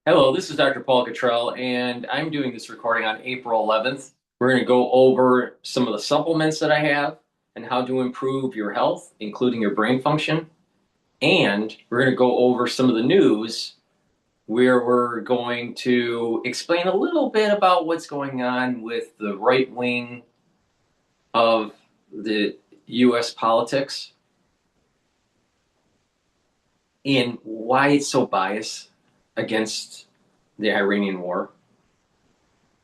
Hello, this is Dr. Paul Cottrell, and I'm doing this recording on April 11th. We're going to go over some of the supplements that I have and how to improve your health, including your brain function. And we're going to go over some of the news where we're going to explain a little bit about what's going on with the right wing of the U.S. politics and why it's so biased against the Iranian war.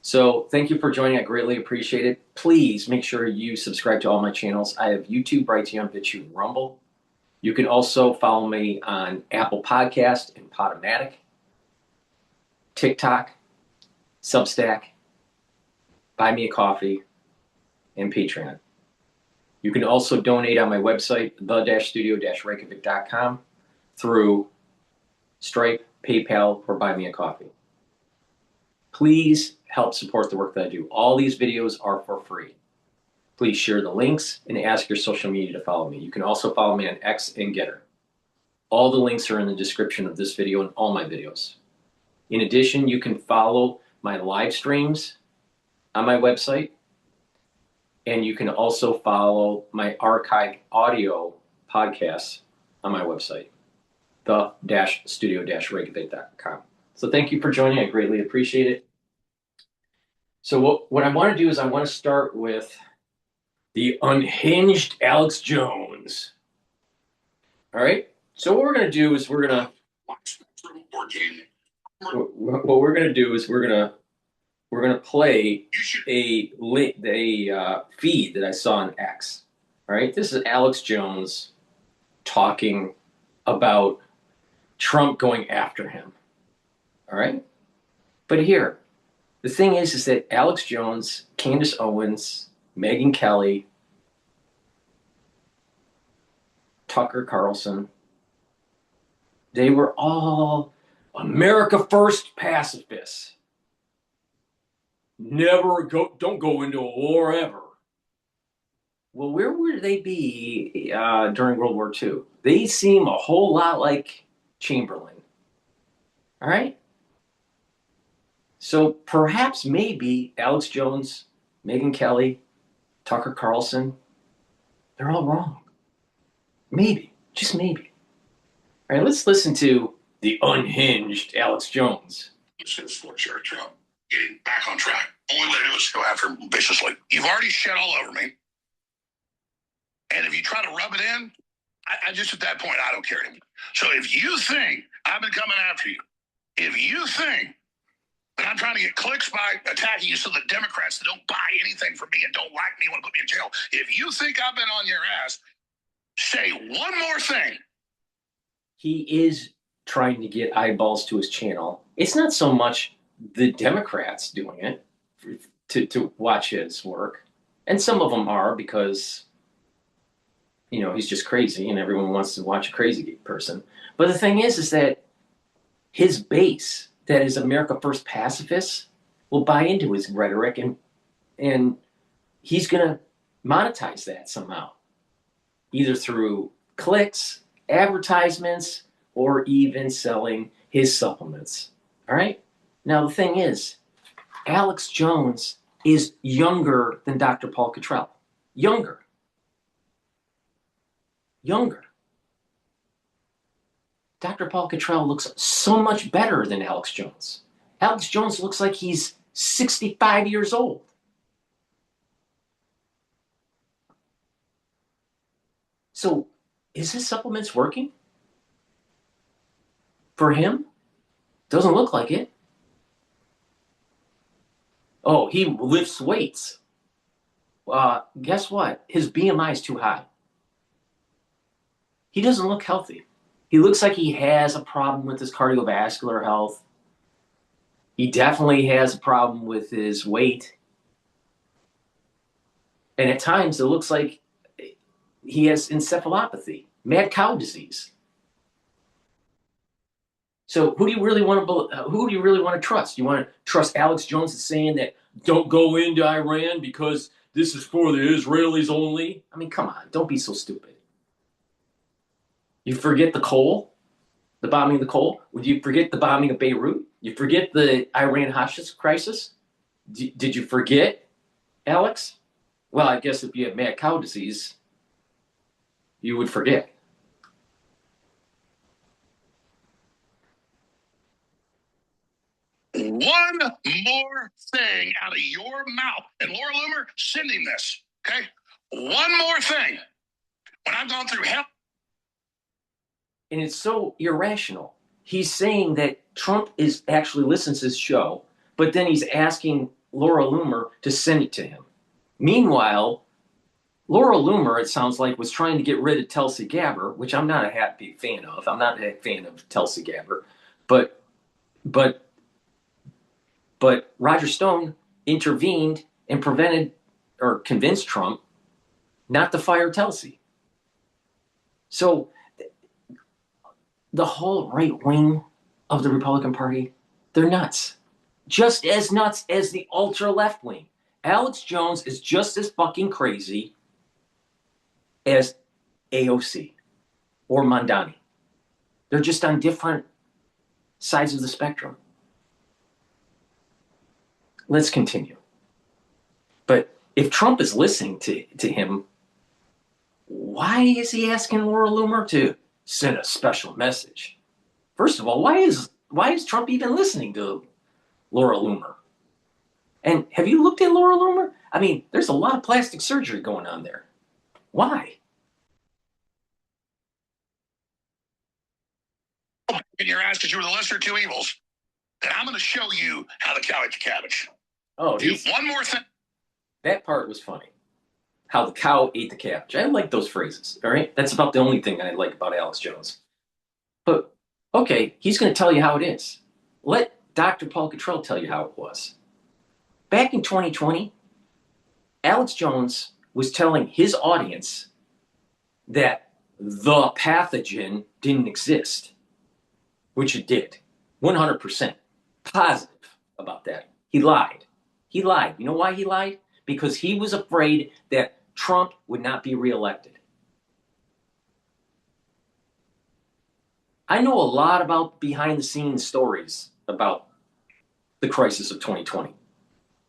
So thank you for joining. I greatly appreciate it. Please make sure you subscribe to all my channels. I have YouTube, Brighteon, Bitchute, and Rumble. You can also follow me on Apple Podcast and Podomatic, TikTok, Substack, Buy Me a Coffee, and Patreon. You can also donate on my website, the-studio-reykjavik.com, through Stripe, PayPal, or Buy Me a Coffee. Please help support the work that I do. All these videos are for free. Please share the links and ask your social media to follow me. You can also follow me on X and GETTR. All the links are in the description of this video and all my videos. In addition, you can follow my live streams on my website, and you can also follow my archived audio podcasts on my website, the-studio-reykjavik.com. So thank you for joining. I greatly appreciate it. So what I want to do is I want to start with the unhinged Alex Jones. All right. So what we're going to do is we're going to play a feed that I saw on X. All right. This is Alex Jones talking about Trump going after him. All right. But here, the thing is that Alex Jones, Candace Owens, Megyn Kelly, Tucker Carlson, they were all America First pacifists. Don't go into a war ever. Well, where would they be during World War II? They seem a whole lot like Chamberlain. All right? So perhaps maybe Alex Jones, Megyn Kelly, Tucker Carlson, they're all wrong. Maybe, just maybe. All right, let's listen to the unhinged Alex Jones. For Trump getting back on track. Only way to do is go after him viciously. You've already shed all over me. And if you try to rub it in, I just at that point, I don't care anymore. So if you think I've been coming after you, if you think that I'm trying to get clicks by attacking you so the Democrats that don't buy anything from me and don't like me want to put me in jail, if you think I've been on your ass, say one more thing. He is trying to get eyeballs to his channel. It's not so much the Democrats doing it to watch his work. And some of them are because, you know, he's just crazy and everyone wants to watch a crazy person. But the thing is that his base, that is America First pacifists, will buy into his rhetoric and he's going to monetize that somehow, either through clicks, advertisements, or even selling his supplements. All right? Now, the thing is, Alex Jones is younger than Dr. Paul Cottrell. Younger. Dr. Paul Cottrell looks so much better than Alex Jones. Alex Jones looks like he's 65 years old. So, is his supplements working? For him? Doesn't look like it. Oh, he lifts weights. Guess what? His BMI is too high. He doesn't look healthy. He looks like he has a problem with his cardiovascular health. He definitely has a problem with his weight. And at times it looks like he has encephalopathy, mad cow disease. So who do you really want to trust? You want to trust Alex Jones saying that don't go into Iran because this is for the Israelis only? I mean, come on, don't be so stupid. You forget the coal? The bombing of the coal? Would you forget the bombing of Beirut? You forget the Iran hostage crisis? Did you forget, Alex? Well, I guess if you have mad cow disease, you would forget. One more thing out of your mouth. And Laura Loomer, send him this, okay? One more thing. When I've gone through hell. And it's so irrational. He's saying that Trump is actually listens to his show, but then he's asking Laura Loomer to send it to him. Meanwhile, Laura Loomer, it sounds like, was trying to get rid of Tulsi Gabbard, which I'm not a happy fan of. I'm not a fan of Tulsi Gabbard, but but Roger Stone intervened and prevented or convinced Trump not to fire Tulsi. So the whole right wing of the Republican Party, they're nuts. Just as nuts as the ultra left wing. Alex Jones is just as fucking crazy as AOC or Mamdani. They're just on different sides of the spectrum. Let's continue. But if Trump is listening to him, why is he asking Laura Loomer to send a special message? First of all, why is Trump even listening to Laura Loomer? And have you looked at Laura Loomer? I mean, there's a lot of plastic surgery going on there. Why? In your ass because you were the lesser of two evils. Then I'm going to show you how to cow eat the cabbage. Oh, Do one more thing. That part was funny. How the cow ate the cabbage. I like those phrases. All right, that's about the only thing I like about Alex Jones. But okay, he's going to tell you how it is. Let Dr. Paul Cottrell tell you how it was. Back in 2020, Alex Jones was telling his audience that the pathogen didn't exist, which it did. 100% positive about that. He lied. He lied. You know why he lied? Because he was afraid that Trump would not be reelected. I know a lot about behind the scenes stories about the crisis of 2020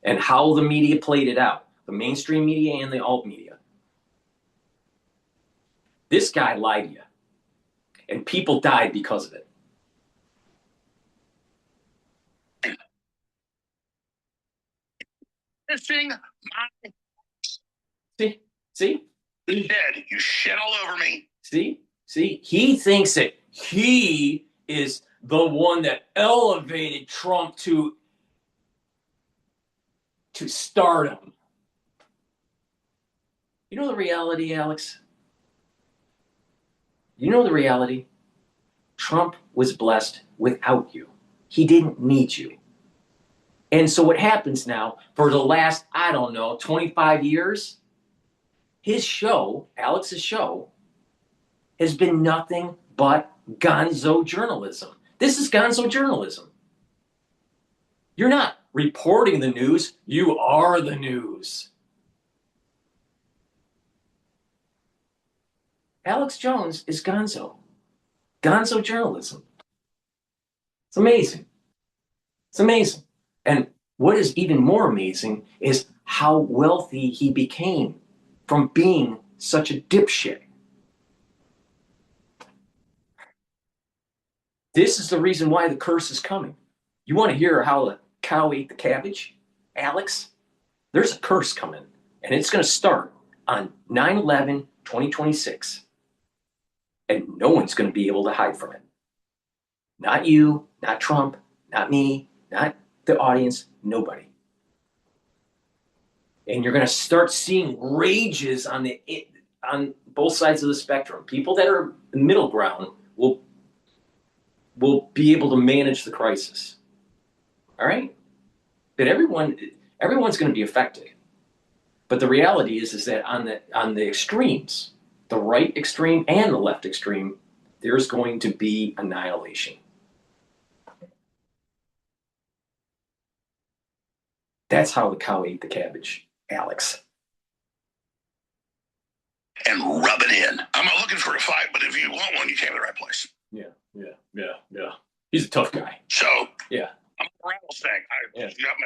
and how the media played it out, the mainstream media and the alt media. This guy lied to you, and people died because of it. Missing my See? dead. You shit all over me. See? He thinks that he is the one that elevated Trump to stardom. You know the reality, Alex? You know the reality? Trump was blessed without you. He didn't need you. And so what happens now, for the last, 25 years, his show, Alex's show, has been nothing but gonzo journalism. This is gonzo journalism. You're not reporting the news, you are the news. Alex Jones is gonzo. Gonzo journalism. It's amazing. It's amazing. And what is even more amazing is how wealthy he became from being such a dipshit. This is the reason why the curse is coming. You want to hear how the cow ate the cabbage? Alex, there's a curse coming, and it's going to start on 9/11/2026. And no one's going to be able to hide from it. Not you, not Trump, not me, not the audience, nobody. And you're going to start seeing rages on both sides of the spectrum. People that are middle ground will be able to manage the crisis. All right? But everyone's going to be affected. But the reality is that on the extremes, the right extreme and the left extreme, there's going to be annihilation. That's how the cow ate the cabbage, Alex. And rub it in. I'm not looking for a fight, but if you want one, you came to the right place. Yeah. He's a tough guy. So yeah, I'm a rattlesnake.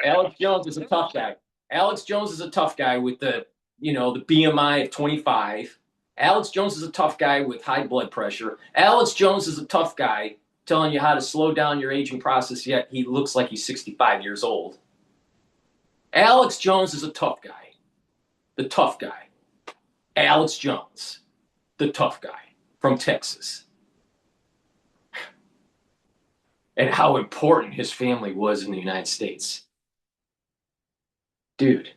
Alex Jones is a tough guy. Alex Jones is a tough guy with the BMI of 25. Alex Jones is a tough guy with high blood pressure. Alex Jones is a tough guy telling you how to slow down your aging process, yet he looks like he's 65 years old. Alex Jones is a tough guy. The tough guy. Alex Jones, the tough guy from Texas. And how important his family was in the United States. Dude,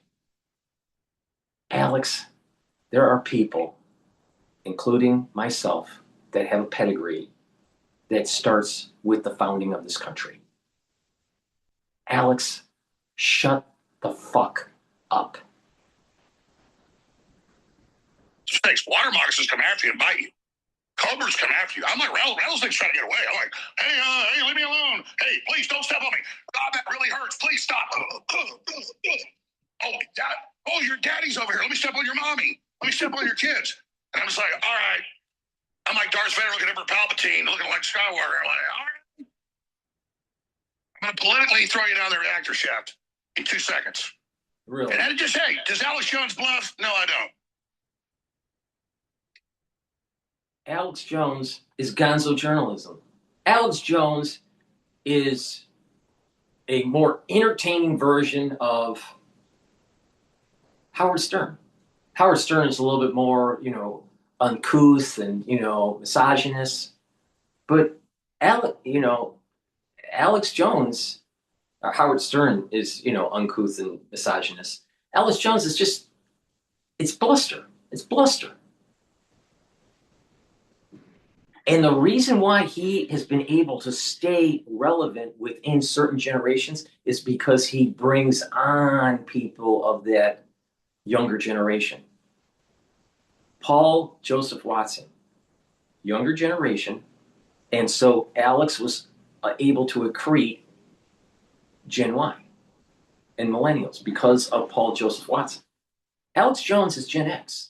Alex, there are people, including myself, that have a pedigree that starts with the founding of this country. Alex, shut the fuck up. Snakes, water moccasins come after you and bite you. Cobras come after you. I'm like, rattlesnakes trying to get away. I'm like, hey, leave me alone. Hey, please don't step on me. God, that really hurts. Please stop. Your daddy's over here. Let me step on your mommy. Let me step on your kids. And I'm just like, all right. I'm like Darth Vader looking at Emperor Palpatine, looking like Skywalker. I'm like, all right. I'm going to politically throw you down the reactor shaft in 2 seconds. Really? And just, hey, does Alex Jones bluff? No, I don't. Alex Jones is gonzo journalism. Alex Jones is a more entertaining version of Howard Stern. Howard Stern is a little bit more, uncouth and, misogynist. But Alex Jones, Howard Stern is, uncouth and misogynist. Alex Jones is just, it's bluster. It's bluster. And the reason why he has been able to stay relevant within certain generations is because he brings on people of that younger generation. Paul Joseph Watson, younger generation. And so Alex was able to accrete Gen Y and millennials because of Paul Joseph Watson. Alex Jones is Gen X.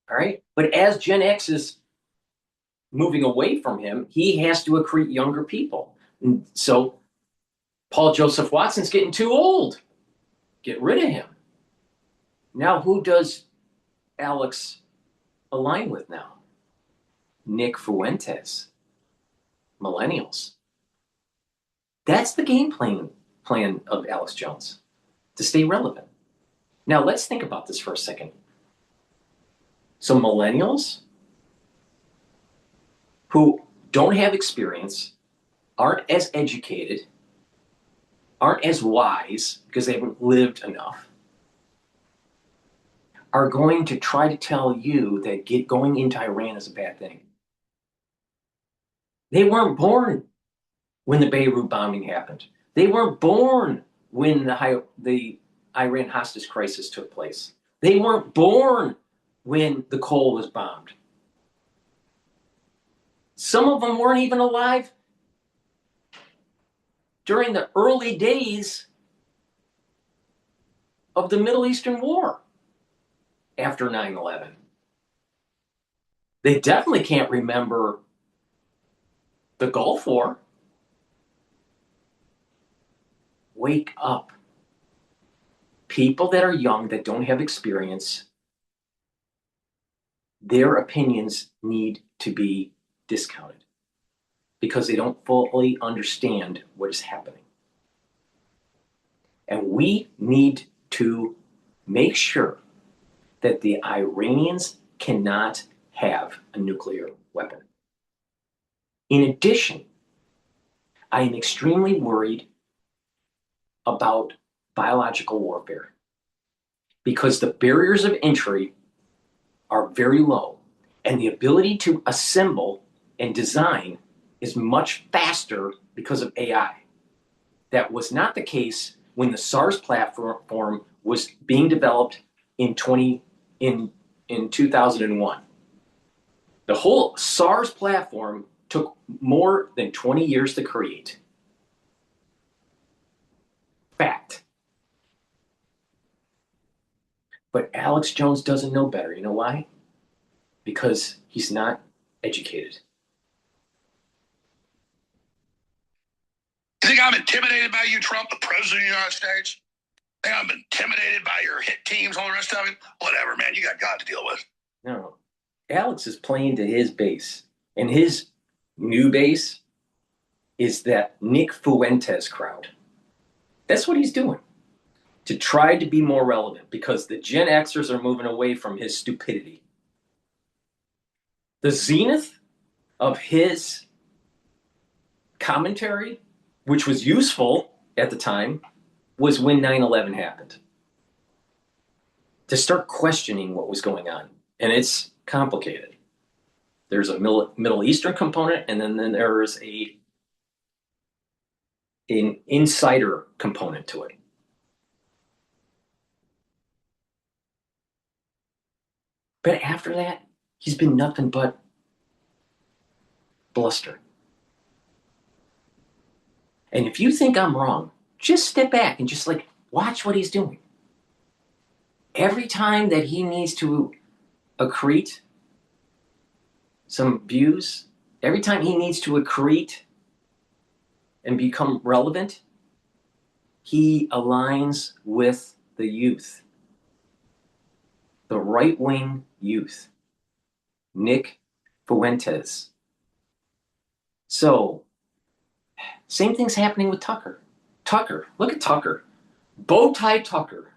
All right. But as Gen X is moving away from him, he has to accrete younger people. And so Paul Joseph Watson's getting too old. Get rid of him. Now, who does Alex align with now? Nick Fuentes. Millennials. That's the game plan of Alex Jones, to stay relevant. Now, let's think about this for a second. So millennials who don't have experience, aren't as educated, aren't as wise because they haven't lived enough, are going to try to tell you that going into Iran is a bad thing. They weren't born when the Beirut bombing happened. They weren't born when the Iran hostage crisis took place. They weren't born when the Cole was bombed. Some of them weren't even alive during the early days of the Middle Eastern War after 9/11. They definitely can't remember the Gulf War. Wake up. People that are young, that don't have experience, their opinions need to be discounted because they don't fully understand what is happening. And we need to make sure that the Iranians cannot have a nuclear weapon. In addition, I am extremely worried about biological warfare because the barriers of entry are very low and the ability to assemble and design is much faster because of AI. That was not the case when the SARS platform was being developed in 2001. The whole SARS platform took more than 20 years to create. Fact. But Alex Jones doesn't know better. You know why? Because he's not educated. I'm intimidated by you, Trump, the president of the United States? Think I'm intimidated by your hit teams, all the rest of it? Whatever, man. You got God to deal with. No. Alex is playing to his base. And his new base is that Nick Fuentes crowd. That's what he's doing. To try to be more relevant because the Gen Xers are moving away from his stupidity. The zenith of his commentary, which was useful at the time, was when 9/11 happened. To start questioning what was going on. And it's complicated. There's a Middle Eastern component, and then there's an insider component to it. But after that, he's been nothing but bluster. And if you think I'm wrong, just step back and just like watch what he's doing. Every time that he needs to accrete some views, every time he needs to accrete and become relevant, he aligns with the youth, the right-wing youth, Nick Fuentes. So, same thing's happening with Tucker. Tucker, look at Tucker. Bow tie Tucker.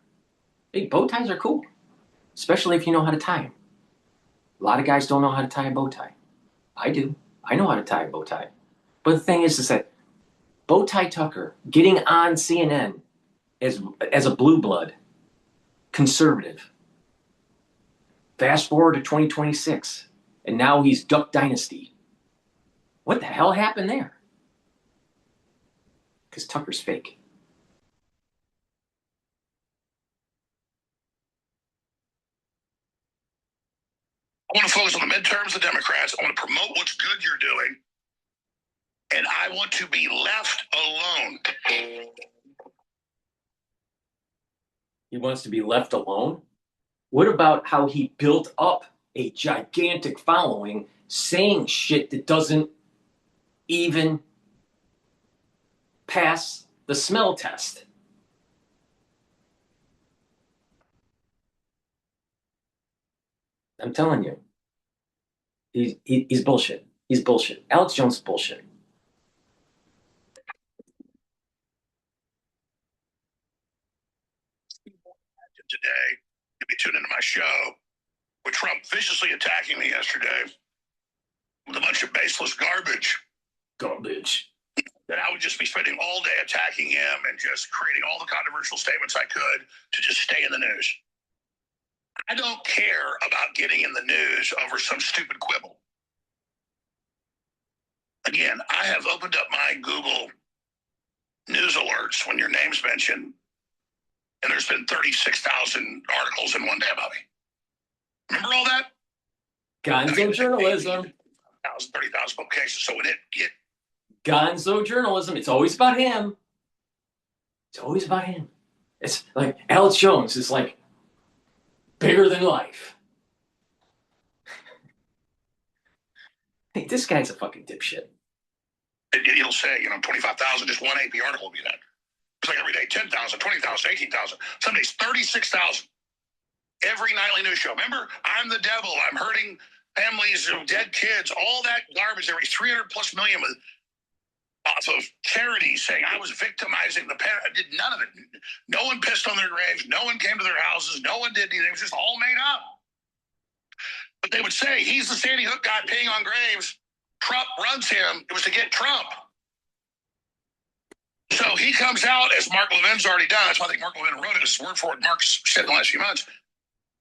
Hey, bow ties are cool, especially if you know how to tie them. A lot of guys don't know how to tie a bow tie. I do. I know how to tie a bow tie. But the thing is that bow tie Tucker getting on CNN as a blue blood conservative. Fast forward to 2026, and now he's Duck Dynasty. What the hell happened there? Because Tucker's fake. I want to focus on the midterms, the Democrats. I want to promote what's good you're doing. And I want to be left alone. He wants to be left alone? What about how he built up a gigantic following saying shit that doesn't even pass the smell test? I'm telling you, he's bullshit. He's bullshit. Alex Jones is bullshit. Today, you'll be tuned into my show with Trump viciously attacking me yesterday with a bunch of baseless garbage. Garbage. That I would just be spending all day attacking him and just creating all the controversial statements I could to just stay in the news. I don't care about getting in the news over some stupid quibble. Again, I have opened up my Google news alerts when your name's mentioned, and there's been 36,000 articles in one day about me. Remember all that? Gonzo journalism. 30,000 publications. So when it get Gonzo journalism, it's always about him. It's always about him. It's like Alex Jones is like bigger than life. Hey, this guy's a fucking dipshit. It'll say, 25,000, just one AP article will be that. It's like every day, 10,000, 20,000, 18,000. Some days, 36,000. Every nightly news show. Remember, I'm the devil. I'm hurting families of dead kids. All that garbage. There was 300 plus million off of charities saying I was victimizing the parents. I did none of it. No one pissed on their graves. No one came to their houses. No one did anything. It was just all made up. But they would say, he's the Sandy Hook guy peeing on graves. Trump runs him. It was to get Trump. So he comes out, as Mark Levin's already done. That's why I think Mark Levin wrote it. It's word for what Mark's said in the last few months.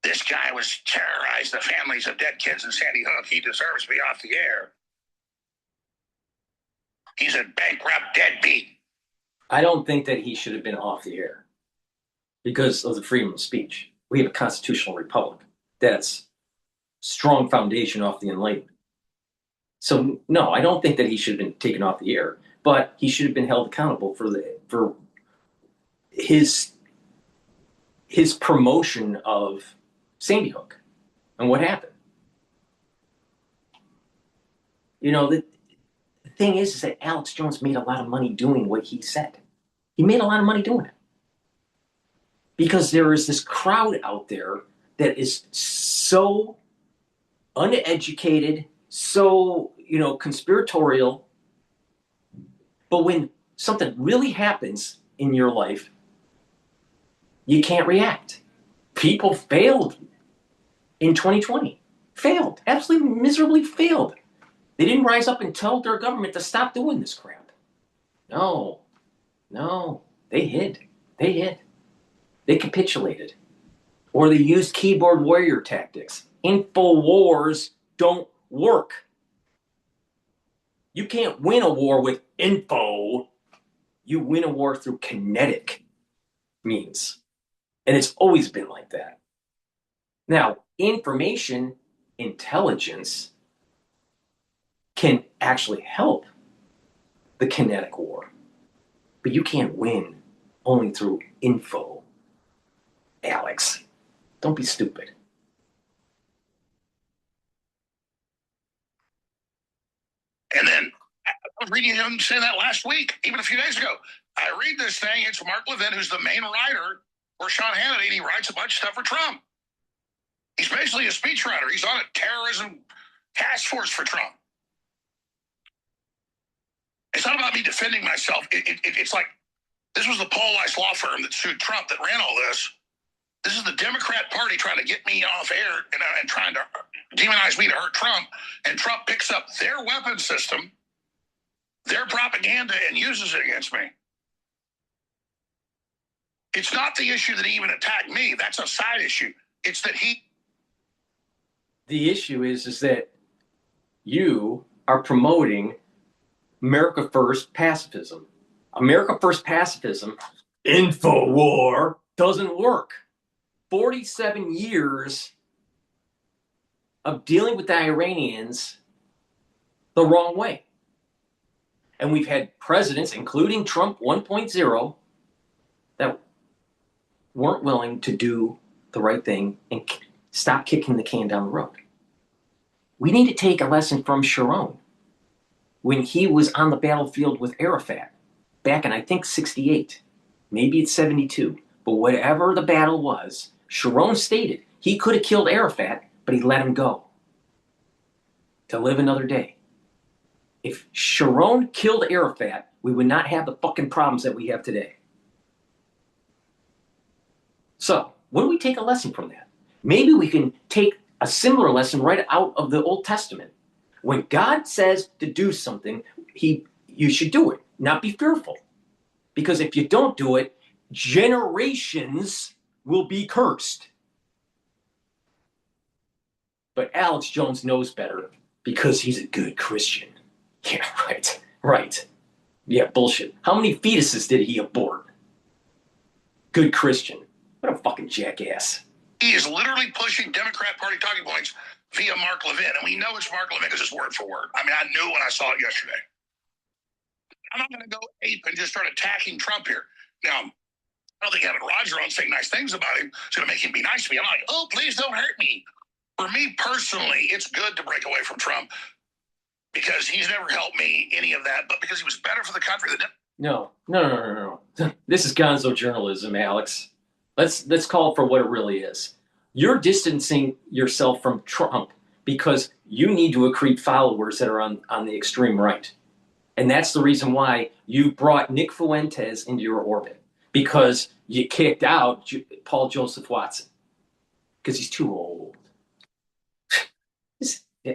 This guy was terrorized the families of dead kids in Sandy Hook. He deserves to be off the air. He's a bankrupt deadbeat. I don't think that he should have been off the air because of the freedom of speech. We have a constitutional republic that's strong foundation off the Enlightenment. So no, I don't think that he should have been taken off the air, but he should have been held accountable for his promotion of Sandy Hook and what happened. The thing is that Alex Jones made a lot of money doing what he said. He made a lot of money doing it. Because there is this crowd out there that is so uneducated, so, conspiratorial. But when something really happens in your life, you can't react. People failed in 2020. Failed. Absolutely miserably failed. They didn't rise up and tell their government to stop doing this crap. No. They hid. They capitulated. Or they used keyboard warrior tactics. Infowars don't work. You can't win a war with info. You win a war through kinetic means. And it's always been like that. Now, information intelligence can actually help the kinetic war. But you can't win only through info. Alex, don't be stupid. And then I was reading him say that last week, even a few days ago. I read this thing. It's Mark Levin, who's the main writer for Sean Hannity, and he writes a bunch of stuff for Trump. He's basically a speechwriter. He's on a terrorism task force for Trump. It's not about me defending myself. It's like this was the Paul Weiss law firm that sued Trump that ran all this. This is the Democrat Party trying to get me off air and trying to demonize me to hurt Trump. And Trump picks up their weapon system, their propaganda, and uses it against me. It's not the issue that he even attacked me. That's a side issue. It's that he... The issue is that you are promoting America First pacifism. America First pacifism, InfoWar, doesn't work. 47 years of dealing with the Iranians the wrong way. And we've had presidents, including Trump 1.0, that weren't willing to do the right thing and stop kicking the can down the road. We need to take a lesson from Sharon when he was on the battlefield with Arafat back in, I think, 68. Maybe it's 72. But whatever the battle was, Sharon stated he could have killed Arafat, but he let him go to live another day. If Sharon killed Arafat, we would not have the fucking problems that we have today. So, what do we take a lesson from that? Maybe we can take a similar lesson right out of the Old Testament. When God says to do something, you should do it, not be fearful. Because if you don't do it, generations will be cursed. But Alex Jones knows better because he's a good Christian. Yeah, right. Yeah, bullshit. How many fetuses did he abort? Good Christian. What a fucking jackass. He is literally pushing Democrat Party talking points via Mark Levin. And we know it's Mark Levin because it's word for word. I mean, I knew when I saw it yesterday. I'm not going to go ape and just start attacking Trump here. Now, I don't think having Roger on saying nice things about him is going to make him be nice to me. I'm like, oh, please don't hurt me. For me personally, it's good to break away from Trump because he's never helped me any of that, but because he was better for the country than... No. This is gonzo journalism, Alex. Let's call it for what it really is. You're distancing yourself from Trump because you need to accrete followers that are on the extreme right. And that's the reason why you brought Nick Fuentes into your orbit, because you kicked out Paul Joseph Watson because he's too old.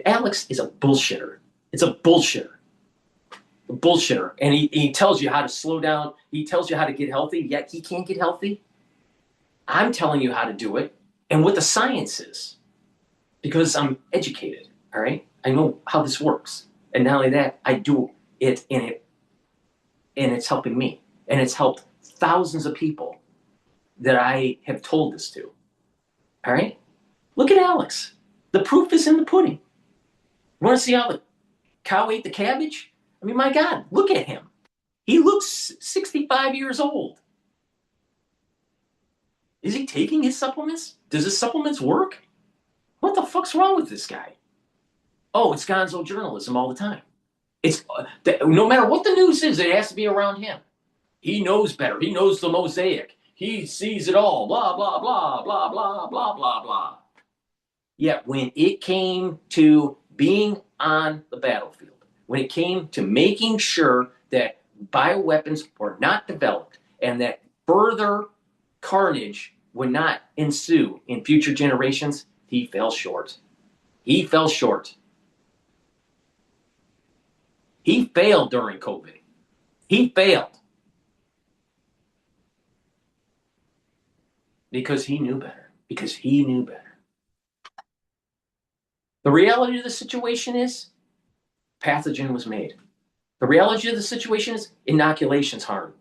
Alex is a bullshitter. It's a bullshitter. A bullshitter. And he tells you how to slow down. He tells you how to get healthy, yet he can't get healthy. I'm telling you how to do it and what the science is because I'm educated, all right? I know how this works. And not only that, I do it and it's helping me. And it's helped thousands of people that I have told this to, all right? Look at Alex. The proof is in the pudding. You want to see how the cow ate the cabbage? I mean, my God, look at him. He looks 65 years old. Is he taking his supplements? Does his supplements work? What the fuck's wrong with this guy? Oh, it's gonzo journalism all the time. It's no matter what the news is, it has to be around him. He knows better. He knows the mosaic. He sees it all. Blah blah blah blah blah blah blah blah. Yet when it came to being on the battlefield, when it came to making sure that bioweapons were not developed and that further carnage would not ensue in future generations, he fell short. He fell short. He failed during COVID. He failed because he knew better. Because he knew better. The reality of the situation is pathogen was made. The reality of the situation is inoculations harm.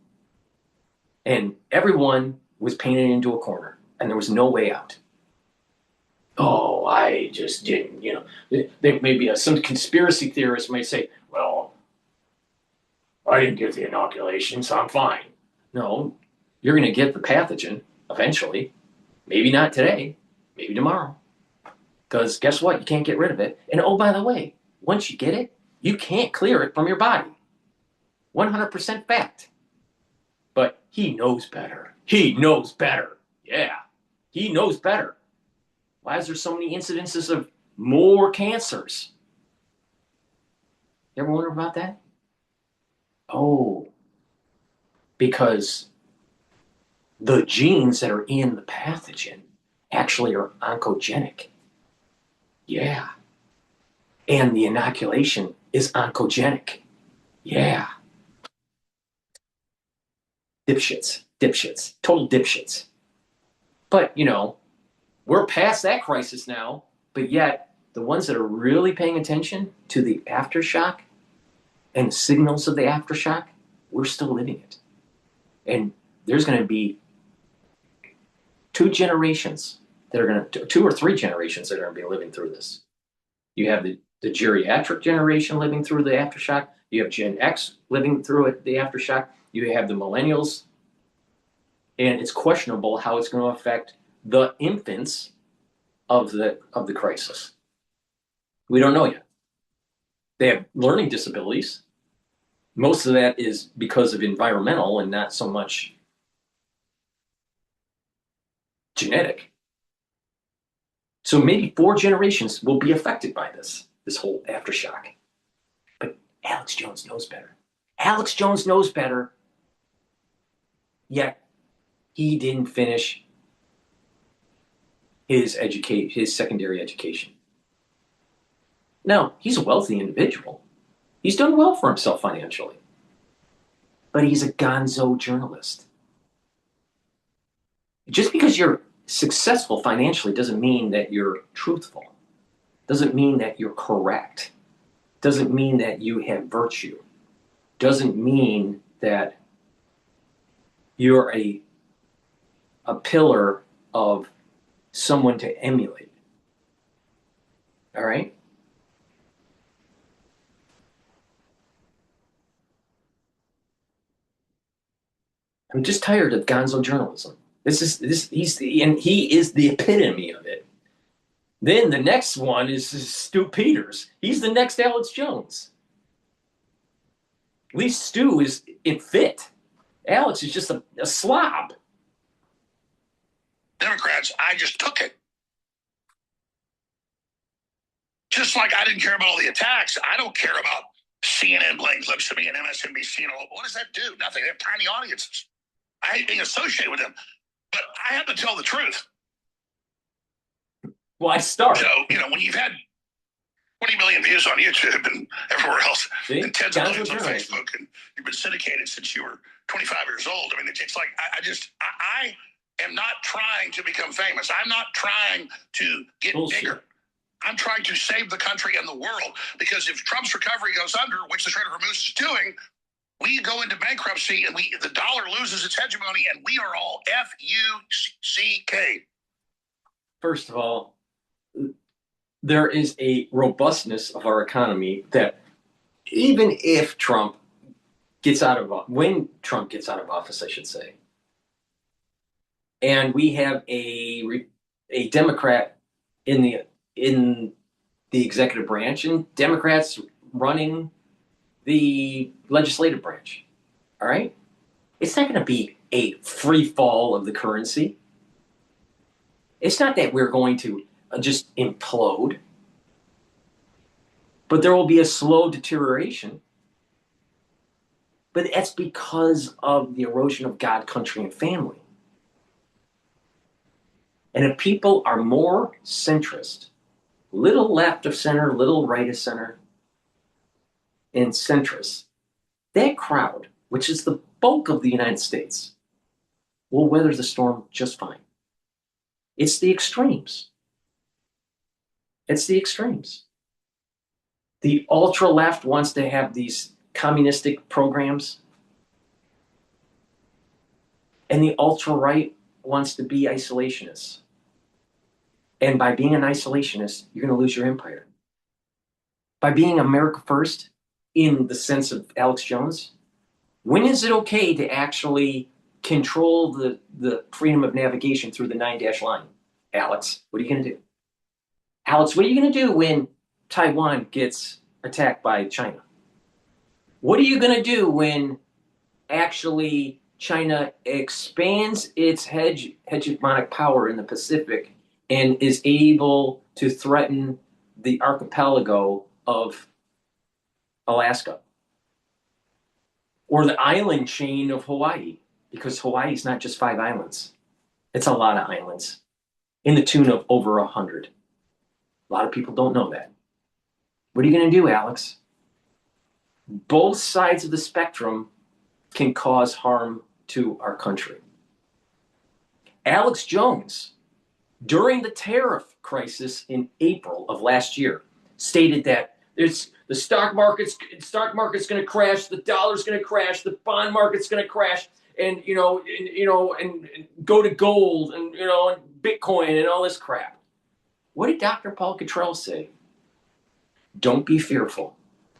And everyone was painted into a corner, and there was no way out. Oh, I just didn't, There may be some conspiracy theorists may say, well, I didn't get the inoculation, so I'm fine. No, you're going to get the pathogen eventually. Maybe not today, maybe tomorrow. Because guess what? You can't get rid of it. And oh, by the way, once you get it, you can't clear it from your body. 100% fact. But he knows better. He knows better. Yeah, he knows better. Why is there so many incidences of more cancers? You ever wonder about that? Oh, because the genes that are in the pathogen actually are oncogenic. Yeah. And the inoculation is oncogenic. Yeah. Dipshits, total dipshits. But, we're past that crisis now, but yet the ones that are really paying attention to the aftershock and signals of the aftershock, we're still living it. And there's going to be two or three generations that are going to be living through this. You have the geriatric generation living through the aftershock. You have Gen X living through it, the aftershock. You have the millennials. And it's questionable how it's going to affect the infants of the crisis. We don't know yet. They have learning disabilities. Most of that is because of environmental and not so much genetic. So maybe 4 generations will be affected by this whole aftershock. But Alex Jones knows better. Alex Jones knows better, yet he didn't finish his secondary education. No, he's a wealthy individual. He's done well for himself financially. But he's a gonzo journalist. Just because you're successful financially doesn't mean that you're truthful. Doesn't mean that you're correct. Doesn't mean that you have virtue. Doesn't mean that you're a pillar of someone to emulate. All right? I'm just tired of gonzo journalism. He is the epitome of it. Then the next one is Stu Peters. He's the next Alex Jones. At least Stu is fit. Alex is just a slob. Democrats, I just took it. Just like I didn't care about all the attacks, I don't care about CNN playing clips of me and MSNBC and all. What does that do? Nothing. They have tiny audiences. I hate being associated with them, but I have to tell the truth. Well, I start. So, when you've had 20 million views on YouTube and everywhere else, and tens of millions on Facebook, and you've been syndicated since you were 25 years old. I mean, it's like, I am not trying to become famous. I'm not trying to get bigger. I'm trying to save the country and the world, because if Trump's recovery goes under, which the Trader Vermoose is doing, we go into bankruptcy and the dollar loses its hegemony and we are all F-U-C-K. First of all, there is a robustness of our economy that even if when Trump gets out of office, I should say, and we have a Democrat in the executive branch and Democrats running the legislative branch. All right? It's not going to be a free fall of the currency. It's not that we're going to just implode, but there will be a slow deterioration. But that's because of the erosion of God, country, and family. And if people are more centrist, little left of center, little right of center, and centrist, that crowd, which is the bulk of the United States, will weather the storm just fine. It's the extremes. It's the extremes. The ultra left wants to have these communistic programs, and the ultra right wants to be isolationists. And by being an isolationist, you're going to lose your empire. By being America first, in the sense of Alex Jones, when is it okay to actually control the freedom of navigation through the 9-dash line? Alex, what are you going to do? Alex, what are you going to do when Taiwan gets attacked by China? What are you going to do when actually China expands its hegemonic power in the Pacific and is able to threaten the archipelago of Alaska or the island chain of Hawaii? Because Hawaii is not just 5 islands. It's a lot of islands in the tune of over 100. A lot of people don't know that. What are you going to do, Alex? Both sides of the spectrum can cause harm to our country. Alex Jones, during the tariff crisis in April of last year, stated that the stock market's going to crash, the dollar's going to crash, the bond market's going to crash, and go to gold and and Bitcoin and all this crap. What did Dr. Paul Cottrell say? Don't be fearful.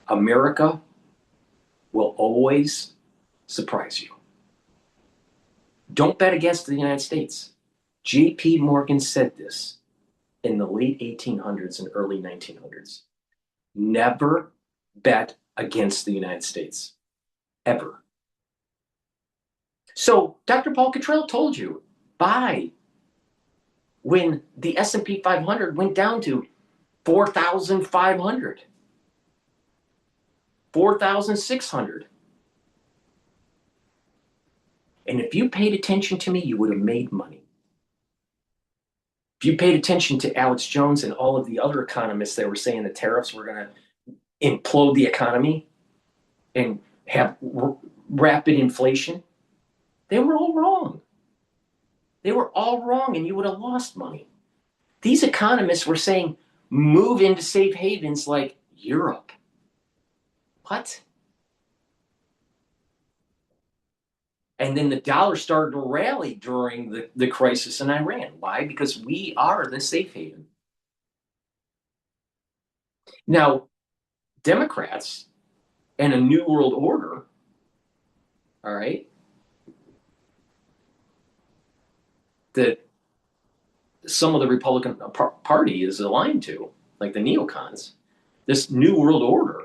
America will always surprise you. Don't bet against the United States. J.P. Morgan said this in the late 1800s and early 1900s. Never bet against the United States. Ever. So Dr. Paul Cottrell told you, buy when the S&P 500 went down to 4,500, 4,600. And if you paid attention to me, you would have made money. If you paid attention to Alex Jones and all of the other economists that were saying the tariffs were going to implode the economy and have rapid inflation, they were all wrong. They were all wrong, and you would have lost money. These economists were saying, move into safe havens like Europe. What? And then the dollar started to rally during the crisis in Iran. Why? Because we are the safe haven. Now, Democrats and a New World Order, all right, that some of the Republican Party is aligned to, like the neocons, this New World Order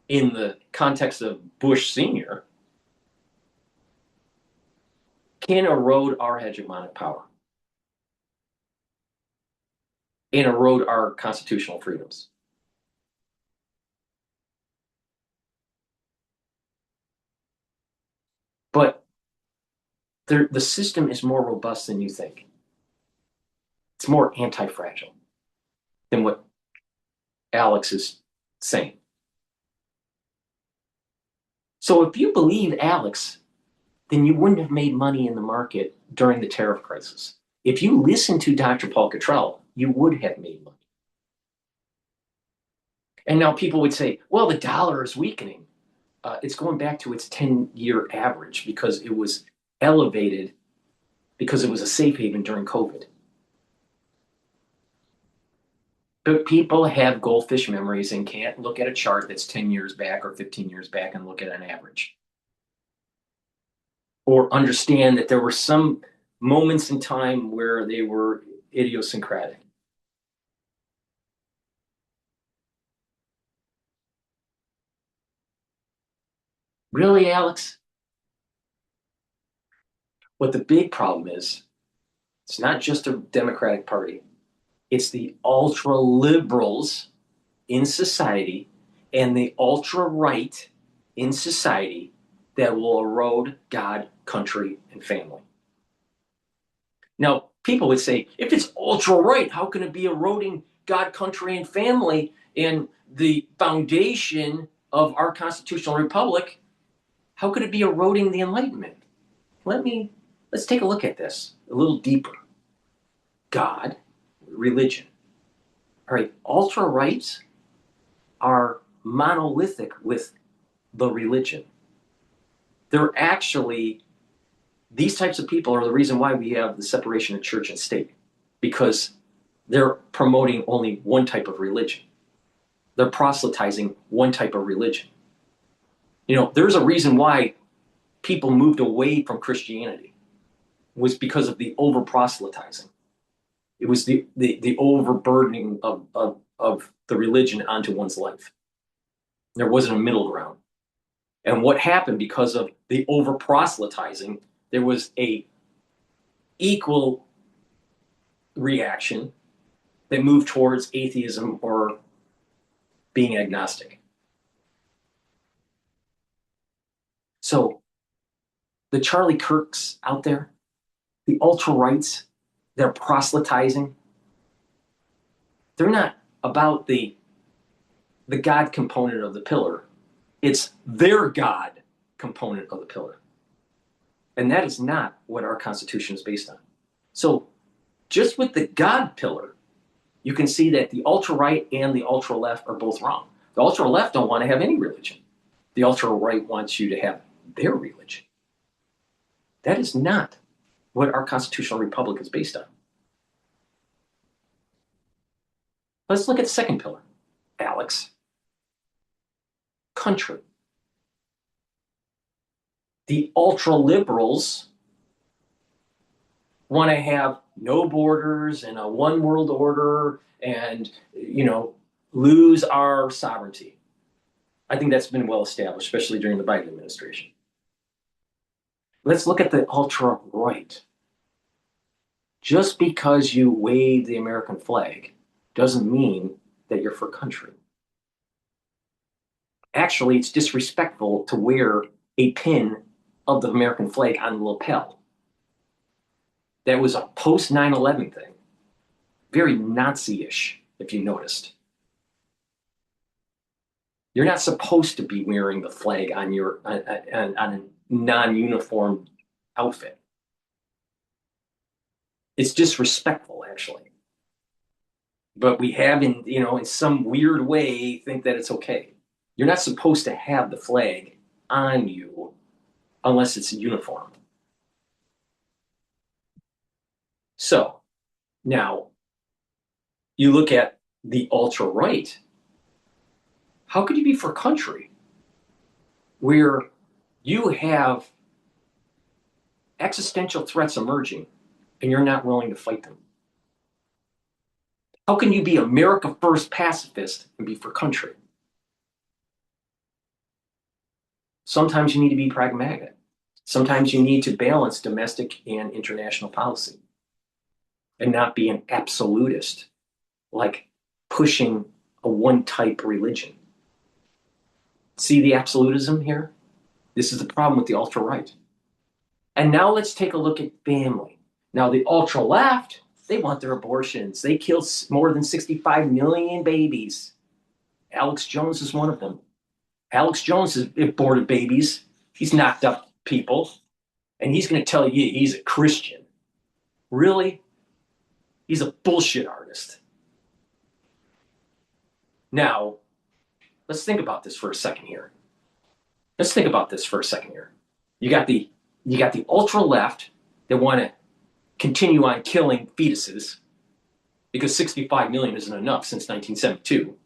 in the context of Bush Sr. can erode our hegemonic power and erode our constitutional freedoms. But the system is more robust than you think. It's more anti-fragile than what Alex is saying. So if you believe Alex, then you wouldn't have made money in the market during the tariff crisis. If you listen to Dr. Paul Cottrell, you would have made money. And now people would say, well, the dollar is weakening. It's going back to its 10-year average because it was elevated because it was a safe haven during COVID. But people have goldfish memories and can't look at a chart that's 10 years back or 15 years back and look at an average. Or understand that there were some moments in time where they were idiosyncratic. Really, Alex? What the big problem is, it's not just a Democratic Party, it's the ultra liberals in society and the ultra right in society that will erode God, country, and family. Now, people would say, if it's ultra right, how can it be eroding God, country, and family and the foundation of our constitutional republic? How could it be eroding the Enlightenment? Let's take a look at this a little deeper. God, religion. All right, ultra rights are monolithic with the religion. They're actually, these types of people are the reason why we have the separation of church and state, because they're promoting only one type of religion. They're proselytizing one type of religion. You know, there's a reason why people moved away from Christianity, was because of the over proselytizing. It was the overburdening of the religion onto one's life. There wasn't a middle ground. And what happened because of the over proselytizing, there was a equal reaction that moved towards atheism or being agnostic. So the Charlie Kirks out there, the ultra rights, they're proselytizing. They're not about the God component of the pillar. It's their God component of the pillar. And that is not what our Constitution is based on. So just with the God pillar, you can see that the ultra right and the ultra left are both wrong. The ultra left don't want to have any religion. The ultra right wants you to have their religion. That is not what our constitutional republic is based on. Let's look at the second pillar, Alex. Country. The ultra liberals want to have no borders and a one world order and, lose our sovereignty. I think that's been well established, especially during the Biden administration. Let's look at the ultra right. Just because you wave the American flag doesn't mean that you're for country. Actually, it's disrespectful to wear a pin of the American flag on the lapel. That was a post 9/11 thing. Very Nazi-ish, if you noticed. You're not supposed to be wearing the flag on a non-uniform outfit. It's disrespectful, actually. But we have, in some weird way, think that it's okay. You're not supposed to have the flag on you unless it's a uniform. So now you look at the ultra right. How could you be for country where you have existential threats emerging and you're not willing to fight them? How can you be America first pacifist and be for country? Sometimes you need to be pragmatic. Sometimes you need to balance domestic and international policy and not be an absolutist, like pushing a one type religion. See the absolutism here? This is the problem with the ultra right. And now let's take a look at family. Now, the ultra left, they want their abortions. They kill more than 65 million babies. Alex Jones is one of them. Alex Jones has aborted babies. He's knocked up people. And he's going to tell you he's a Christian. Really? He's a bullshit artist. Now, let's think about this for a second here. You got the ultra left that want to continue on killing fetuses because 65 million isn't enough since 1972.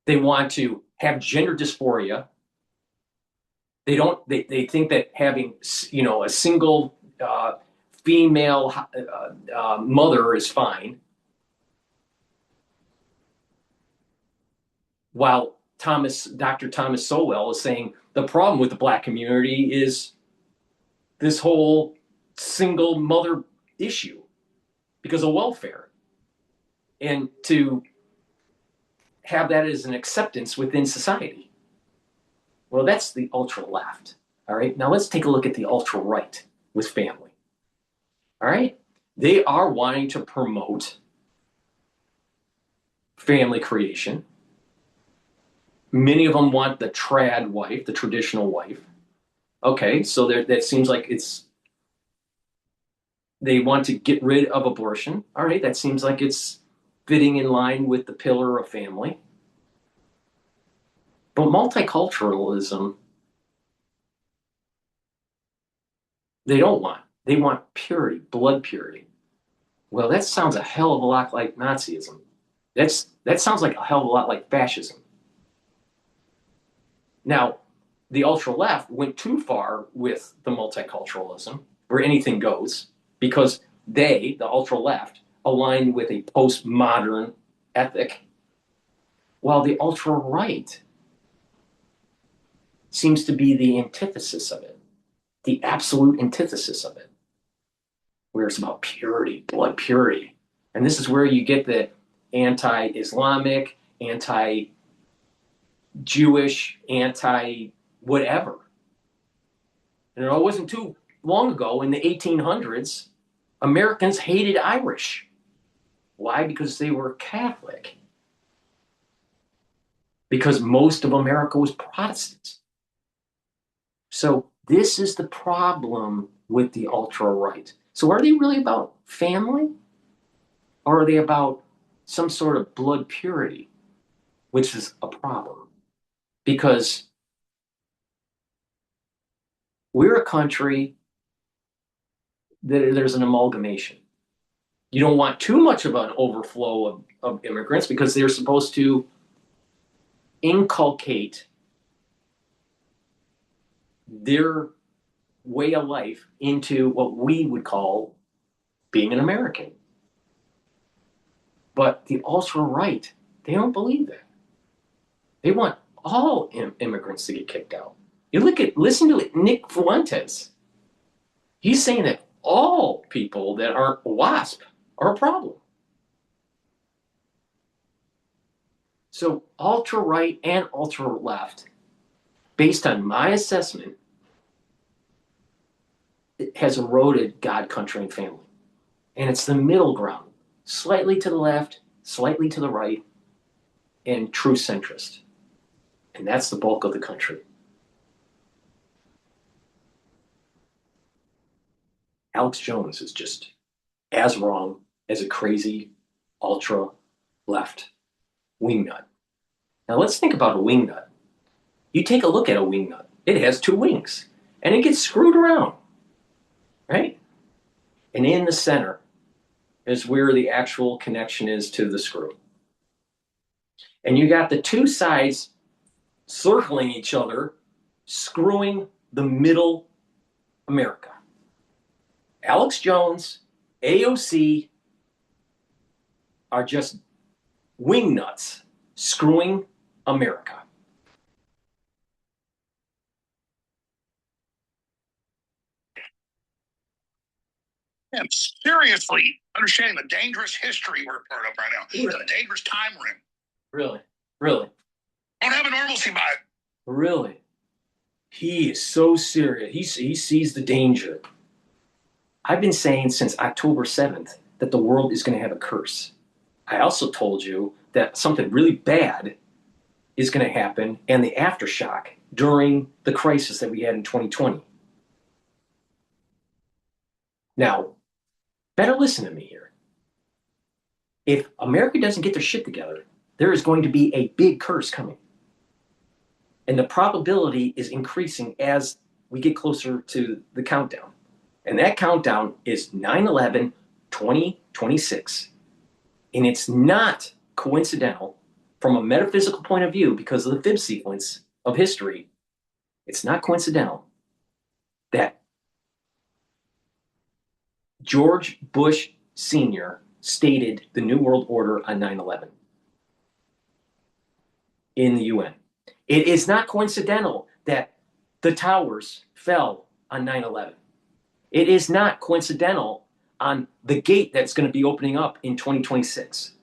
They want to have gender dysphoria. They think that having, a single female mother is fine, while Dr. Thomas Sowell is saying the problem with the black community is this whole single mother issue because of welfare. And to have that as an acceptance within society. Well, that's the ultra left. All right. Now let's take a look at the ultra right with family. All right. They are wanting to promote family creation. Many of them want the trad wife, the traditional wife. Okay, so that seems like they want to get rid of abortion. All right, that seems like it's fitting in line with the pillar of family. But multiculturalism, they don't want. They want purity, blood purity. Well, that sounds a hell of a lot like Nazism. That sounds like a hell of a lot like fascism. Now, the ultra left went too far with the multiculturalism, where anything goes, because they, the ultra left, aligned with a postmodern ethic, while the ultra right seems to be the antithesis of it, the absolute antithesis of it, where it's about purity, blood purity. And this is where you get the anti-Islamic, anti-Jewish, anti-whatever. And it wasn't too long ago in the 1800s, Americans hated Irish. Why? Because they were Catholic. Because most of America was Protestants. So this is the problem with the ultra-right. So are they really about family? Or are they about some sort of blood purity, which is a problem? Because we're a country that there's an amalgamation. You don't want too much of an overflow of immigrants because they're supposed to inculcate their way of life into what we would call being an American. But the ultra right, they don't believe that. They want all immigrants to get kicked out. Listen to Nick Fuentes. He's saying that all people that aren't WASP are a problem. So ultra right and ultra left, based on my assessment, it has eroded God, country, and family. And it's the middle ground, slightly to the left, slightly to the right, and true centrist. And that's the bulk of the country. Alex Jones is just as wrong as a crazy ultra left wingnut. Now let's think about a wingnut. You take a look at a wingnut. It has two wings, and it gets screwed around, right? And in the center is where the actual connection is to the screw. And you got the two sides circling each other, screwing the middle America. Alex Jones, AOC are just wingnuts screwing America. And seriously, understanding the dangerous history we're part of right now, the dangerous time we're in. Really? Really? Don't have a normalcy by it. Really? He is so serious. He sees the danger. I've been saying since October 7th that the world is going to have a curse. I also told you that something really bad is going to happen and the aftershock during the crisis that we had in 2020. Now, better listen to me here. If America doesn't get their shit together, there is going to be a big curse coming. And the probability is increasing as we get closer to the countdown. And that countdown is 9/11/2026. And it's not coincidental from a metaphysical point of view because of the fib sequence of history. It's not coincidental that George Bush Sr. stated the New World Order on 9/11 in the UN. It is not coincidental that the towers fell on 9/11. It is not coincidental on the gate that's going to be opening up in 2026.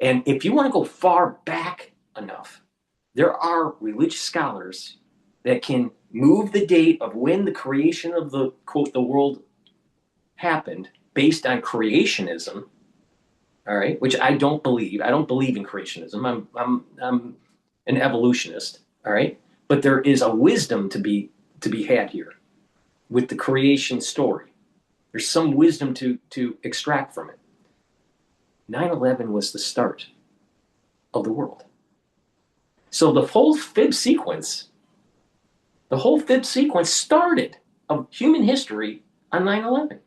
And if you want to go far back enough, there are religious scholars that can move the date of when the creation of the quote the world happened based on creationism, all right, which I don't believe. I don't believe in creationism. I'm an evolutionist, all right? But there is a wisdom to be had here with the creation story. There's some wisdom to extract from it. 9/11 was the start of the world. So the whole fib sequence started of human history on 9/11,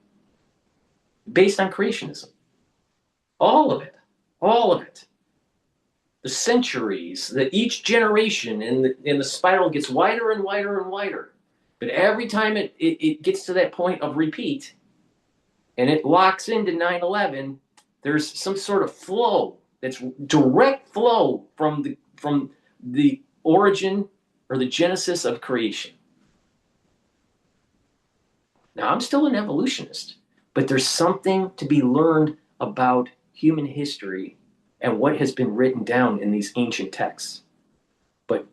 based on creationism. All of it, all of it. The centuries, that each generation in the spiral gets wider and wider and wider. But every time it gets to that point of repeat and it locks into 9/11, there's some sort of flow that's direct flow from the origin or the genesis of creation. Now, I'm still an evolutionist, but there's something to be learned about human history and what has been written down in these ancient texts. But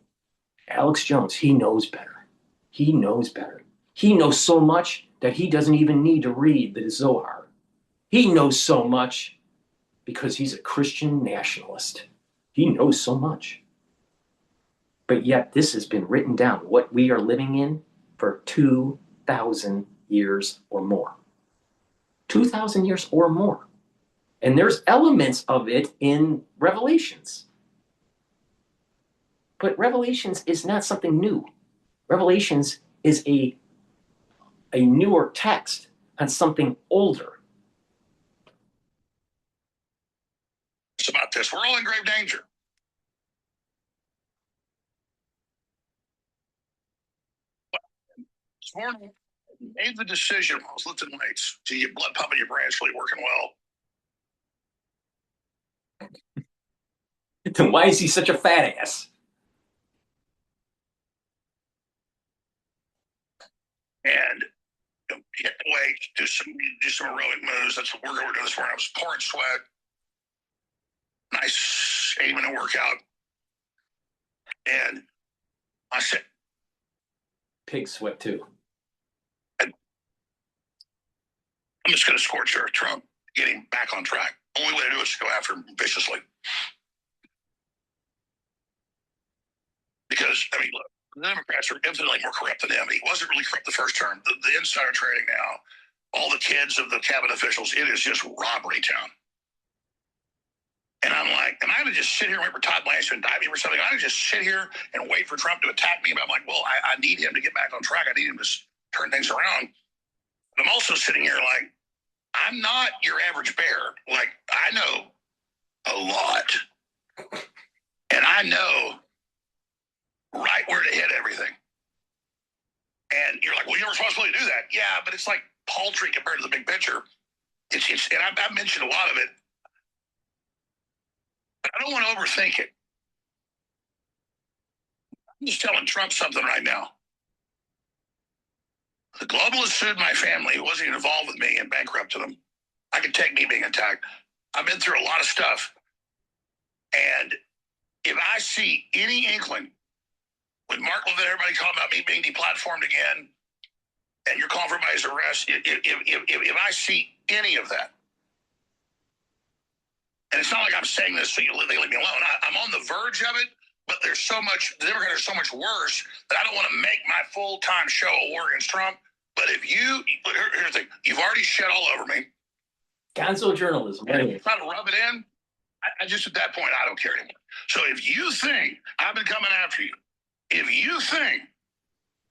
Alex Jones, he knows better. He knows better. He knows so much that he doesn't even need to read the Zohar. He knows so much because he's a Christian nationalist. He knows so much. But yet, this has been written down, what we are living in for 2,000 years or more. 2,000 years or more. And there's elements of it in Revelations. But Revelations is not something new. Revelations is a newer text on something older. It's about this. We're all in grave danger. This morning, I made the decision when I was lifting weights to get blood pumping your brain really working well. Then why is he such a fat ass? And hit the weights, do some heroic moves. That's what we're doing this morning. I was pouring sweat. Nice 8-minute workout. And I said, pig sweat too. I'm just going to scorch earth Trump, get him back on track. Only way to do it is to go after him viciously. Because, I mean, look, the Democrats are infinitely more corrupt than him. He wasn't really corrupt the first term. The insider trading now, all the kids of the cabinet officials, it is just robbery town. And I'm like, am I going to just sit here and wait for Todd Blanche to indict me or something? I'm going to just sit here and wait for Trump to attack me. But I'm like, well, I need him to get back on track. I need him to turn things around. But I'm also sitting here like, I'm not your average bear. Like, I know a lot. And I know right where to hit everything. And you're like, well, you're supposed to do that. Yeah, but it's like paltry compared to the big picture. And I've mentioned a lot of it. But I don't want to overthink it. I'm just telling Trump something right now. The globalists sued my family, who wasn't even involved with me, and bankrupted them. I could take me being attacked. I've been through a lot of stuff. And if I see any inkling, with Mark Levin, everybody calling about me being deplatformed again, and you're calling for everybody's arrest, if I see any of that, and it's not like I'm saying this so they leave me alone. I'm on the verge of it, but there's so much, the Democrats are so much worse that I don't want to make my full-time show a war against Trump. But here's the thing, you've already shit all over me. Gonzo journalism. And if you try to rub it in, I just, at that point, I don't care anymore. So if you think I've been coming after you, if you think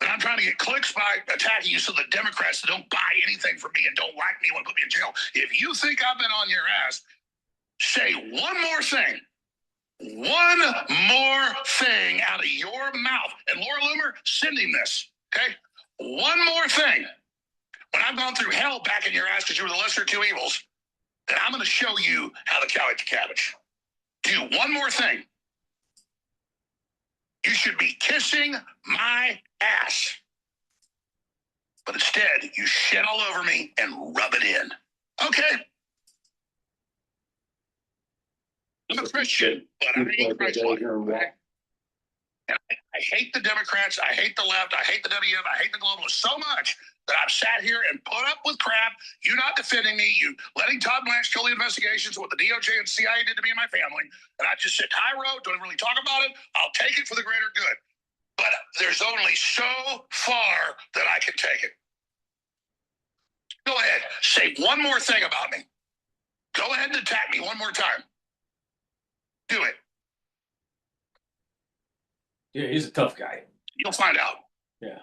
that I'm trying to get clicks by attacking you so the Democrats don't buy anything from me and don't like me want to put me in jail, if you think I've been on your ass, say one more thing. One more thing out of your mouth. And Laura Loomer, send him this, okay? One more thing. When I've gone through hell back in your ass because you were the lesser of two evils, then I'm going to show you how to cow eat the cabbage. Do one more thing. You should be kissing my ass. But instead, you shit all over me and rub it in. Okay. I'm a Christian, but I ain't Christ-like. I hate the Democrats. I hate the left. I hate the WM. I hate the globalists so much that I've sat here and put up with crap. You not defending me. You letting Todd Blanche kill the investigations of what the DOJ and CIA did to me and my family. And I just sit high road, don't really talk about it. I'll take it for the greater good. But there's only so far that I can take it. Go ahead. Say one more thing about me. Go ahead and attack me one more time. Do it. Yeah, he's a tough guy. You'll find out. Yeah.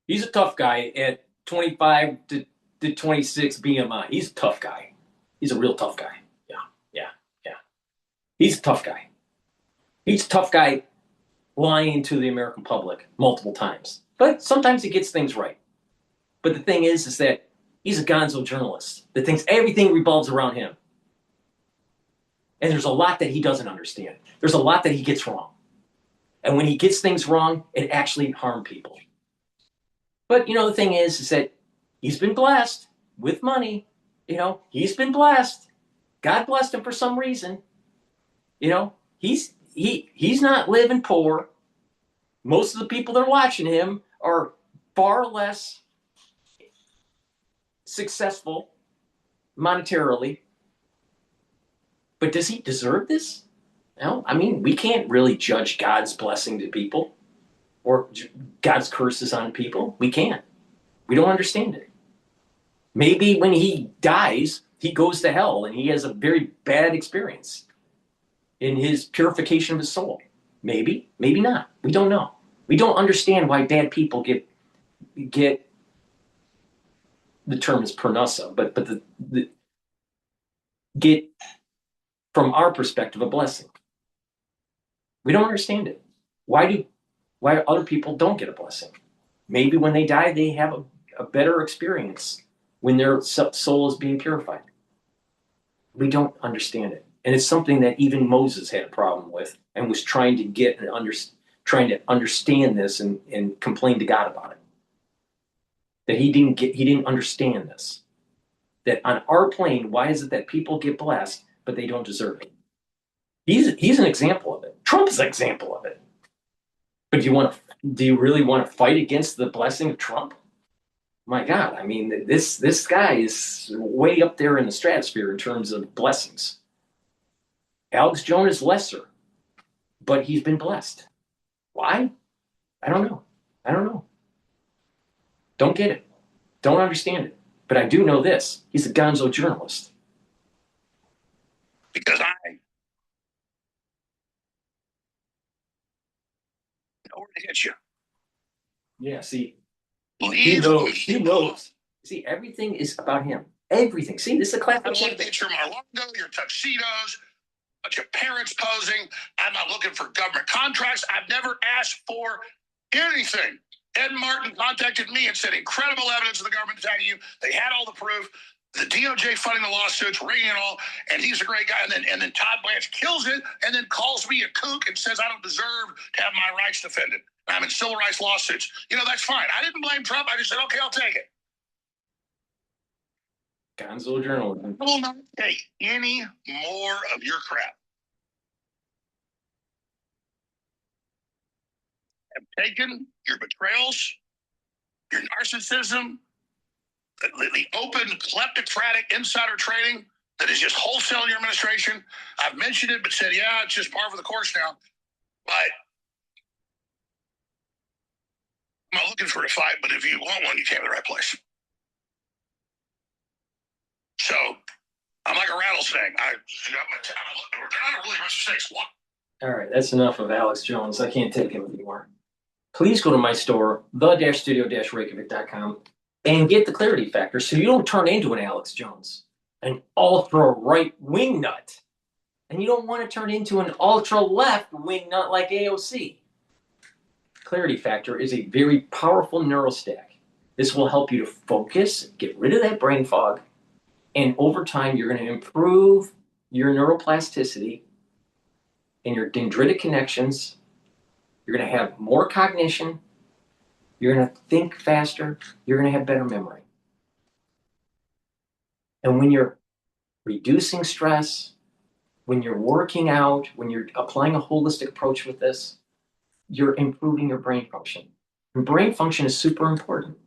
He's a tough guy at 25 to 26 BMI. He's a tough guy. He's a real tough guy. Yeah. He's a tough guy. He's a tough guy lying to the American public multiple times. But sometimes he gets things right. But the thing is that he's a gonzo journalist that thinks everything revolves around him. And there's a lot that he doesn't understand. There's a lot that he gets wrong. And when he gets things wrong, it actually harms people. But, the thing is that he's been blessed with money. He's been blessed. God blessed him for some reason. He's not living poor. Most of the people that are watching him are far less successful monetarily. But does he deserve this? No, we can't really judge God's blessing to people or God's curses on people. We can't. We don't understand it. Maybe when he dies, he goes to hell and he has a very bad experience in his purification of his soul. Maybe, maybe not. We don't know. We don't understand why bad people get the term is pernussa, but the get from our perspective a blessing. We don't understand it. Why other people don't get a blessing? Maybe when they die, they have a better experience when their soul is being purified. We don't understand it. And it's something that even Moses had a problem with and was trying to understand this and complain to God about it. That he didn't understand this. That on our plane, why is it that people get blessed, but they don't deserve it? He's an example of it. Trump is an example of it. But do you really want to fight against the blessing of Trump? My God, this guy is way up there in the stratosphere in terms of blessings. Alex Jones is lesser, but he's been blessed. Why? I don't know. Don't get it. Don't understand it. But I do know this. He's a gonzo journalist. Because I know where to hit you. Yeah, see. He knows. See, everything is about him. Everything. See, this is a classic. I want a picture of Mar-a-Lago, your tuxedos, a bunch of parents posing. I'm not looking for government contracts. I've never asked for anything. Ed Martin contacted me and said, incredible evidence of the government attacking you. They had all the proof. The DOJ funding the lawsuits, ringing it all, and he's a great guy. And then Todd Blanche kills it and then calls me a kook and says I don't deserve to have my rights defended. I'm in civil rights lawsuits. That's fine. I didn't blame Trump. I just said, okay, I'll take it. Gonzo journalism. I will not take any more of your crap. I've taken your betrayals, your narcissism, the open kleptocratic insider trading that is just wholesale in your administration. I've mentioned it, but said, yeah, it's just par for the course now. But I'm not looking for a fight, but if you want one, you came to the right place. So I'm like a rattlesnake. We're not really much snakes. What? All right, that's enough of Alex Jones. I can't take him anymore. Please go to my store, the-studio-reykjavik.com, and get the clarity factor so you don't turn into an Alex Jones, an ultra-right wingnut. And you don't want to turn into an ultra-left wingnut like AOC. Clarity factor is a very powerful neurostack. This will help you to focus, get rid of that brain fog, and over time you're going to improve your neuroplasticity and your dendritic connections. You're going to have more cognition. You're going to think faster. You're going to have better memory. And when you're reducing stress, when you're working out, when you're applying a holistic approach with this, you're improving your brain function. And brain function is super important.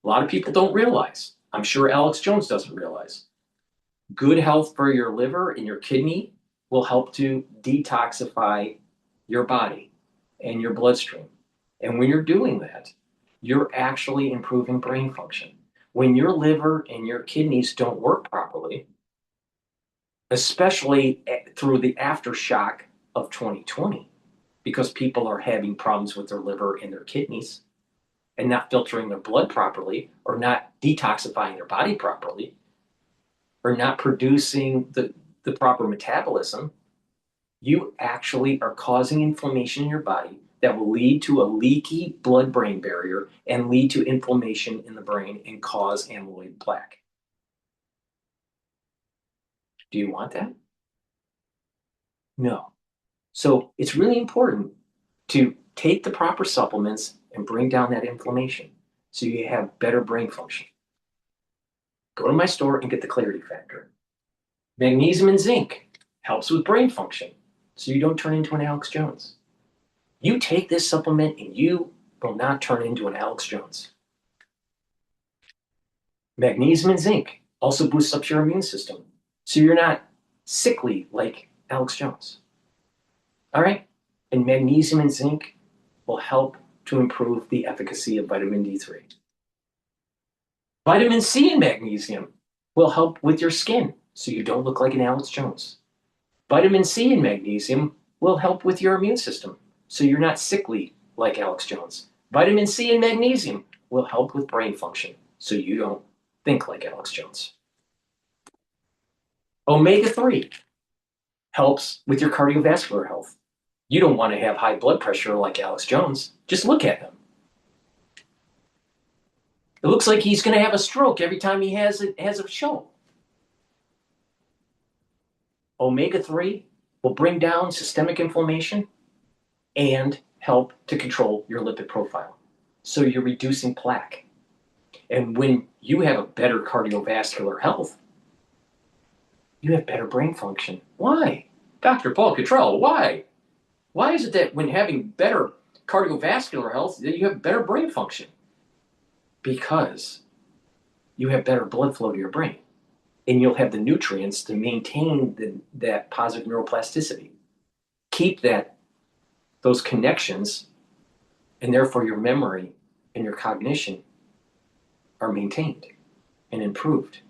A lot of people don't realize. I'm sure Alex Jones doesn't realize. Good health for your liver and your kidney will help to detoxify your body and your bloodstream. And when you're doing that, you're actually improving brain function. When your liver and your kidneys don't work properly, especially through the aftershock of 2020, because people are having problems with their liver and their kidneys and not filtering their blood properly or not detoxifying their body properly or not producing the proper metabolism, you actually are causing inflammation in your body that will lead to a leaky blood-brain barrier and lead to inflammation in the brain and cause amyloid plaque. Do you want that? No. So it's really important to take the proper supplements and bring down that inflammation so you have better brain function. Go to my store and get the Clarity Factor. Magnesium and zinc helps with brain function so you don't turn into an Alex Jones. You take this supplement and you will not turn into an Alex Jones. Magnesium and zinc also boosts up your immune system so you're not sickly like Alex Jones. All right? And magnesium and zinc will help to improve the efficacy of vitamin D3. Vitamin C and magnesium will help with your skin so you don't look like an Alex Jones. Vitamin C and magnesium will help with your immune system so you're not sickly like Alex Jones. Vitamin C and magnesium will help with brain function so you don't think like Alex Jones. Omega-3 helps with your cardiovascular health. You don't want to have high blood pressure like Alex Jones. Just look at him. It looks like he's going to have a stroke every time he has a show. Omega-3 will bring down systemic inflammation and help to control your lipid profile. So you're reducing plaque. And when you have a better cardiovascular health, you have better brain function. Why? Dr. Paul Cottrell, why? Why is it that when having better cardiovascular health, that you have better brain function? Because you have better blood flow to your brain. And you'll have the nutrients to maintain that positive neuroplasticity. Keep those connections, and therefore your memory and your cognition are maintained and improved.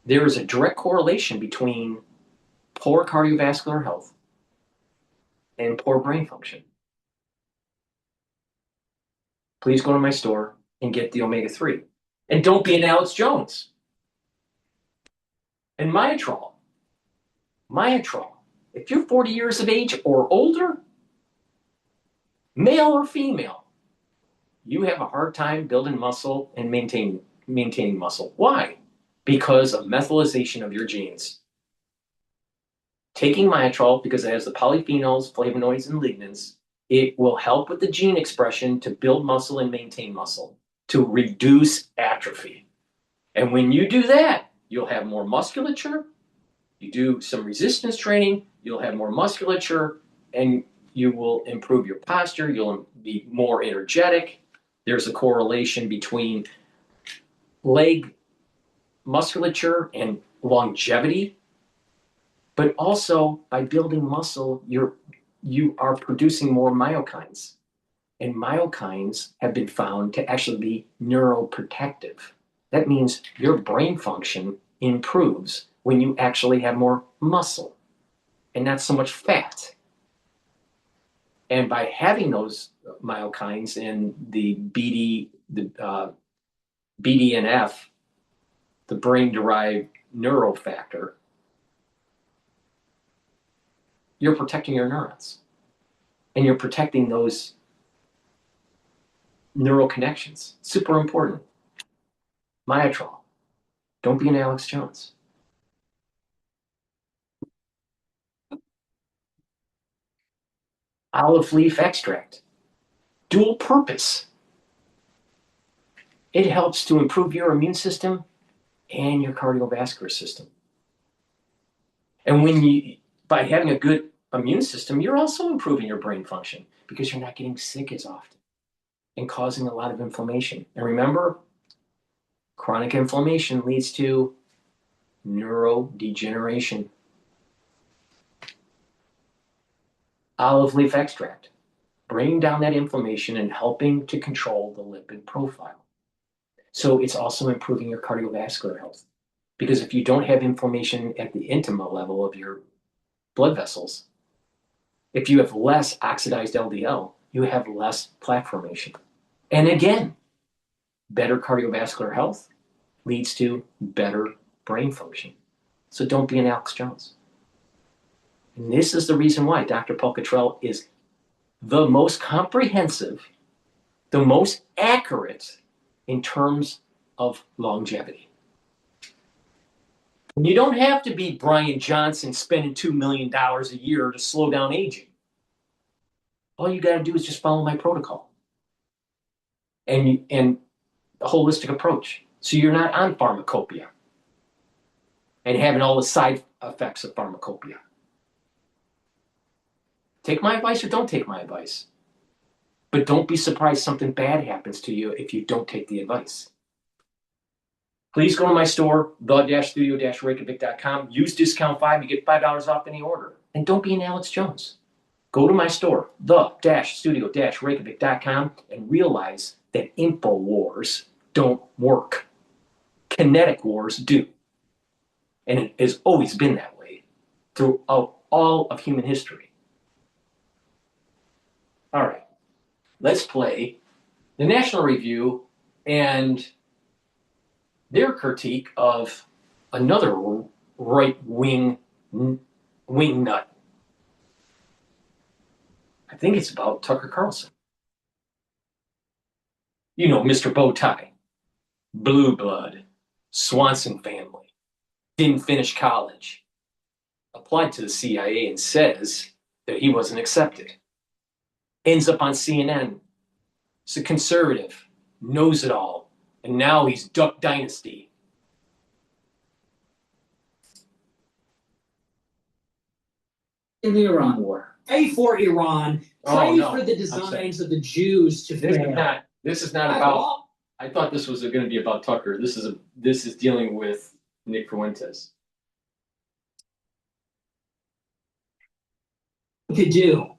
There is a direct correlation between poor cardiovascular health and poor brain function. Please go to my store and get the omega-3. And don't be an Alex Jones. And Myotrol. If you're 40 years of age or older, male or female, you have a hard time building muscle and maintaining muscle. Why? Because of methylation of your genes. Taking Myotrol, because it has the polyphenols, flavonoids, and lignans, it will help with the gene expression to build muscle and maintain muscle, to reduce atrophy. And when you do that, you'll have more musculature. You do some resistance training, you'll have more musculature, and you will improve your posture. You'll be more energetic. There's a correlation between leg musculature and longevity. But also, by building muscle, you are producing more myokines. And myokines have been found to actually be neuroprotective. That means your brain function improves when you actually have more muscle and not so much fat. And by having those myokines and the BDNF, the brain-derived neural factor, you're protecting your neurons. And you're protecting those neural connections. Super important. Myotrol. Don't be an Alex Jones. olive leaf extract, dual purpose. It helps to improve your immune system and your cardiovascular system. And by having a good immune system, you're also improving your brain function because you're not getting sick as often and causing a lot of inflammation. And remember, chronic inflammation leads to neurodegeneration. Olive leaf extract, bringing down that inflammation and helping to control the lipid profile. So it's also improving your cardiovascular health. Because if you don't have inflammation at the intima level of your blood vessels, if you have less oxidized LDL, you have less plaque formation. And again, better cardiovascular health leads to better brain function. So don't be an Alex Jones. And this is the reason why DrPaulCottrell is the most comprehensive, the most accurate in terms of longevity. And you don't have to be Brian Johnson spending $2 million a year to slow down aging. All you got to do is just follow my protocol and the holistic approach. So you're not on pharmacopoeia and having all the side effects of pharmacopoeia. Take my advice or don't take my advice. But don't be surprised something bad happens to you if you don't take the advice. Please go to my store, the-studio-reykjavik.com. Use discount 5, you get $5 off any order. And don't be an Alex Jones. Go to my store, the-studio-reykjavik.com, and realize that info wars don't work. Kinetic wars do. And it has always been that way throughout all of human history. All right, let's play the National Review and their critique of another right-wing wingnut. I think it's about Tucker Carlson. You know, Mr. Bowtie, blue blood, Swanson family, didn't finish college, applied to the CIA and says that he wasn't accepted. Ends up on CNN. He's a conservative, knows it all, and now he's Duck Dynasty. In the Iran war. Pray for Iran. Pray no. for the designs of the Jews to fail. This is not about. I thought this was going to be about Tucker. This is dealing with Nick Fuentes. Could do.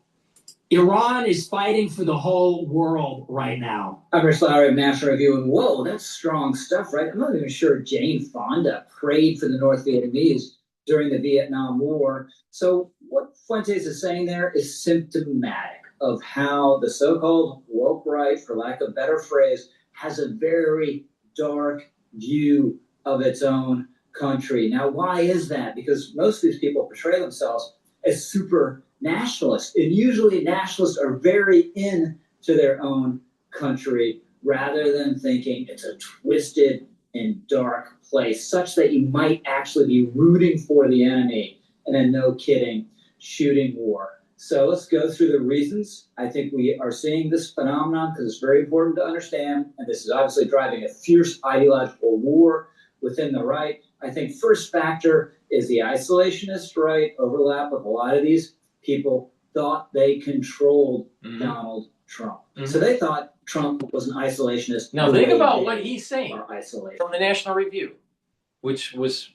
Iran is fighting for the whole world right now. I'm sorry, National Review, and whoa, that's strong stuff, right? I'm not even sure Jane Fonda prayed for the North Vietnamese during the Vietnam War. So what Fuentes is saying there is symptomatic of how the so-called woke right, for lack of a better phrase, has a very dark view of its own country. Now, why is that? Because most of these people portray themselves as super nationalists, and usually nationalists are very into their own country rather than thinking it's a twisted and dark place, such that you might actually be rooting for the enemy in a no kidding shooting war. So let's go through the reasons. I think we are seeing this phenomenon because it's very important to understand, and this is obviously driving a fierce ideological war within the right. I think first factor is the isolationist right overlap of a lot of these people thought they controlled Donald Trump. So they thought Trump was an isolationist. Now think about what he's saying isolated. from the National Review, which was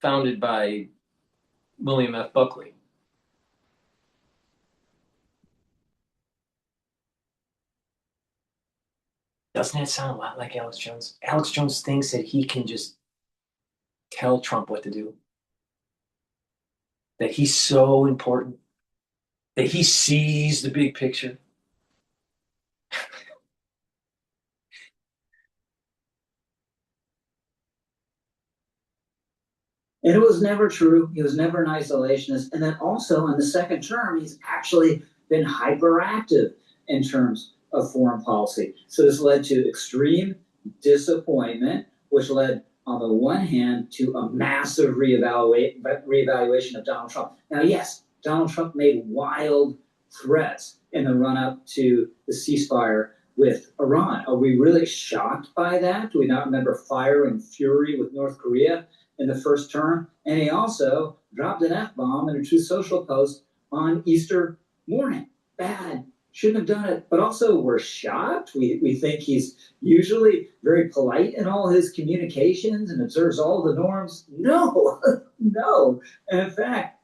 founded by William F. Buckley. Doesn't that sound a lot like Alex Jones? Alex Jones thinks that he can just tell Trump what to do. That he's so important. That he sees the big picture. And it was never true. He was never an isolationist. And then also in the second term, he's actually been hyperactive in terms of foreign policy. So this led to extreme disappointment, which led, on the one hand, to a massive reevaluation of Donald Trump. Now, yes, Donald Trump made wild threats in the run-up to the ceasefire with Iran. Are we really shocked by that? Do we not remember fire and fury with North Korea in the first term? And he also dropped an F-bomb in a Truth Social post on Easter morning. Bad. Shouldn't have done it. But also, we're shocked. We think he's usually very polite in all his communications and observes all the norms. No, no. And in fact,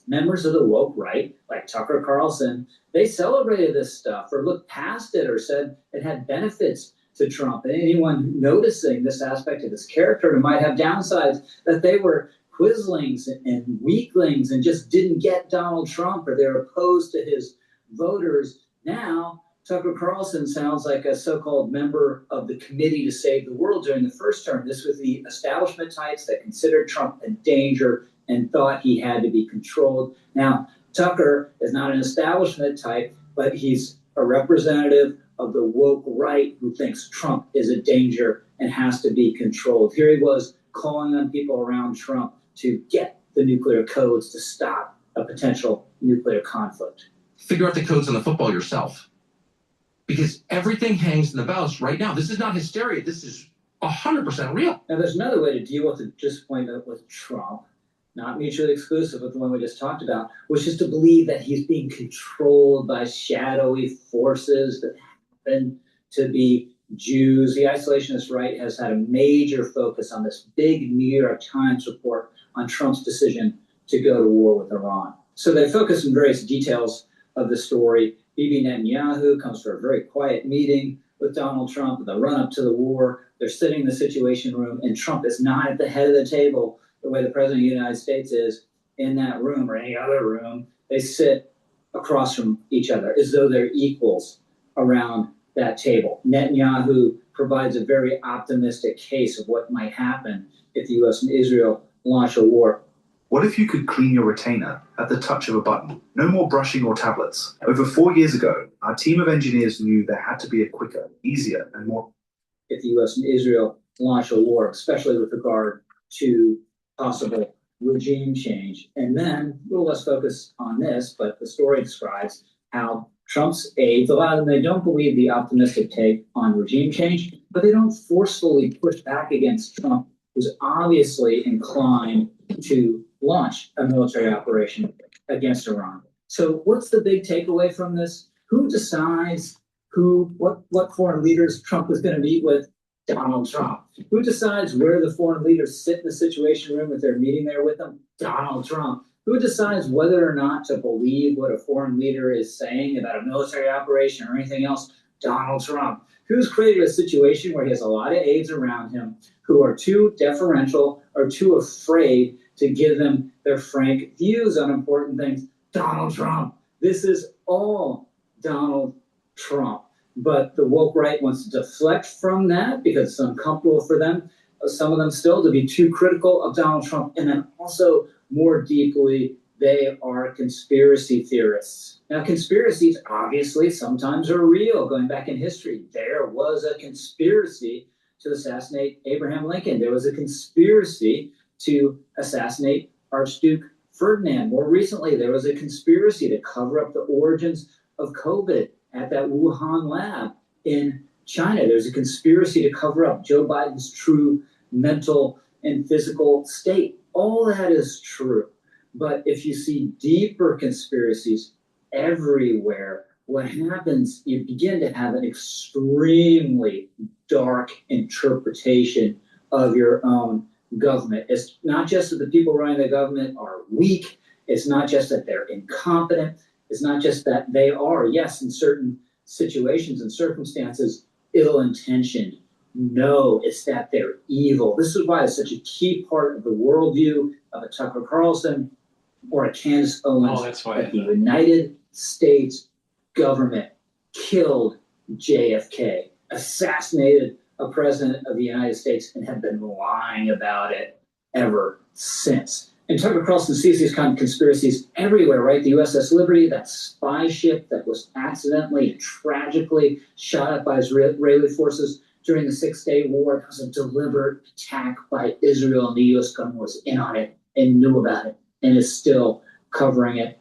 members of the woke right, like Tucker Carlson, they celebrated this stuff or looked past it or said it had benefits to Trump. And anyone noticing this aspect of his character who might have downsides, that they were quislings and weaklings and just didn't get Donald Trump, or they're opposed to his voters. Now, Tucker Carlson sounds like a so-called member of the Committee to Save the World during the first term. This was the establishment types that considered Trump a danger and thought he had to be controlled. Now, Tucker is not an establishment type, but he's a representative of the woke right who thinks Trump is a danger and has to be controlled. Here he was calling on people around Trump to get the nuclear codes to stop a potential nuclear conflict. Figure out the codes on the football yourself. Because everything hangs in the balance right now. This is not hysteria. This is 100% real. Now, there's another way to deal with the disappointment with Trump, not mutually exclusive with the one we just talked about, which is to believe that he's being controlled by shadowy forces that happen to be Jews. The isolationist right has had a major focus on this big New York Times report on Trump's decision to go to war with Iran. So they focus on various details of the story. Bibi Netanyahu comes for a very quiet meeting with Donald Trump in the run-up to the war. They're sitting in the Situation Room, and Trump is not at the head of the table the way the President of the United States is in that room or any other room. They sit across from each other as though they're equals around that table. Netanyahu provides a very optimistic case of what might happen if the U.S. and Israel launch a war. What if you could clean your retainer at the touch of a button? No more brushing or tablets. Over 4 years ago, our team of engineers knew there had to be a quicker, easier, and more... If the U.S. and Israel launch a war, especially with regard to possible regime change. And then, a little less focus on this, but the story describes how Trump's aides, a lot of them, they don't believe the optimistic take on regime change, but they don't forcefully push back against Trump, who's obviously inclined to launch a military operation against Iran. So what's the big takeaway from this? Who decides what foreign leaders Trump is going to meet with? Donald Trump. Who decides where the foreign leaders sit in the Situation Room if they're meeting there with them? Donald Trump. Who decides whether or not to believe what a foreign leader is saying about a military operation or anything else? Donald Trump. Who's created a situation where he has a lot of aides around him who are too deferential or too afraid to give them their frank views on important things? Donald Trump. This is all Donald Trump. But the woke right wants to deflect from that because it's uncomfortable for them, some of them still, to be too critical of Donald Trump. And then also, more deeply, they are conspiracy theorists. Now, conspiracies obviously sometimes are real. Going back in history, there was a conspiracy to assassinate Abraham Lincoln. There was a conspiracy to assassinate Archduke Ferdinand. More recently, there was a conspiracy to cover up the origins of COVID at that Wuhan lab in China. There's a conspiracy to cover up Joe Biden's true mental and physical state. All that is true. But if you see deeper conspiracies everywhere, what happens, you begin to have an extremely dark interpretation of your own government. It's not just that the people running the government are weak. It's not just that they're incompetent. It's not just that they are, yes, in certain situations and circumstances, ill-intentioned. No, it's that they're evil. This is why it's such a key part of the worldview of a Tucker Carlson or a Candace Owens. Oh, that's why that the United States government killed JFK, assassinated a president of the United States, and have been lying about it ever since. And Tucker Carlson sees these kind of conspiracies everywhere, right? The USS Liberty, that spy ship that was accidentally and tragically shot up by Israeli forces during the Six-Day War. It was a deliberate attack by Israel, and the U.S. government was in on it and knew about it and is still covering it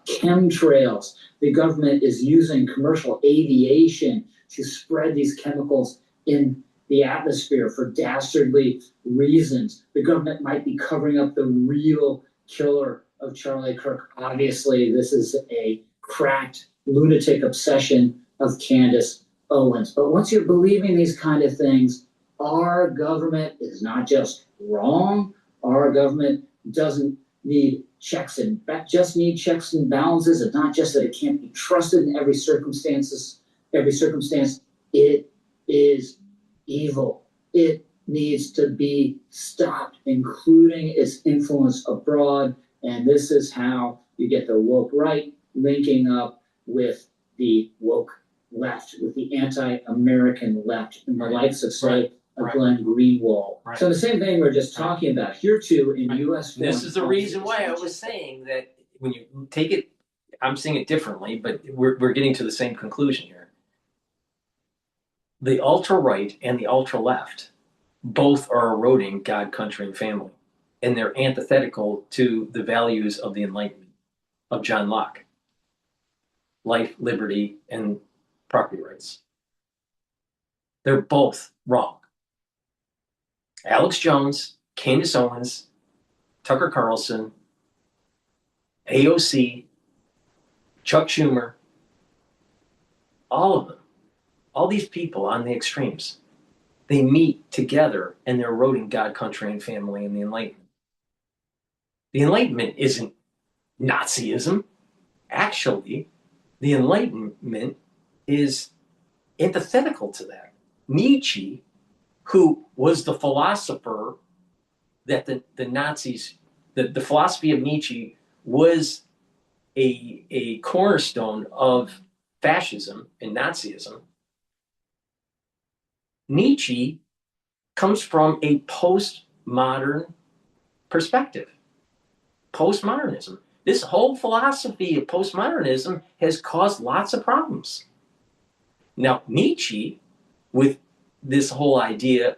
chemtrails. The government is using commercial aviation to spread these chemicals in the atmosphere for dastardly reasons. The government might be covering up the real killer of Charlie Kirk. Obviously, this is a cracked lunatic obsession of Candace Owens. But once you're believing these kind of things, our government is not just wrong. Our government doesn't need checks and checks and balances. It's not just that it can't be trusted in every circumstance. It is evil. It needs to be stopped, including its influence abroad. And this is how you get the woke right linking up with the woke left, with the anti-American left, and the likes of, say, Glenn Greenwald. Right. So the same thing we're just talking about here too in U.S. This is the reason why I was saying that when you take it, I'm saying it differently, but we're getting to the same conclusion here. The ultra-right and the ultra-left both are eroding God, country, and family. And they're antithetical to the values of the Enlightenment, of John Locke. Life, liberty, and property rights. They're both wrong. Alex Jones, Candace Owens, Tucker Carlson, AOC, Chuck Schumer, all of them, all these people on the extremes, they meet together and they're eroding God, country, and family in the Enlightenment. The Enlightenment isn't Nazism. Actually, the Enlightenment is antithetical to that. Nietzsche, who was the philosopher that the Nazis, the philosophy of Nietzsche was a cornerstone of fascism and Nazism. Nietzsche comes from a postmodern perspective. Postmodernism. This whole philosophy of postmodernism has caused lots of problems. Now, Nietzsche, with this whole idea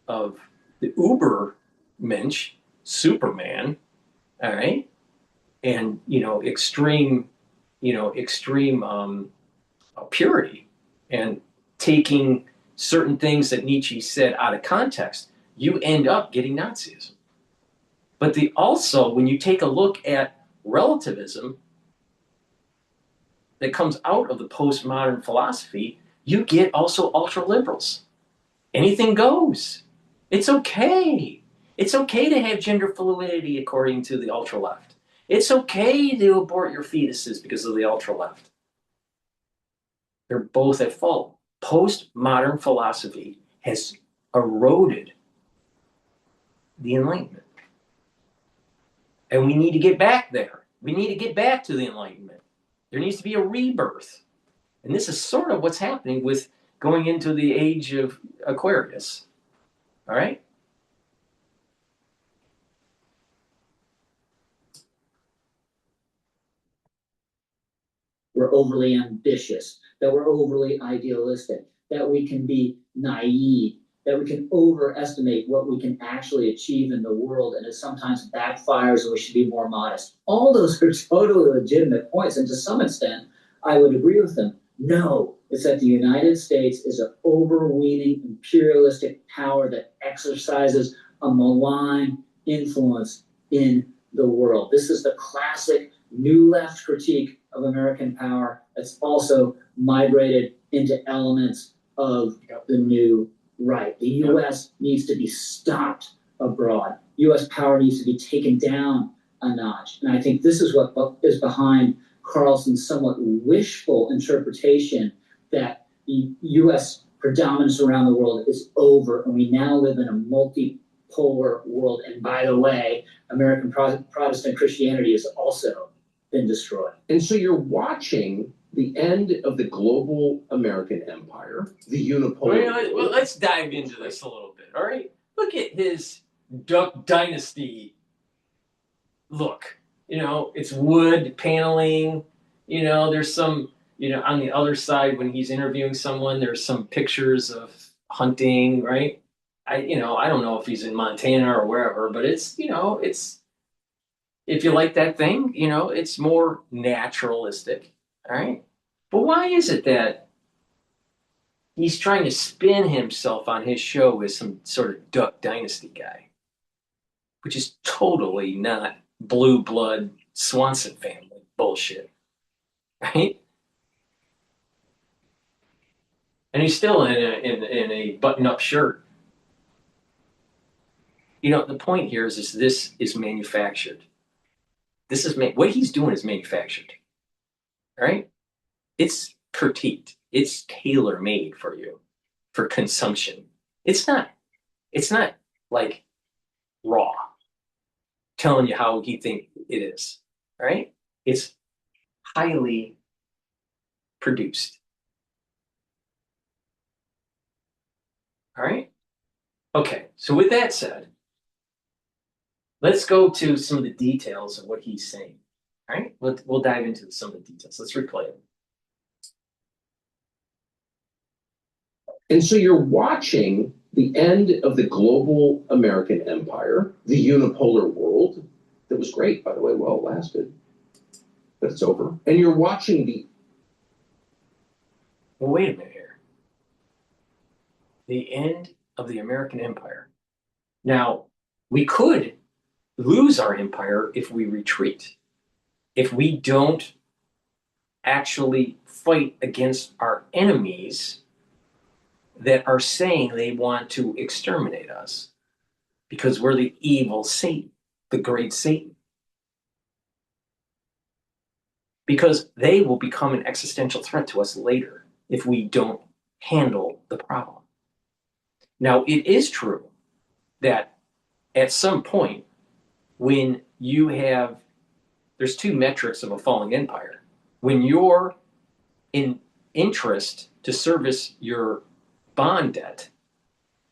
of the Ubermensch, Superman, all right, and extreme purity, and taking certain things that Nietzsche said out of context, you end up getting Nazism. But also, when you take a look at relativism that comes out of the postmodern philosophy, you get also ultra-liberals. Anything goes. It's okay. It's okay to have gender fluidity according to the ultra-left. It's okay to abort your fetuses because of the ultra-left. They're both at fault. Postmodern philosophy has eroded the Enlightenment. And we need to get back there. We need to get back to the Enlightenment. There needs to be a rebirth. And this is sort of what's happening with going into the age of Aquarius. All right? We're overly ambitious, that we're overly idealistic, that we can be naive, that we can overestimate what we can actually achieve in the world, and it sometimes backfires and we should be more modest. All those are totally legitimate points, and to some extent, I would agree with them. No, it's that the United States is an overweening imperialistic power that exercises a malign influence in the world. This is the classic new left critique of American power that's also migrated into elements of the new right. The U.S. needs to be stopped abroad. U.S. power needs to be taken down a notch. And I think this is what is behind Carlson's somewhat wishful interpretation that the U.S. predominance around the world is over, and we now live in a multipolar world. And by the way, American Protestant Christianity has also been destroyed. And so you're watching the end of the global American empire, the unipolar. Well, let's dive into this a little bit, all right? Look at his Duck Dynasty look. It's wood paneling. There's some, on the other side when he's interviewing someone, there's some pictures of hunting, right? I don't know if he's in Montana or wherever, but it's If you like that thing, it's more naturalistic. All right. But why is it that he's trying to spin himself on his show as some sort of Duck Dynasty guy, which is totally not blue blood Swanson family bullshit, right? And he's still in a button up shirt. The point here is this is manufactured. This is what he's doing is manufactured, right? It's critiqued. It's tailor made for you for consumption. It's not. It's not like raw, telling you how he think it is, right? It's highly produced. All right. Okay. So with that said, let's go to some of the details of what he's saying. All right. We'll dive into some of the details. Let's replay it. And so you're watching the end of the global American empire, the unipolar world. That was great, by the way, well, it lasted. But it's over. And you're watching the... Well, wait a minute here. The end of the American empire. Now, we could lose our empire if we retreat. If we don't actually fight against our enemies that are saying they want to exterminate us because we're the evil Satan, the great Satan. Because they will become an existential threat to us later if we don't handle the problem. Now, it is true that at some point, when you have, there's two metrics of a falling empire. When you're in interest to service your bond debt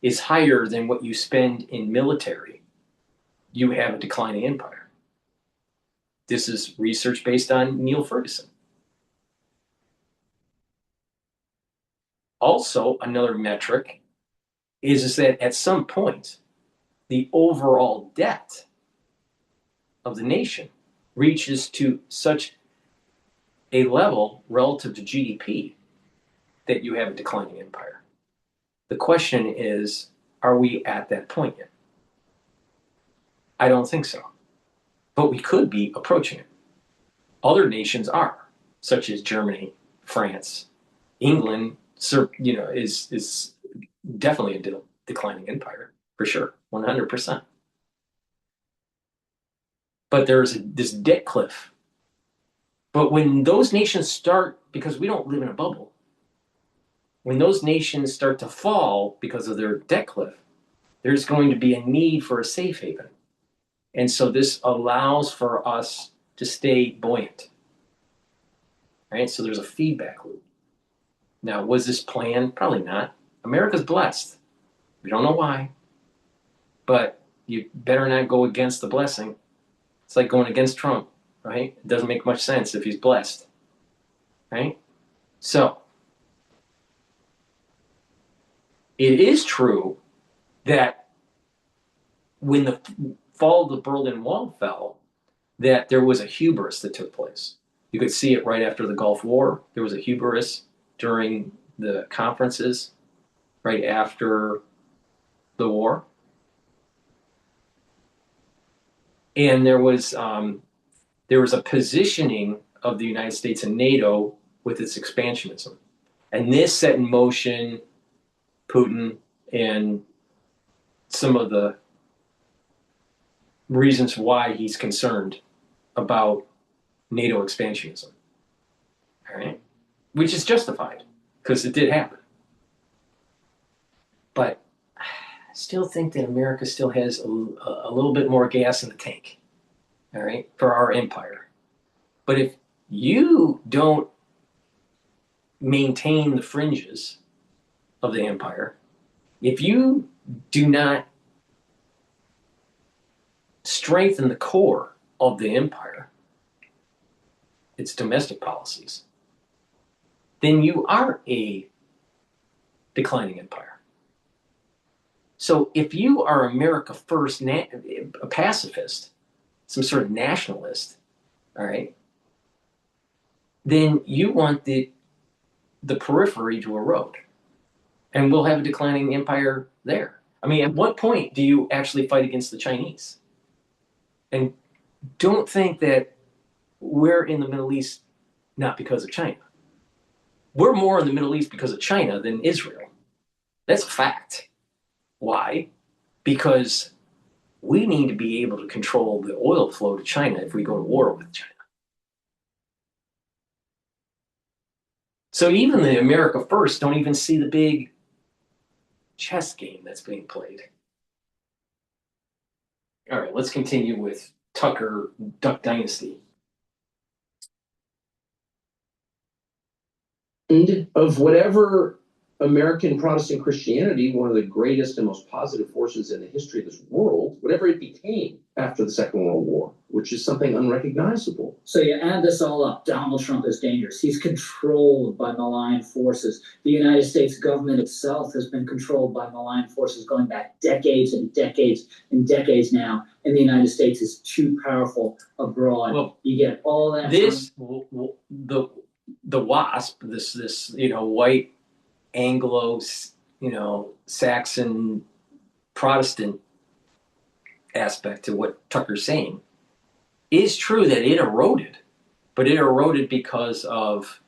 is higher than what you spend in military, you have a declining empire. This is research based on Neil Ferguson. Also, another metric is that at some point, the overall debt of the nation reaches to such a level relative to GDP that you have a declining empire. The question is, are we at that point yet? I don't think so. But we could be approaching it. Other nations are, such as Germany, France, England, is definitely a declining empire, for sure, 100%. But there's this debt cliff. But when those nations start, because we don't live in a bubble, when those nations start to fall because of their debt cliff, there's going to be a need for a safe haven. And so this allows for us to stay buoyant. Right? So there's a feedback loop. Now, was this planned? Probably not. America's blessed. We don't know why. But you better not go against the blessing. It's like going against Trump, right? It doesn't make much sense if he's blessed. Right? So, it is true that when the fall of the Berlin Wall fell, that there was a hubris that took place. You could see it right after the Gulf War. There was a hubris during the conferences right after the war. And there was a positioning of the United States and NATO with its expansionism. And this set in motion Putin and some of the reasons why he's concerned about NATO expansionism. All right? Which is justified, because it did happen. But I still think that America still has a little bit more gas in the tank, all right, for our empire. But if you don't maintain the fringes of the empire, if you do not strengthen the core of the empire, its domestic policies, then you are a declining empire. So if you are America first, a pacifist, some sort of nationalist, all right, then you want the periphery to erode. And we'll have a declining empire there. I mean, at what point do you actually fight against the Chinese? And don't think that we're in the Middle East not because of China. We're more in the Middle East because of China than Israel. That's a fact. Why? Because we need to be able to control the oil flow to China if we go to war with China. So even the America First don't even see the big chess game that's being played. All right, let's continue with Tucker Duck Dynasty. And of whatever American Protestant Christianity, one of the greatest and most positive forces in the history of this world, whatever it became after the Second World War, which is something unrecognizable. So you add this all up, Donald Trump is dangerous. He's controlled by malign forces. The United States government itself has been controlled by malign forces going back decades and decades and decades now. And the United States is too powerful abroad. Well, you get all that. The WASP, this white Anglo, Saxon Protestant aspect to what Tucker's saying is true that it eroded, but it eroded because of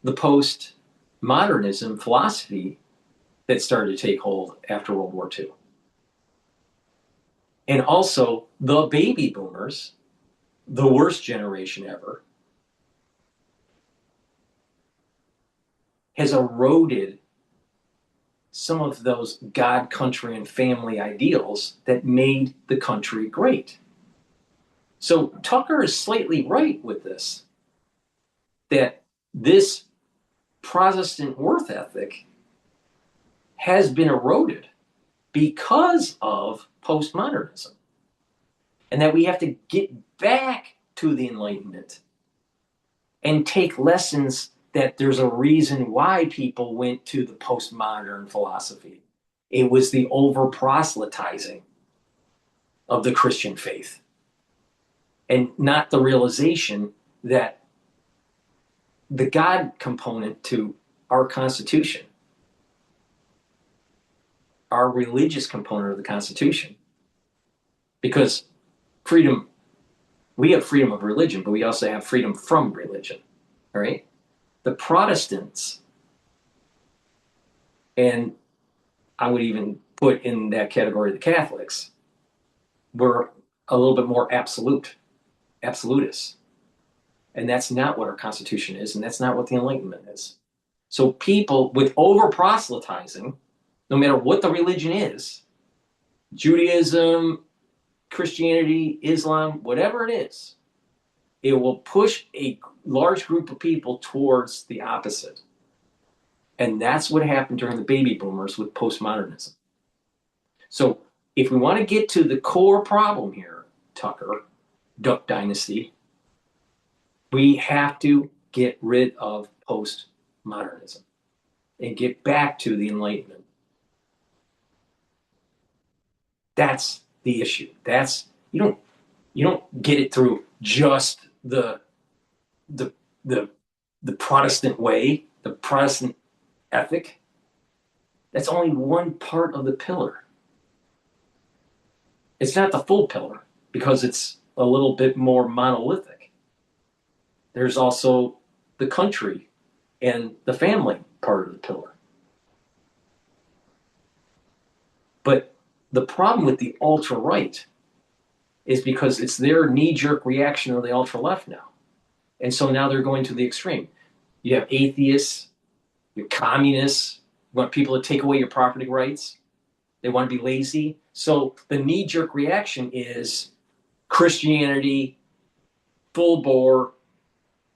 the post-modernism philosophy that started to take hold after World War II. And also the baby boomers, the worst generation ever, has eroded some of those God, country, and family ideals that made the country great. So Tucker is slightly right with this, that this Protestant worth ethic has been eroded because of postmodernism, and that we have to get back to the Enlightenment and take lessons that there's a reason why people went to the postmodern philosophy. It was the over-proselytizing of the Christian faith, and not the realization that the God component to our Constitution, our religious component of the Constitution, because freedom, we have freedom of religion, but we also have freedom from religion, all right? The Protestants, and I would even put in that category the Catholics, were a little bit more absolutists. And that's not what our Constitution is, and that's not what the Enlightenment is. So people with over-proselytizing, no matter what the religion is, Judaism, Christianity, Islam, whatever it is, it will push a large group of people towards the opposite. And that's what happened during the baby boomers with postmodernism. So if we want to get to the core problem here, Tucker, Duck Dynasty, we have to get rid of postmodernism and get back to the Enlightenment. That's the issue. That's you don't get it through just the Protestant way, the Protestant ethic. That's only one part of the pillar. It's not the full pillar because it's a little bit more monolithic. There's also the country and the family part of the pillar. But the problem with the ultra-right is because it's their knee-jerk reaction of the ultra-left now. And so now they're going to the extreme. You have atheists, you have communists, you want people to take away your property rights. They want to be lazy. So the knee-jerk reaction is Christianity, full bore,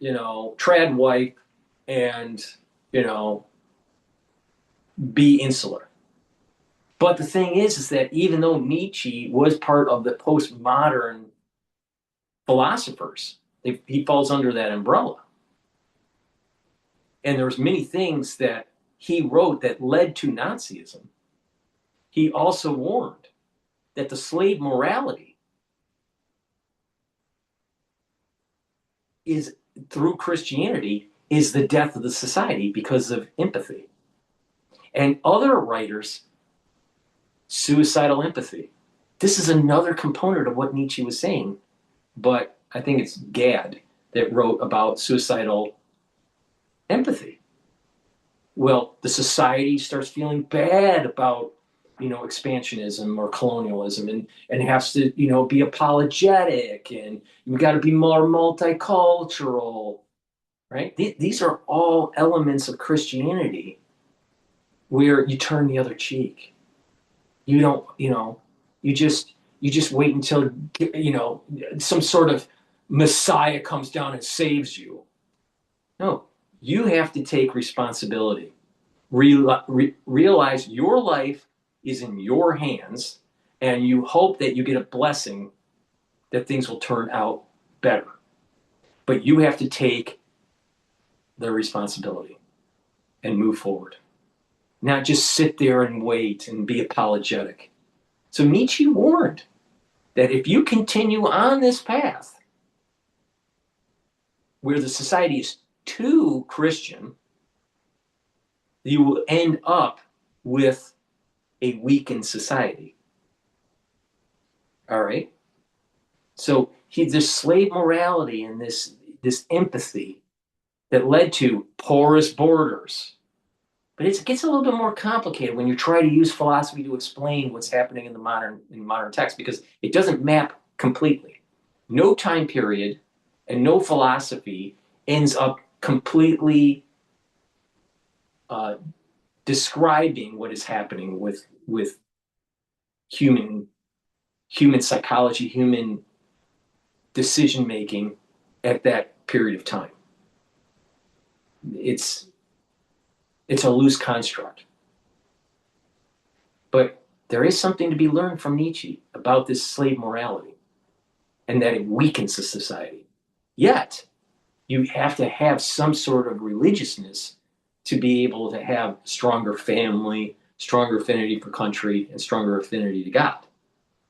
trad wipe, and, be insular. But the thing is that even though Nietzsche was part of the postmodern philosophers, he falls under that umbrella. And there's many things that he wrote that led to Nazism. He also warned that the slave morality is through Christianity is the death of the society because of empathy. And other writers, suicidal empathy. This is another component of what Nietzsche was saying, but I think it's Gad that wrote about suicidal empathy. Well, the society starts feeling bad about, expansionism or colonialism, and has to, be apologetic, and you've got to be more multicultural, right? These are all elements of Christianity where you turn the other cheek. You don't, you just wait until, some sort of Messiah comes down and saves you. No, you have to take responsibility. Realize your life is in your hands, and you hope that you get a blessing that things will turn out better. But you have to take the responsibility and move forward, not just sit there and wait and be apologetic. So Nietzsche warned that if you continue on this path where the society is too Christian, you will end up with a weakened society. All right? So there's slave morality and this empathy that led to porous borders. But it gets a little bit more complicated when you try to use philosophy to explain what's happening in modern text, because it doesn't map completely. No time period and no philosophy ends up completely describing what is happening with human psychology, human decision making at that period of time. It's a loose construct. But there is something to be learned from Nietzsche about this slave morality, and that it weakens the society. Yet, you have to have some sort of religiousness to be able to have stronger family, stronger affinity for country, and stronger affinity to God.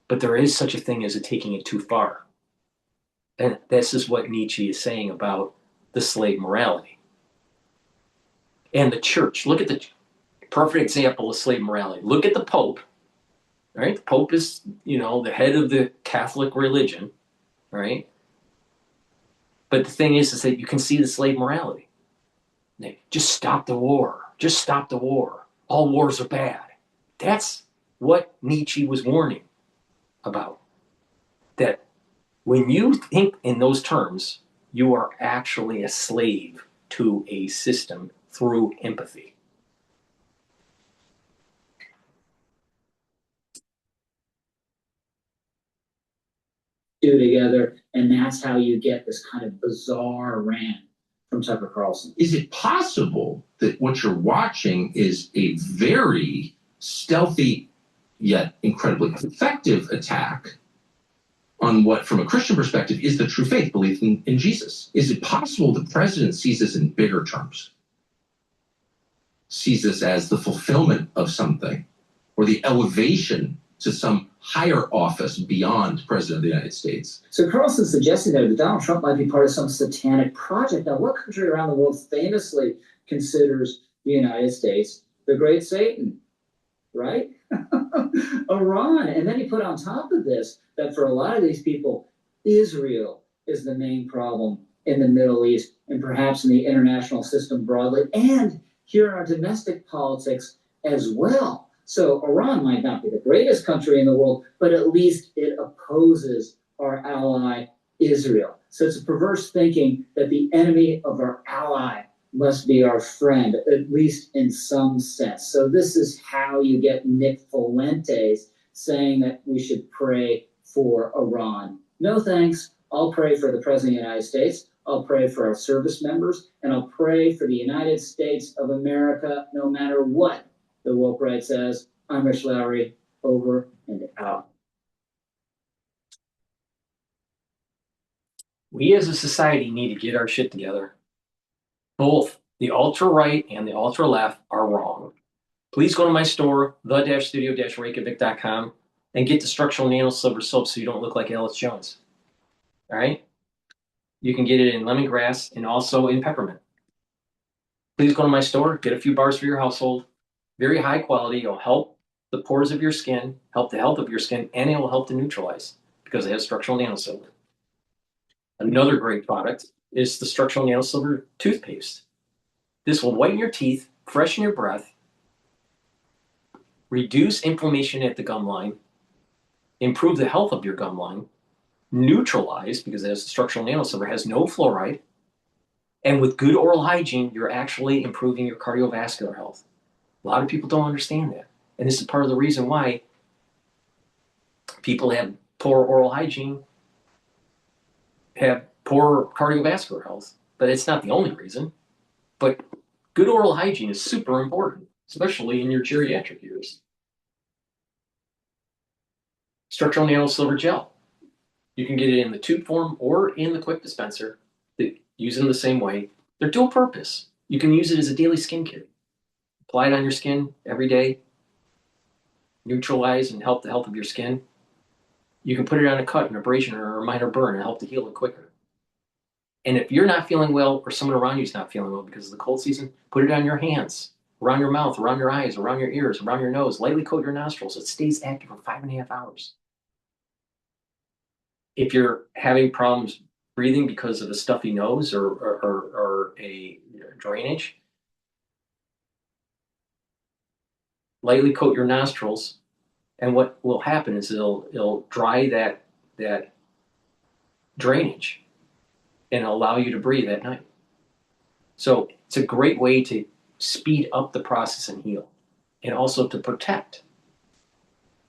But there is such a thing as taking it too far. And this is what Nietzsche is saying about the slave morality. And the church. Look at the perfect example of slave morality. Look at the Pope. Right? The Pope is, the head of the Catholic religion, right? But the thing is that you can see the slave morality. Just stop the war. Just stop the war. All wars are bad. That's what Nietzsche was warning about. That when you think in those terms, you are actually a slave to a system through empathy. Do together, and that's how you get this kind of bizarre rant from Tucker Carlson. Is it possible that what you're watching is a very stealthy yet incredibly effective attack on what, from a Christian perspective, is the true faith, belief in Jesus? Is it possible the president sees this in bigger terms? Sees this as the fulfillment of something, or the elevation to some higher office beyond President of the United States? So Carlson's suggesting that Donald Trump might be part of some satanic project. Now, what country around the world famously considers the United States the great Satan, right? Iran. And then he put on top of this that for a lot of these people, Israel is the main problem in the Middle East and perhaps in the international system broadly, and here in our domestic politics as well. So Iran might not be the greatest country in the world, but at least it opposes our ally, Israel. So it's a perverse thinking that the enemy of our ally must be our friend, at least in some sense. So this is how you get Nick Fuentes saying that we should pray for Iran. No thanks. I'll pray for the President of the United States. I'll pray for our service members, and I'll pray for the United States of America, no matter what the woke right says. I'm Rich Lowry, over and out. We as a society need to get our shit together. Both the ultra-right and the ultra-left are wrong. Please go to my store, the-studio-reykjavik.com, and get the structural nano silver soap so you don't look like Alice Jones. All right? You can get it in lemongrass and also in peppermint. Please go to my store, get a few bars for your household. Very high quality. It'll help the pores of your skin, help the health of your skin, and it will help to neutralize because it has structural nanosilver. Another great product is the structural nanosilver toothpaste. This will whiten your teeth, freshen your breath, reduce inflammation at the gum line, improve the health of your gum line, neutralize, because it has the structural nanosilver, has no fluoride, and with good oral hygiene, you're actually improving your cardiovascular health. A lot of people don't understand that. And this is part of the reason why people have poor oral hygiene, have poor cardiovascular health. But it's not the only reason. But good oral hygiene is super important, especially in your geriatric years. Structural nanosilver gel. You can get it in the tube form or in the quick dispenser. They use them the same way. They're dual purpose. You can use it as a daily skincare. Apply it on your skin every day. Neutralize and help the health of your skin. You can put it on a cut, an abrasion, or a minor burn and help to heal it quicker. And if you're not feeling well or someone around you is not feeling well because of the cold season, put it on your hands, around your mouth, around your eyes, around your ears, around your nose. Lightly coat your nostrils. It stays active for 5.5 hours. If you're having problems breathing because of a stuffy nose or a drainage, lightly coat your nostrils, and what will happen is it'll dry that drainage and allow you to breathe at night. So it's a great way to speed up the process and heal, and also to protect.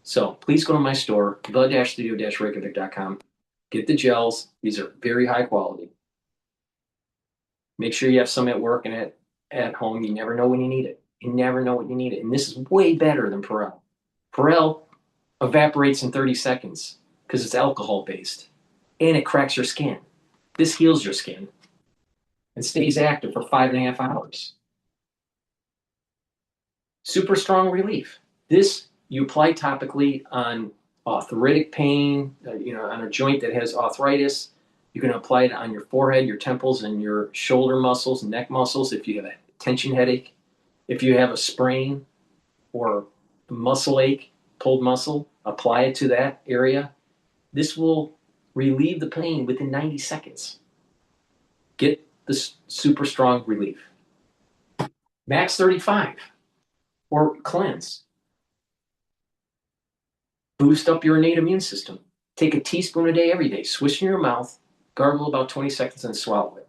So please go to my store, the-studio-reykjavik.com. Get the gels. These are very high quality. Make sure you have some at work and at home. You never know when you need it. You never know when you need it. And this is way better than Perel. Perel evaporates in 30 seconds because it's alcohol-based. And it cracks your skin. This heals your skin and stays active for 5.5 hours. Super strong relief. This you apply topically on arthritic pain, on a joint that has arthritis. You can apply it on your forehead, your temples, and your shoulder muscles, neck muscles if you have a tension headache. If you have a sprain or a muscle ache, pulled muscle, apply it to that area. This will relieve the pain within 90 seconds. Get this super strong relief. Max 35 or cleanse. Boost up your innate immune system. Take a teaspoon a day every day. Swish in your mouth, gargle about 20 seconds, and swallow it.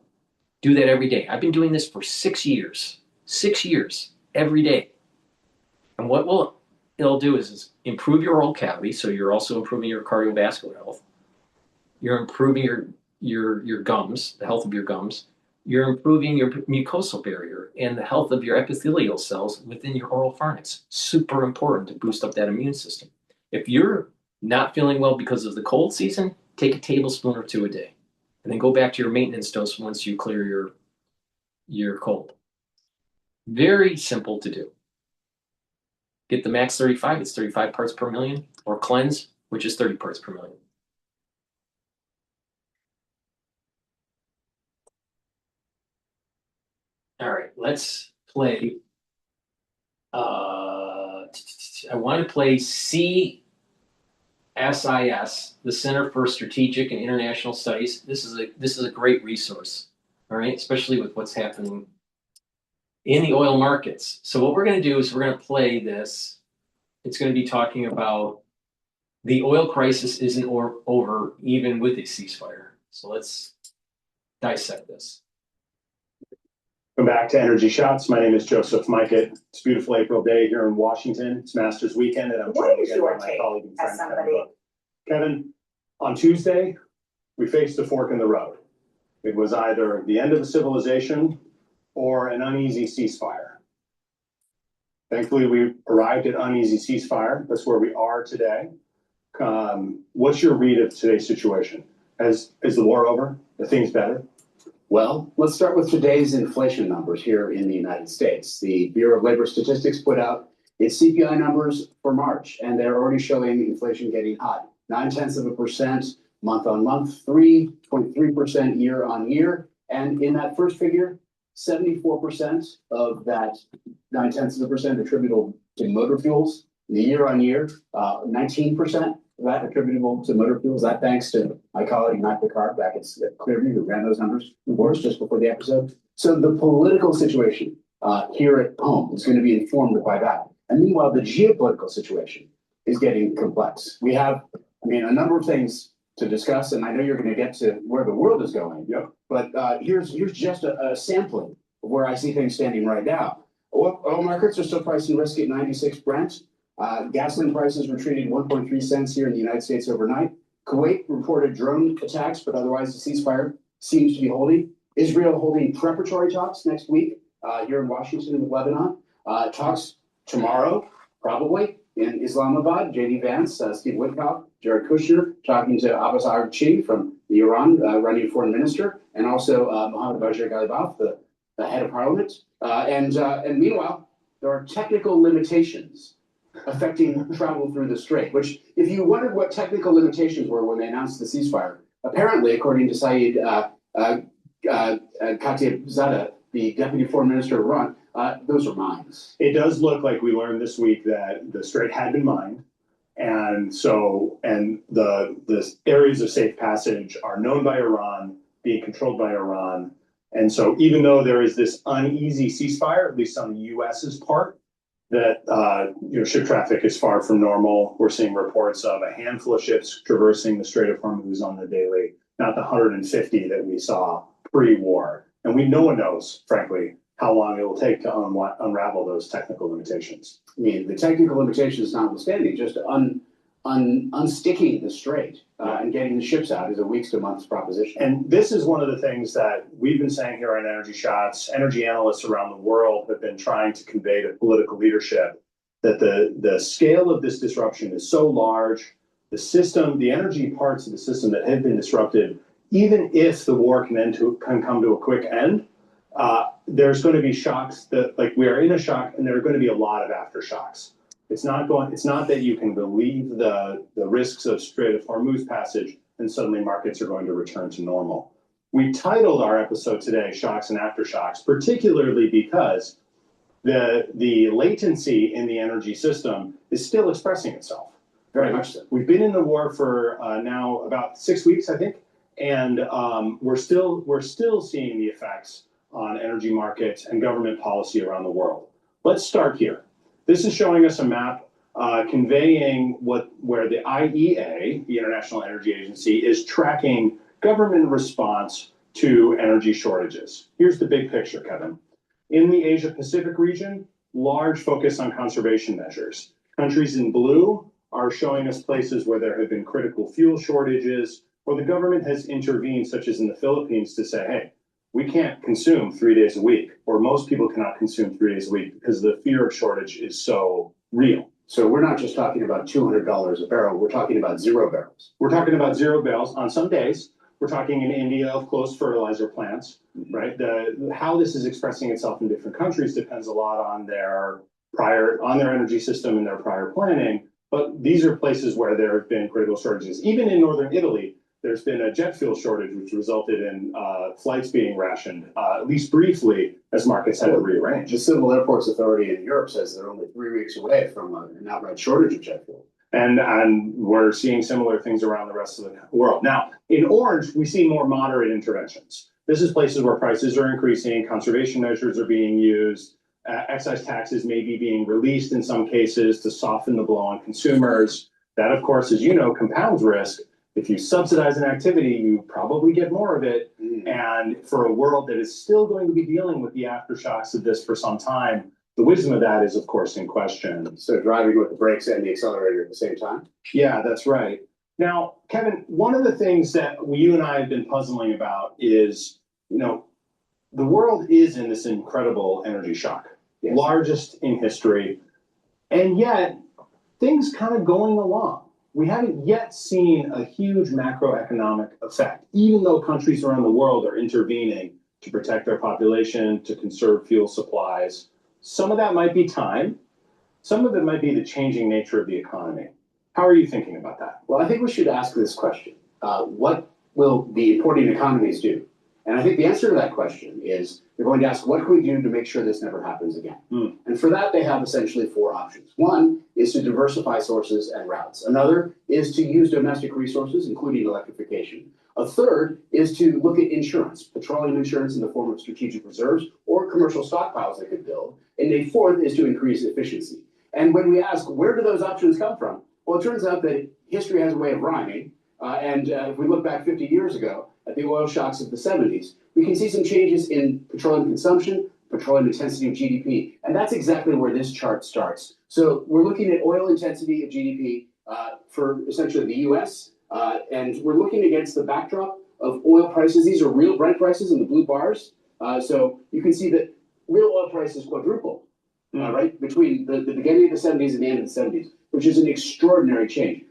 Do that every day. I've been doing this for 6 years. 6 years, every day. And what it'll do is improve your oral cavity, so you're also improving your cardiovascular health. You're improving your gums, the health of your gums. You're improving your mucosal barrier and the health of your epithelial cells within your oral pharynx. Super important to boost up that immune system. If you're not feeling well because of the cold season, take a tablespoon or 2 a day. And then go back to your maintenance dose once you clear your cold. Very simple to do. Get the max 35, it's 35 parts per million, or cleanse, which is 30 parts per million. All right, let's play. I want to play CSIS, the Center for Strategic and International Studies. This is a great resource, all right, especially with what's happening in the oil markets. So what we're going to do is we're going to play this. It's going to be talking about the oil crisis isn't over even with a ceasefire. So let's dissect this. Welcome back to Energy Shots. My name is Joseph Mikett. It's a beautiful April day here in Washington. It's Masters Weekend, and I'm joined again by my colleague and friend, Kevin Book. Kevin, on Tuesday, we faced a fork in the road. It was either the end of a civilization or an uneasy ceasefire. Thankfully, we arrived at uneasy ceasefire. That's where we are today. What's your read of today's situation? Is the war over? Are things better? Well, let's start with today's inflation numbers here in the United States. The Bureau of Labor Statistics put out its CPI numbers for March, and they're already showing inflation getting hot. 0.9%, month on month, 3.3% year on year. And in that first figure, 74% of that 0.9% attributable to motor fuels. The year on year, 19% of that attributable to motor fuels. That thanks to my colleague Matt Picard back at Clearview, who ran those numbers for us just before the episode. So the political situation here at home is going to be informed by that. And meanwhile, the geopolitical situation is getting complex. We have, I mean, a number of things to discuss, and I know you're going to get to where the world is going. Yep. But here's just a sampling of where I see things standing right now. Oil markets are still pricing risk at 96 Brent. Gasoline prices retreated 1.3 cents here in the United States overnight. Kuwait reported drone attacks, but otherwise the ceasefire seems to be holding. Israel holding preparatory talks next week here in Washington with Lebanon. Talks tomorrow, probably, in Islamabad. J.D. Vance, Steve Witkoff, Jared Kushner talking to Abbas Araghchi from the Iran running foreign minister, and also Mohammad Bashir Ghalibaf, the head of parliament. And meanwhile, there are technical limitations affecting travel through the strait, which, if you wondered what technical limitations were when they announced the ceasefire, apparently, according to Saeed Khatibzadeh, the deputy foreign minister of Iran, those are mines. It does look like we learned this week that the strait had been mined. And the areas of safe passage are known by Iran, being controlled by Iran. And so even though there is this uneasy ceasefire, at least on the US's part, that ship traffic is far from normal. We're seeing reports of a handful of ships traversing the Strait of Hormuz on the daily, not the 150 that we saw pre-war. And no one knows, frankly, how long it will take to unravel those technical limitations. I mean, the technical limitations notwithstanding, just unsticking the strait and getting the ships out is a weeks to months proposition. And this is one of the things that we've been saying here on Energy Shots. Energy analysts around the world have been trying to convey to political leadership that the scale of this disruption is so large. The system, the energy parts of the system that have been disrupted, even if the war can come to a quick end, there's going to be shocks that, like, we are in a shock, and there are going to be a lot of aftershocks. It's not that you can relieve the risks of Strait of Hormuz passage and suddenly markets are going to return to normal. We titled our episode today Shocks and Aftershocks, particularly because the latency in the energy system is still expressing itself. Very much so. We've been in the war for now about 6 weeks, I think, and we're still seeing the effects on energy markets and government policy around the world. Let's start here. This is showing us a map conveying where the IEA, the International Energy Agency, is tracking government response to energy shortages. Here's the big picture, Kevin. In the Asia Pacific region, large focus on conservation measures. Countries in blue are showing us places where there have been critical fuel shortages, where the government has intervened, such as in the Philippines, to say, hey, we can't consume 3 days a week, or most people cannot consume 3 days a week because the fear of shortage is so real. So we're not just talking about $200 a barrel, we're talking about 0 barrels. We're talking about 0 barrels on some days. We're talking in India of closed fertilizer plants, right? How this is expressing itself in different countries depends a lot on their energy system and their prior planning. But these are places where there have been critical shortages. Even in northern Italy, there's been a jet fuel shortage, which resulted in flights being rationed, at least briefly, as markets had to rearrange. The Civil Airports Authority in Europe says they're only 3 weeks away from an outright shortage of jet fuel. And we're seeing similar things around the rest of the world. Now, in orange, we see more moderate interventions. This is places where prices are increasing, conservation measures are being used, excise taxes may be being released in some cases to soften the blow on consumers. That, of course, as you know, compounds risk. If you subsidize an activity, you probably get more of it. And for a world that is still going to be dealing with the aftershocks of this for some time, the wisdom of that is, of course, in question. So driving with the brakes and the accelerator at the same time? Yeah, that's right. Now, Kevin, one of the things that you and I have been puzzling about is, the world is in this incredible energy shock, largest in history, and yet things kind of going along. We haven't yet seen a huge macroeconomic effect, even though countries around the world are intervening to protect their population, to conserve fuel supplies. Some of that might be time. Some of it might be the changing nature of the economy. How are you thinking about that? Well, I think we should ask this question. what will the importing economies do? And I think the answer to that question is they're going to ask, what can we do to make sure this never happens again? And for that, they have essentially four options. One is to diversify sources and routes. Another is to use domestic resources, including electrification. A third is to look at insurance, petroleum insurance in the form of strategic reserves or commercial stockpiles they could build. And a fourth is to increase efficiency. And when we ask, where do those options come from? Well, it turns out that history has a way of rhyming. If we look back 50 years ago at the oil shocks of the 70s, we can see some changes in petroleum consumption, petroleum intensity of GDP. And that's exactly where this chart starts. So we're looking at oil intensity of GDP for essentially the US. And we're looking against the backdrop of oil prices. These are real Brent prices in the blue bars. So you can see that real oil prices quadrupled, right, between the beginning of the 70s and the end of the 70s, which is an extraordinary change.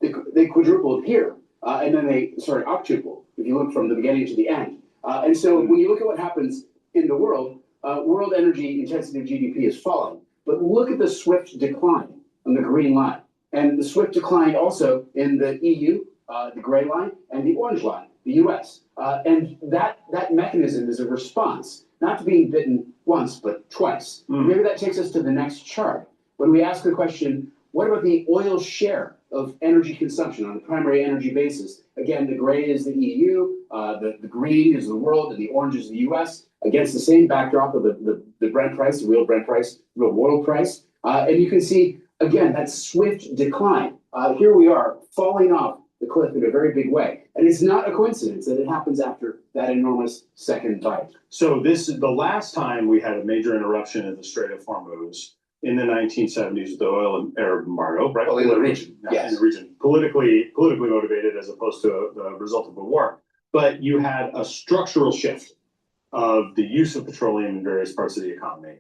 They quadrupled here, and then they, octupled, if you look from the beginning to the end. And so when you look at what happens in the world, world energy intensity of GDP is falling. But look at the swift decline on the green line. And the swift decline also in the EU, the gray line, and the orange line, the US. And that mechanism is a response, not to being bitten once, but twice. Maybe that takes us to the next chart. When we ask the question, what about the oil share of energy consumption on a primary energy basis? Again, the gray is the EU, the green is the world, and the orange is the US, against the same backdrop of the Brent price, the real Brent price, real world price. And you can see, again, that swift decline. Here we are, falling off the cliff in a very big way. And it's not a coincidence that it happens after that enormous second bite. So this is the last time we had a major interruption in the Strait of Hormuz in the 1970s with the oil and Arab embargo, right? Oh, in the region, yes. In the region, politically motivated as opposed to the result of a war. But you had a structural shift of the use of petroleum in various parts of the economy.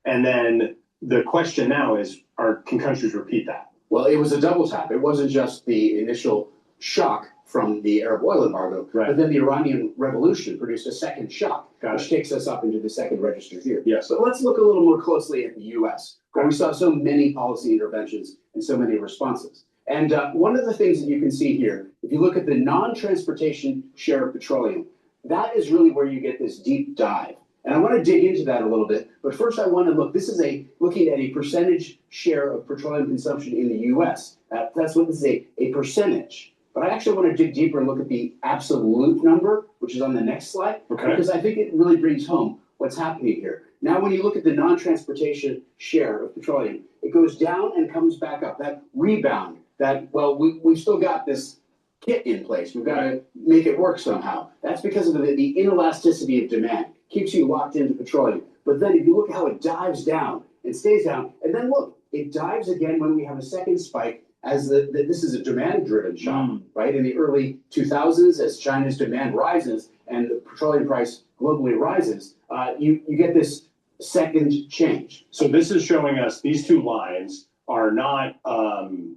And then the question now is, can countries repeat that? Well, it was a double tap. It wasn't just the initial shock from the Arab oil embargo, but then the Iranian Revolution produced a second shock, which takes us up into the second register here. Yes. But let's look a little more closely at the U.S., where we saw so many policy interventions and so many responses. And one of the things that you can see here, if you look at the non-transportation share of petroleum, that is really where you get this deep dive. And I want to dig into that a little bit. But first, I want to look. This is looking at a percentage share of petroleum consumption in the U.S. That's what this is, a percentage. But I actually want to dig deeper and look at the absolute number, which is on the next slide, because I think it really brings home what's happening here. Now, when you look at the non-transportation share of petroleum, it goes down and comes back up. That rebound, we've still got this kit in place. We've got to make it work somehow. That's because of the inelasticity of demand. Keeps you locked into petroleum. But then if you look at how it dives down, it stays down. And then look, it dives again when we have a second spike as this is a demand-driven shock, right? In the early 2000s, as China's demand rises and the petroleum price globally rises, you get this second change. So this is showing us these two lines are not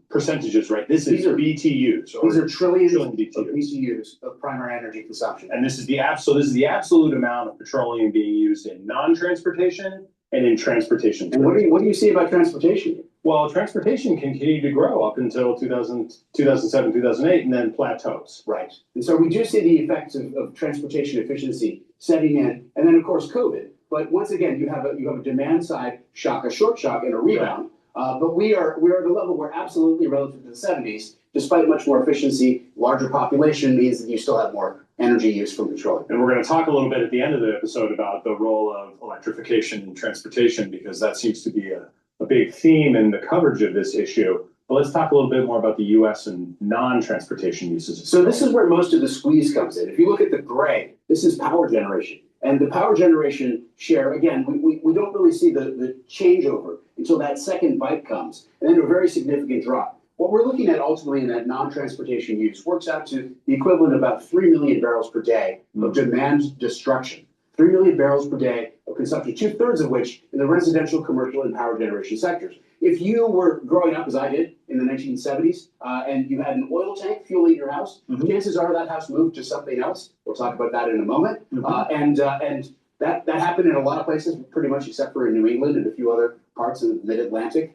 percentages, right? These are BTUs. These are trillions of BTUs of primary energy consumption. And this is the absolute amount of petroleum being used in non-transportation and in transportation. And what do you see about transportation? Well, transportation continued to grow up until 2007, 2008, and then plateaus. Right. And so we do see the effects of transportation efficiency setting in, and then of course COVID. But once again, you have a demand side shock, a short shock, and a rebound. But we are at a level where absolutely relative to the 70s, despite much more efficiency, larger population means that you still have more energy use from petroleum. And we're going to talk a little bit at the end of the episode about the role of electrification in transportation, because that seems to be a big theme in the coverage of this issue. But let's talk a little bit more about the U.S. and non-transportation uses. So this is where most of the squeeze comes in. If you look at the gray, this is power generation. And the power generation share, again, we don't really see the changeover until that second bite comes, and then a very significant drop. What we're looking at ultimately in that non-transportation use works out to the equivalent of about 3 million barrels per day of demand destruction. 3 million barrels per day of consumption, 2/3 of which in the residential, commercial, and power generation sectors. If you were growing up, as I did, in the 1970s, and you had an oil tank fueling your house, chances are that house moved to something else. We'll talk about that in a moment. And that happened in a lot of places, pretty much except for in New England and a few other parts of the mid-Atlantic.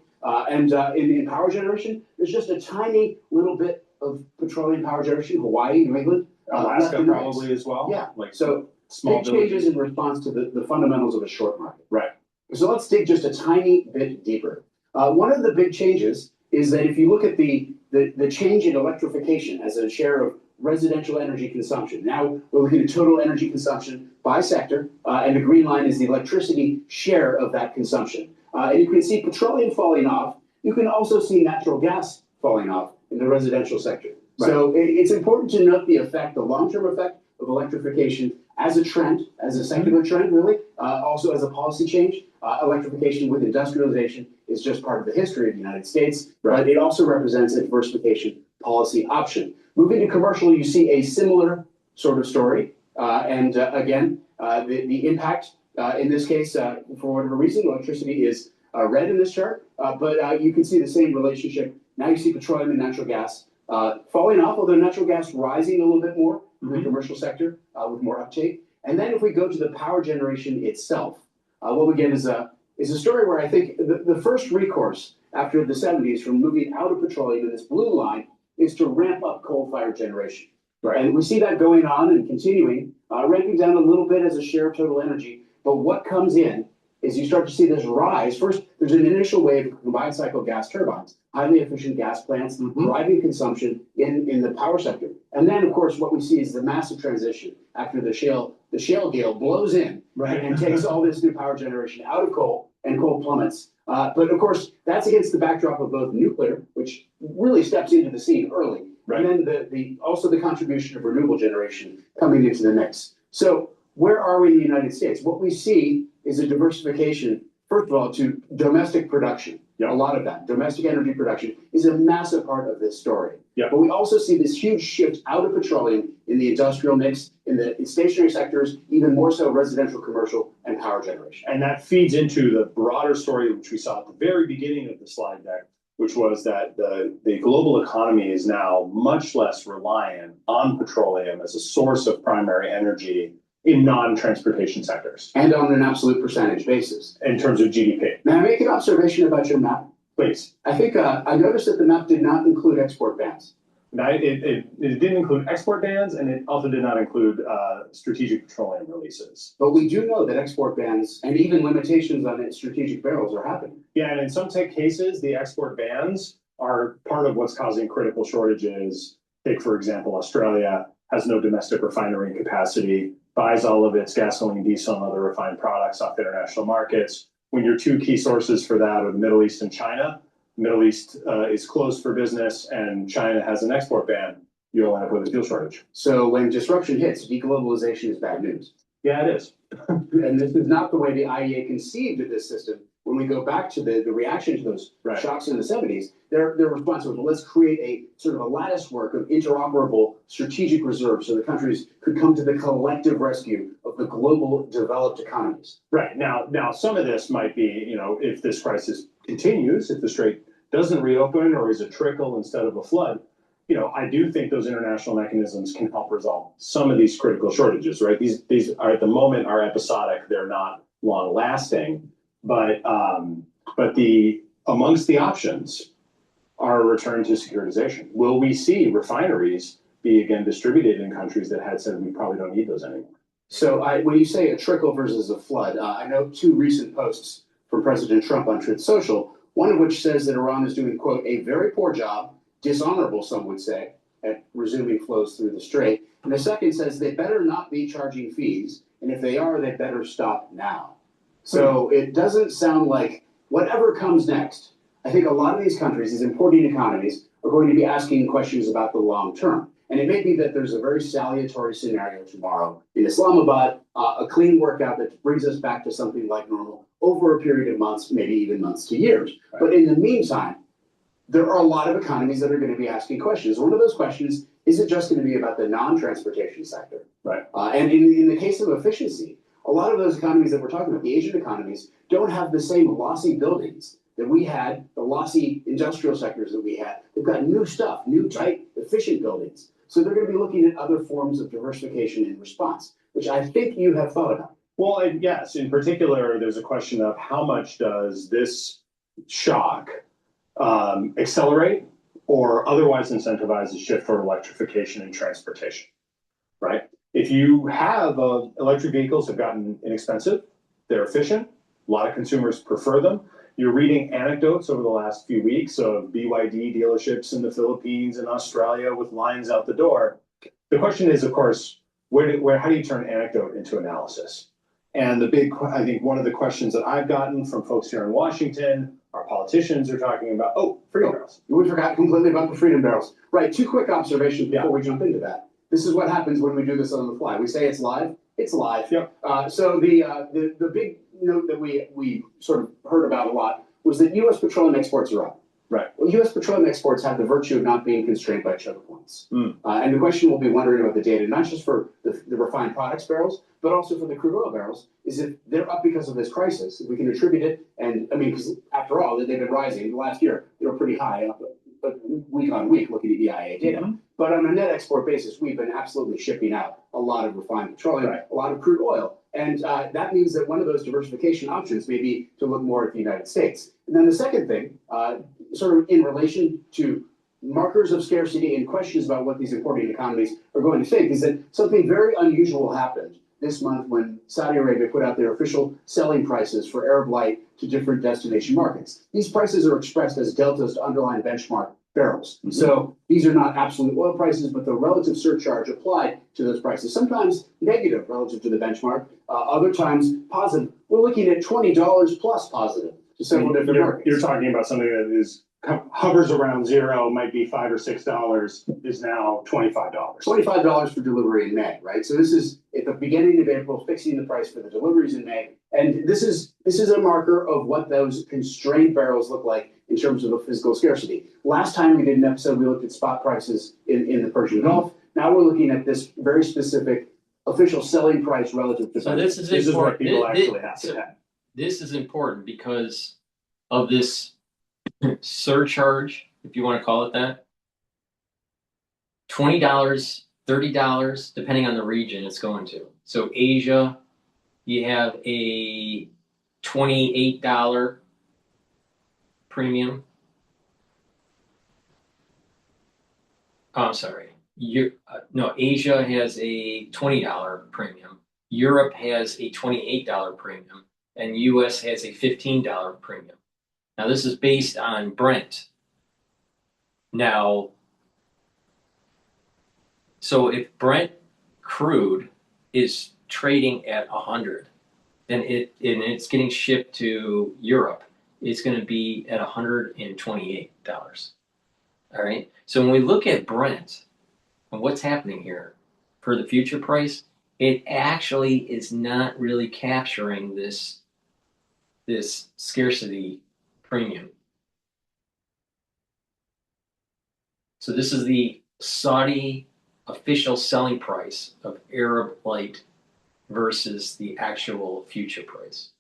In power generation, there's just a tiny little bit of petroleum power generation, Hawaii, New England. Alaska left and right. probably as well. Yeah. Like So small big changes villages. in response to the fundamentals of a short market. Right. So let's dig just a tiny bit deeper. One of the big changes is that if you look at the change in electrification as a share of residential energy consumption, now we're looking at total energy consumption by sector, and the green line is the electricity share of that consumption. And you can see petroleum falling off. You can also see natural gas falling off in the residential sector. Right. So it's important to note the effect, the long-term effect of electrification as a trend, as a secular trend, really, also as a policy change. Electrification with industrialization is just part of the history of the United States, but it also represents a diversification policy option. Moving to commercial, you see a similar sort of story. Again, the impact in this case, for whatever reason, electricity is red in this chart, but you can see the same relationship. Now you see petroleum and natural gas falling off, although natural gas rising a little bit more in the commercial sector with more uptake. And then if we go to the power generation itself, what we get is a story where I think the first recourse after the 70s from moving out of petroleum in this blue line is to ramp up coal-fired generation. Right. And we see that going on and continuing, ramping down a little bit as a share of total energy. But what comes in is you start to see this rise. First, there's an initial wave of combined cycle gas turbines, highly efficient gas plants, driving consumption in the power sector. And then, of course, what we see is the massive transition after the shale gale blows in and takes all this new power generation out of coal, and coal plummets. But of course, that's against the backdrop of both nuclear, which really steps into the scene early, and then also the contribution of renewable generation coming into the mix. So where are we in the United States? What we see is a diversification, first of all, to domestic production. A lot of that domestic energy production is a massive part of this story. But we also see this huge shift out of petroleum in the industrial mix, in the stationary sectors, even more so residential, commercial, and power generation. And that feeds into the broader story, which we saw at the very beginning of the slide deck, which was that the global economy is now much less reliant on petroleum as a source of primary energy in non-transportation sectors. And on an absolute percentage basis. In terms of GDP. May I make an observation about your map? Please. I think I noticed that the map did not include export bans. Now, it didn't include export bans, and it also did not include strategic petroleum releases. But we do know that export bans and even limitations on strategic barrels are happening. Yeah, and in some cases, the export bans are part of what's causing critical shortages. Take, for example, Australia has no domestic refinery capacity, buys all of its gasoline, diesel, and other refined products off international markets. When your two key sources for that are the Middle East and China, the Middle East is closed for business and China has an export ban, you'll end up with a fuel shortage. So when disruption hits, deglobalization is bad news. Yeah, it is. And this is not the way the IEA conceived of this system. When we go back to the reaction to those shocks in the 70s, their response was, well, let's create a sort of a lattice work of interoperable strategic reserves so the countries could come to the collective rescue of the global developed economies. Right. Now, some of this might be, if this crisis continues, if the strait doesn't reopen or is a trickle instead of a flood, I do think those international mechanisms can help resolve some of these critical shortages, right? These are at the moment are episodic. They're not long lasting. But amongst the options are a return to securitization. Will we see refineries be again distributed in countries that had said we probably don't need those anymore? So when you say a trickle versus a flood, I know two recent posts from President Trump on Truth Social, one of which says that Iran is doing, quote, a very poor job, dishonorable, some would say, at resuming flows through the strait. And the second says they better not be charging fees, and if they are, they better stop now. So it doesn't sound like whatever comes next, I think a lot of these countries, these importing economies, are going to be asking questions about the long term. And it may be that there's a very salutary scenario tomorrow in Islamabad, a clean workout that brings us back to something like normal over a period of months, maybe even months to years. Right. But in the meantime, there are a lot of economies that are going to be asking questions. One of those questions, is it just going to be about the non-transportation sector? Right. And in the case of efficiency, a lot of those economies that we're talking about, the Asian economies, don't have the same lossy buildings that we had, the lossy industrial sectors that we had. They've got new stuff, new, tight, efficient buildings. So they're going to be looking at other forms of diversification in response, which I think you have thought about. Well, yes, in particular, there's a question of how much does this shock accelerate or otherwise incentivize the shift toward electrification in transportation, right? If you have electric vehicles have gotten inexpensive, they're efficient, a lot of consumers prefer them. You're reading anecdotes over the last few weeks of BYD dealerships in the Philippines and Australia with lines out the door. The question is, of course, how do you turn anecdote into analysis? And I think one of the questions that I've gotten from folks here in Washington, our politicians are talking about, freedom barrels. We forgot completely about the freedom barrels. Right, two quick observations before we jump into that. This is what happens when we do this on the fly. We say it's live. It's live. Yep. So the big note that we sort of heard about a lot was that U.S. petroleum exports are up. Right. Well, U.S. petroleum exports have the virtue of not being constrained by choke points. And the question we'll be wondering about the data, not just for the refined products barrels, but also for the crude oil barrels, is if they're up because of this crisis, if we can attribute it, and I mean, because after all, they've been rising. The last year, they were pretty high, but week on week, looking at EIA data. But on a net export basis, we've been absolutely shipping out a lot of refined petroleum, a lot of crude oil. And that means that one of those diversification options may be to look more at the United States. And then the second thing, sort of in relation to markers of scarcity and questions about what these importing economies are going to think, is that something very unusual happened this month when Saudi Arabia put out their official selling prices for Arab Light to different destination markets. These prices are expressed as deltas to underlying benchmark barrels. So these are not absolute oil prices, but the relative surcharge applied to those prices, sometimes negative relative to the benchmark, other times positive. We're looking at $20 plus positive to several different markets. You're talking about something that is hovers around zero, might be $5 or $6, is now $25. $25 for delivery in May, right? So this is at the beginning of April, fixing the price for the deliveries in May. And this is a marker of what those constrained barrels look like in terms of a physical scarcity. Last time we did an episode, we looked at spot prices in the Persian Gulf. Now we're looking at this very specific official selling price relative to. So this is what people actually have to have. This is important because of this surcharge, if you want to call it that. $20, $30, depending on the region it's going to. So Asia, you have a $28 premium. Oh, I'm sorry. Asia has a $20 premium. Europe has a $28 premium, and US has a $15 premium. Now, this is based on Brent. Now, so if Brent crude is trading at 100, then it's getting shipped to Europe, it's going to be at $128. All right. So when we look at Brent and what's happening here for the future price, it actually is not really capturing this scarcity premium. So this is the Saudi official selling price of Arab Light versus the actual future price.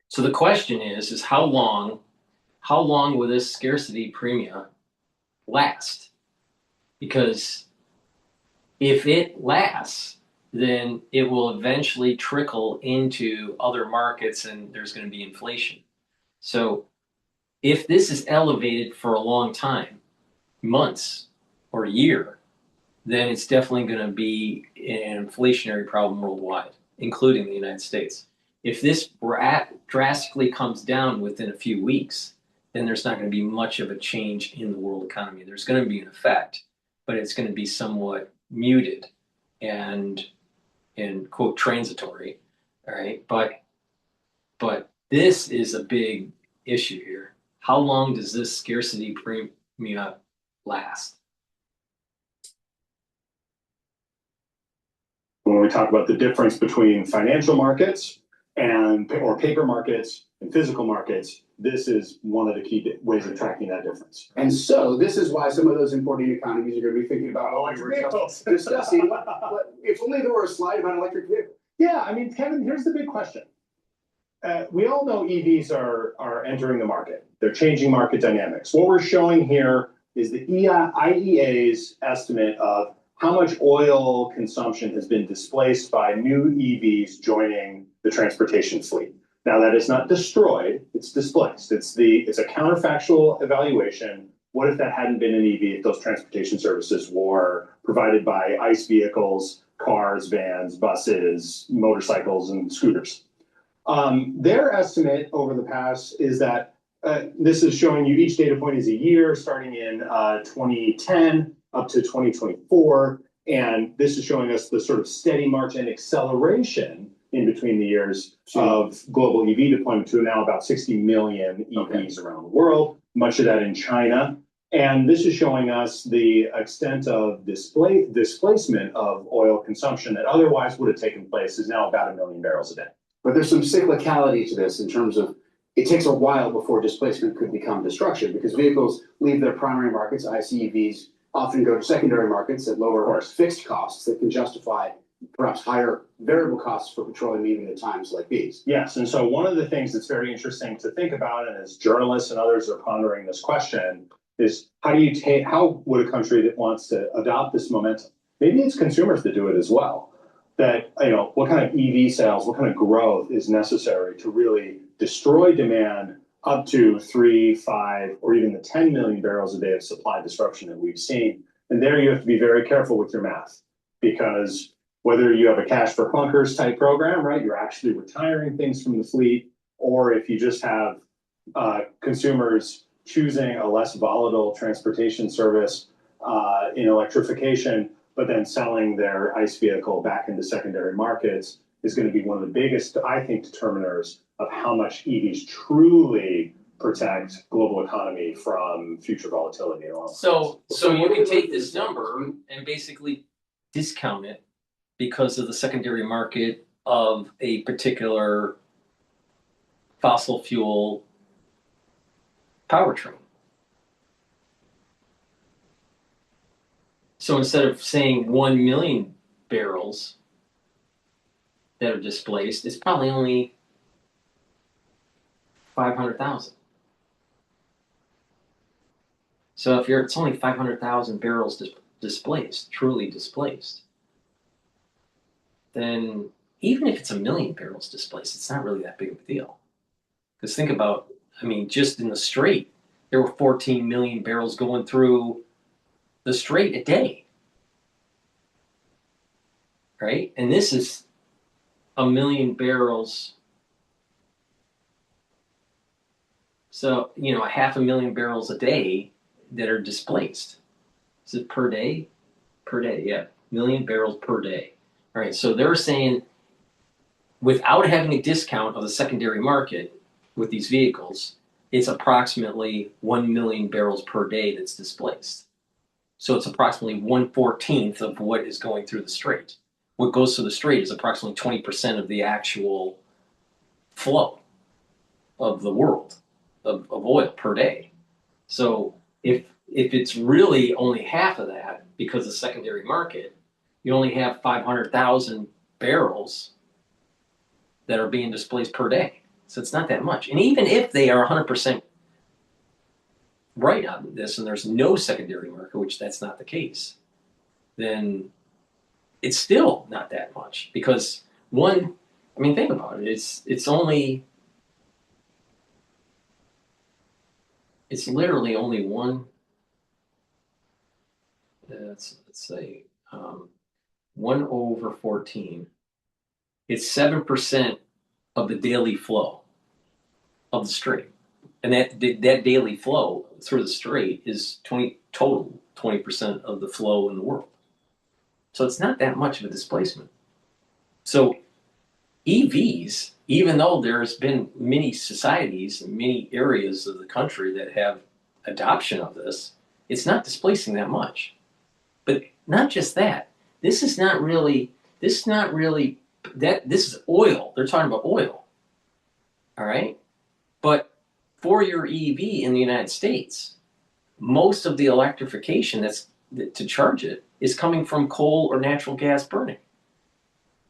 So the question is how long will this scarcity premium last? Because if it lasts, then it will eventually trickle into other markets and there's going to be inflation. So if this is elevated for a long time, months or a year, then it's definitely going to be an inflationary problem worldwide, including the United States. If this drastically comes down within a few weeks, then there's not going to be much of a change in the world economy. There's going to be an effect, but it's going to be somewhat muted and quote transitory. All right, but this is a big issue here. How long does this scarcity premium last? When we talk about the difference between financial markets or paper markets and physical markets, this is one of the key ways of tracking that difference. And so this is why some of those importing economies are going to be thinking about Electric vehicles. Discussing if only there were a slide about electric vehicles. Yeah, I mean, Kevin, here's the big question. We all know EVs are entering the market. They're changing market dynamics. What we're showing here is the IEA's estimate of how much oil consumption has been displaced by new EVs joining the transportation fleet. Now that is not destroyed, it's displaced. It's a counterfactual evaluation. What if that hadn't been an EV, if those transportation services were provided by ICE vehicles, cars, vans, buses, motorcycles, and scooters? Their estimate over the past is that this is showing you each data point is a year starting in 2010 up to 2024. And this is showing us the sort of steady march and acceleration in between the years of global EV deployment to now about 60 million EVs around the world, much of that in China. And this is showing us the extent of displacement of oil consumption that otherwise would have taken place is now about 1 million barrels a day. But there's some cyclicality to this in terms of it takes a while before displacement could become destruction because vehicles leave their primary markets, ICE EVs, often go to secondary markets at lower fixed costs that can justify perhaps higher variable costs for petroleum even at times like these. Yes, and so one of the things that's very interesting to think about, and as journalists and others are pondering this question, is how would a country that wants to adopt this momentum, maybe it's consumers that do it as well, that, what kind of EV sales, what kind of growth is necessary to really destroy demand up to 3, 5, or even the 10 million barrels a day of supply disruption that we've seen. And there you have to be very careful with your math, because whether you have a cash for clunkers type program, right, you're actually retiring things from the fleet, or if you just have consumers choosing a less volatile transportation service in electrification, but then selling their ICE vehicle back into secondary markets is going to be one of the biggest, I think, determiners of how much EVs truly protect global economy from future volatility. So you can take this number and basically discount it because of the secondary market of a particular fossil fuel powertrain. So instead of saying 1 million barrels that are displaced, it's probably only 500,000. So if it's only 500,000 barrels displaced, truly displaced, then even if it's 1 million barrels displaced, it's not really that big of a deal. Because think about, just in the Strait, there were 14 million barrels going through the Strait a day, right? And this is 1 million barrels. So, 500,000 barrels a day that are displaced. Is it per day? Per day, yeah. 1 million barrels per day. All right, so they're saying without having a discount of the secondary market with these vehicles, it's approximately 1 million barrels per day that's displaced. So it's approximately 1/14 of what is going through the Strait. What goes through the Strait is approximately 20% of the actual flow of the world of oil per day. So if it's really only half of that because of secondary market, you only have 500,000 barrels that are being displaced per day. So it's not that much. And even if they are 100% right on this and there's no secondary market, which that's not the case, then it's still not that much. Because think about it, it's literally only one, let's say, 1/14. It's 7% of the daily flow of the Strait. And that daily flow through the Strait is 20% of the flow in the world. So it's not that much of a displacement. So EVs, even though there's been many societies and many areas of the country that have adoption of this, it's not displacing that much. But not just that. This is oil. They're talking about oil. All right? But for your EV in the United States, most of the electrification to charge it is coming from coal or natural gas burning.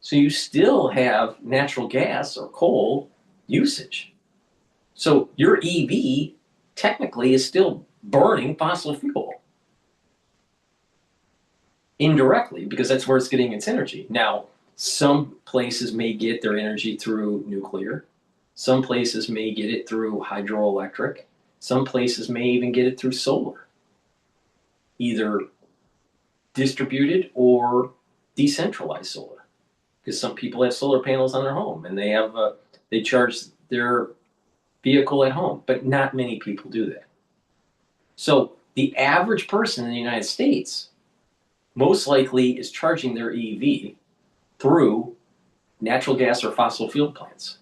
So you still have natural gas or coal usage. So your EV technically is still burning fossil fuel indirectly because that's where it's getting its energy. Now, some places may get their energy through nuclear. Some places may get it through hydroelectric. Some places may even get it through solar, either distributed or decentralized solar. Because some people have solar panels on their home and they charge their vehicle at home, but not many people do that. So the average person in the United States most likely is charging their EV through natural gas or fossil fuel plants.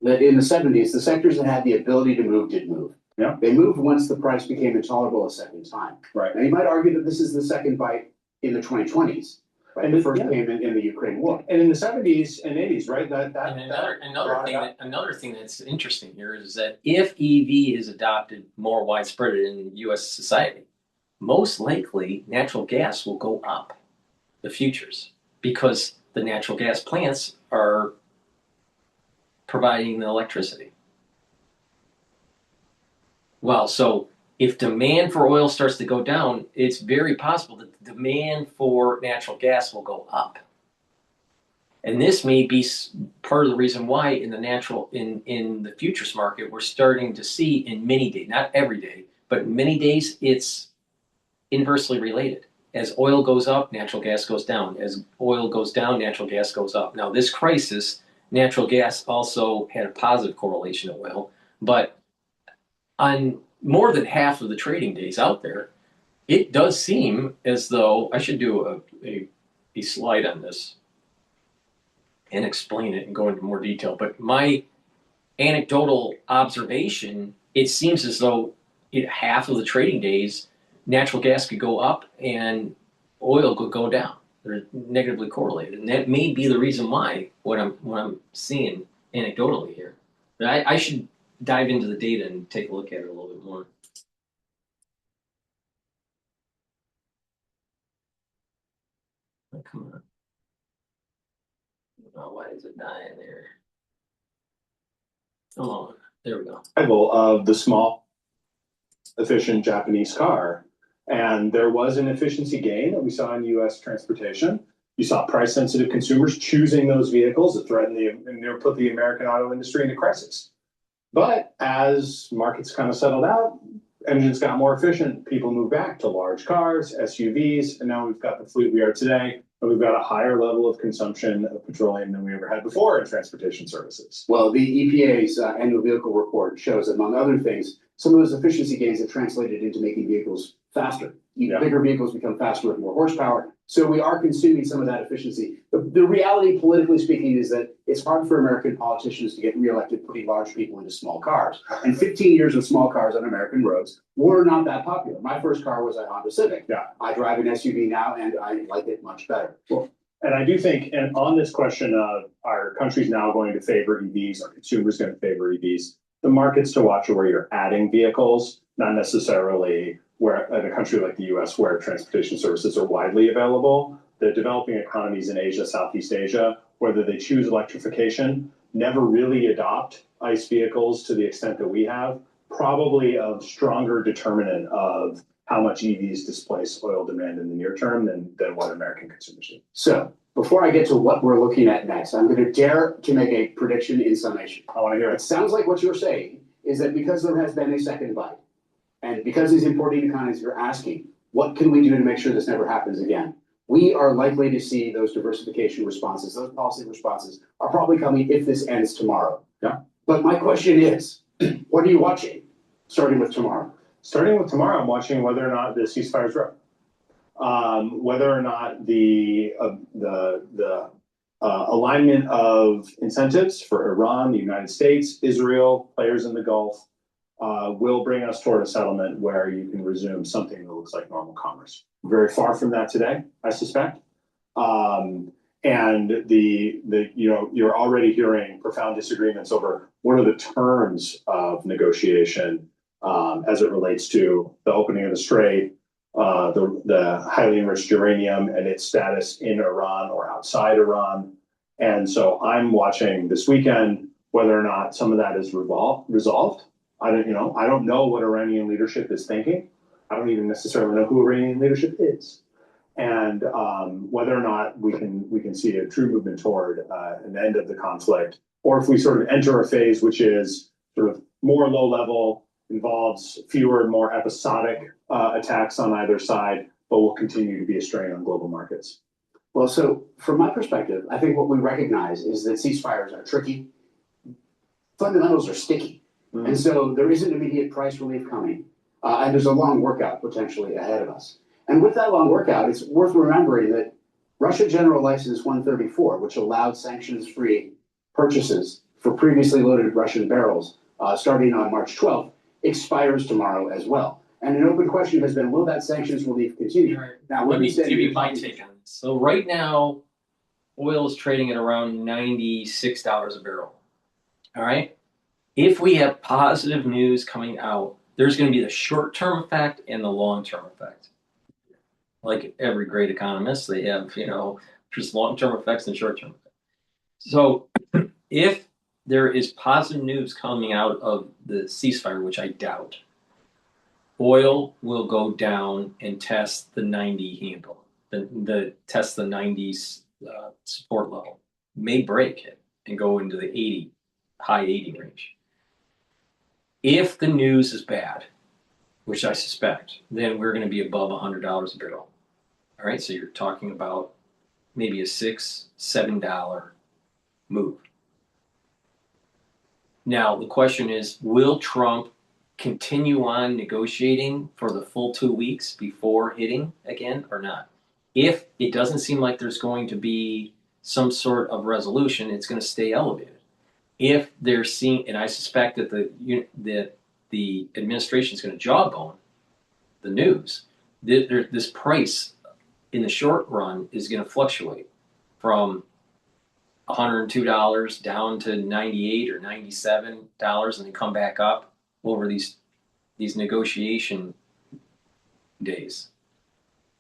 In the 70s, the sectors that had the ability to move did move. Yeah. They moved once the price became intolerable a second time. Right. Now, you might argue that this is the second bite in the 2020s. Right? And the first came in the Ukraine war. And in the 70s and 80s, right? Another thing that's interesting here is that if EV is adopted more widespread in U.S. society, most likely natural gas will go up, the futures, because the natural gas plants are providing the electricity. Well, so if demand for oil starts to go down, it's very possible that the demand for natural gas will go up. And this may be part of the reason why in the futures market, we're starting to see in many days, not every day, but many days, it's inversely related. As oil goes up, natural gas goes down. As oil goes down, natural gas goes up. Now, this crisis, natural gas also had a positive correlation to oil, but on more than half of the trading days out there, it does seem as though I should do a slide on this and explain it and go into more detail. But my anecdotal observation, it seems as though half of the trading days, natural gas could go up and oil could go down. They're negatively correlated, and that may be the reason why what I'm seeing anecdotally here. But I should dive into the data and take a look at it a little bit more. Oh, come on. Oh, why is it dying there? Oh, there we go. Of the small, efficient Japanese car. And there was an efficiency gain that we saw in U.S. transportation. You saw price-sensitive consumers choosing those vehicles that threaten and put the American auto industry into crisis. But as markets kind of settled out, engines got more efficient. People moved back to large cars, SUVs, and now we've got the fleet we are today. And we've got a higher level of consumption of petroleum than we ever had before in transportation services. Well, the EPA's annual vehicle report shows, among other things, some of those efficiency gains have translated into making vehicles faster. Bigger vehicles become faster with more horsepower. So we are consuming some of that efficiency. The reality, politically speaking, is that it's hard for American politicians to get reelected putting large people into small cars. And 15 years of small cars on American roads were not that popular. My first car was a Honda Civic. Yeah. I drive an SUV now, and I like it much better. Cool. And I do think, and on this question of our country's now going to favor EVs, our consumers going to favor EVs, the markets to watch are where you're adding vehicles, not necessarily where in a country like the US where transportation services are widely available. The developing economies in Asia, Southeast Asia, whether they choose electrification, never really adopt ICE vehicles to the extent that we have, probably a stronger determinant of how much EVs displace oil demand in the near term than what American consumers do. So before I get to what we're looking at next, I'm going to dare to make a prediction in summation. I want to hear It it. sounds like what you're saying is that because there has been a second bite, and because these importing economies are asking, what can we do to make sure this never happens again? We are likely to see those diversification responses, those policy responses are probably coming if this ends tomorrow. Yeah. But my question is, what are you watching starting with tomorrow? Starting with tomorrow, I'm watching whether or not the ceasefire is real. Whether or not the alignment of incentives for Iran, the United States, Israel, players in the Gulf, will bring us toward a settlement where you can resume something that looks like normal commerce. Very far from that today, I suspect. And you're already hearing profound disagreements over what are the terms of negotiation as it relates to the opening of the strait, the highly enriched uranium and its status in Iran or outside Iran. And so I'm watching this weekend whether or not some of that is resolved. I don't know what Iranian leadership is thinking. I don't even necessarily know who Iranian leadership is. and whether or not we can see a true movement toward an end of the conflict, or if we sort of enter a phase which is sort of more low level, involves fewer and more episodic attacks on either side, but will continue to be a strain on global markets. Well, so from my perspective, I think what we recognize is that ceasefires are tricky. Fundamentals are sticky. And so there isn't immediate price relief coming. And there's a long workout potentially ahead of us. And with that long workout, it's worth remembering that Russia General License 134, which allowed sanctions-free purchases for previously loaded Russian barrels starting on March 12th, expires tomorrow as well. And an open question has been, will that sanctions relief continue? Right. Now, Let me give you my take on this. So right now, oil is trading at around $96 a barrel. All right? If we have positive news coming out, there's going to be the short-term effect and the long-term effect. Like every great economist, they have, just long-term effects and short-term effects. So if there is positive news coming out of the ceasefire, which I doubt, oil will go down and test the 90 handle, test the 90s support level, may break it and go into the 80, high 80 range. If the news is bad, which I suspect, then we're going to be above $100 a barrel. All right, so you're talking about maybe a $6, $7 move. Now, the question is, will Trump continue on negotiating for the full 2 weeks before hitting again or not? If it doesn't seem like there's going to be some sort of resolution, it's going to stay elevated. If they're seeing, and I suspect that the administration is going to jawbone the news, this price in the short run is going to fluctuate from $102 down to $98 or $97 and then come back up over these negotiation days.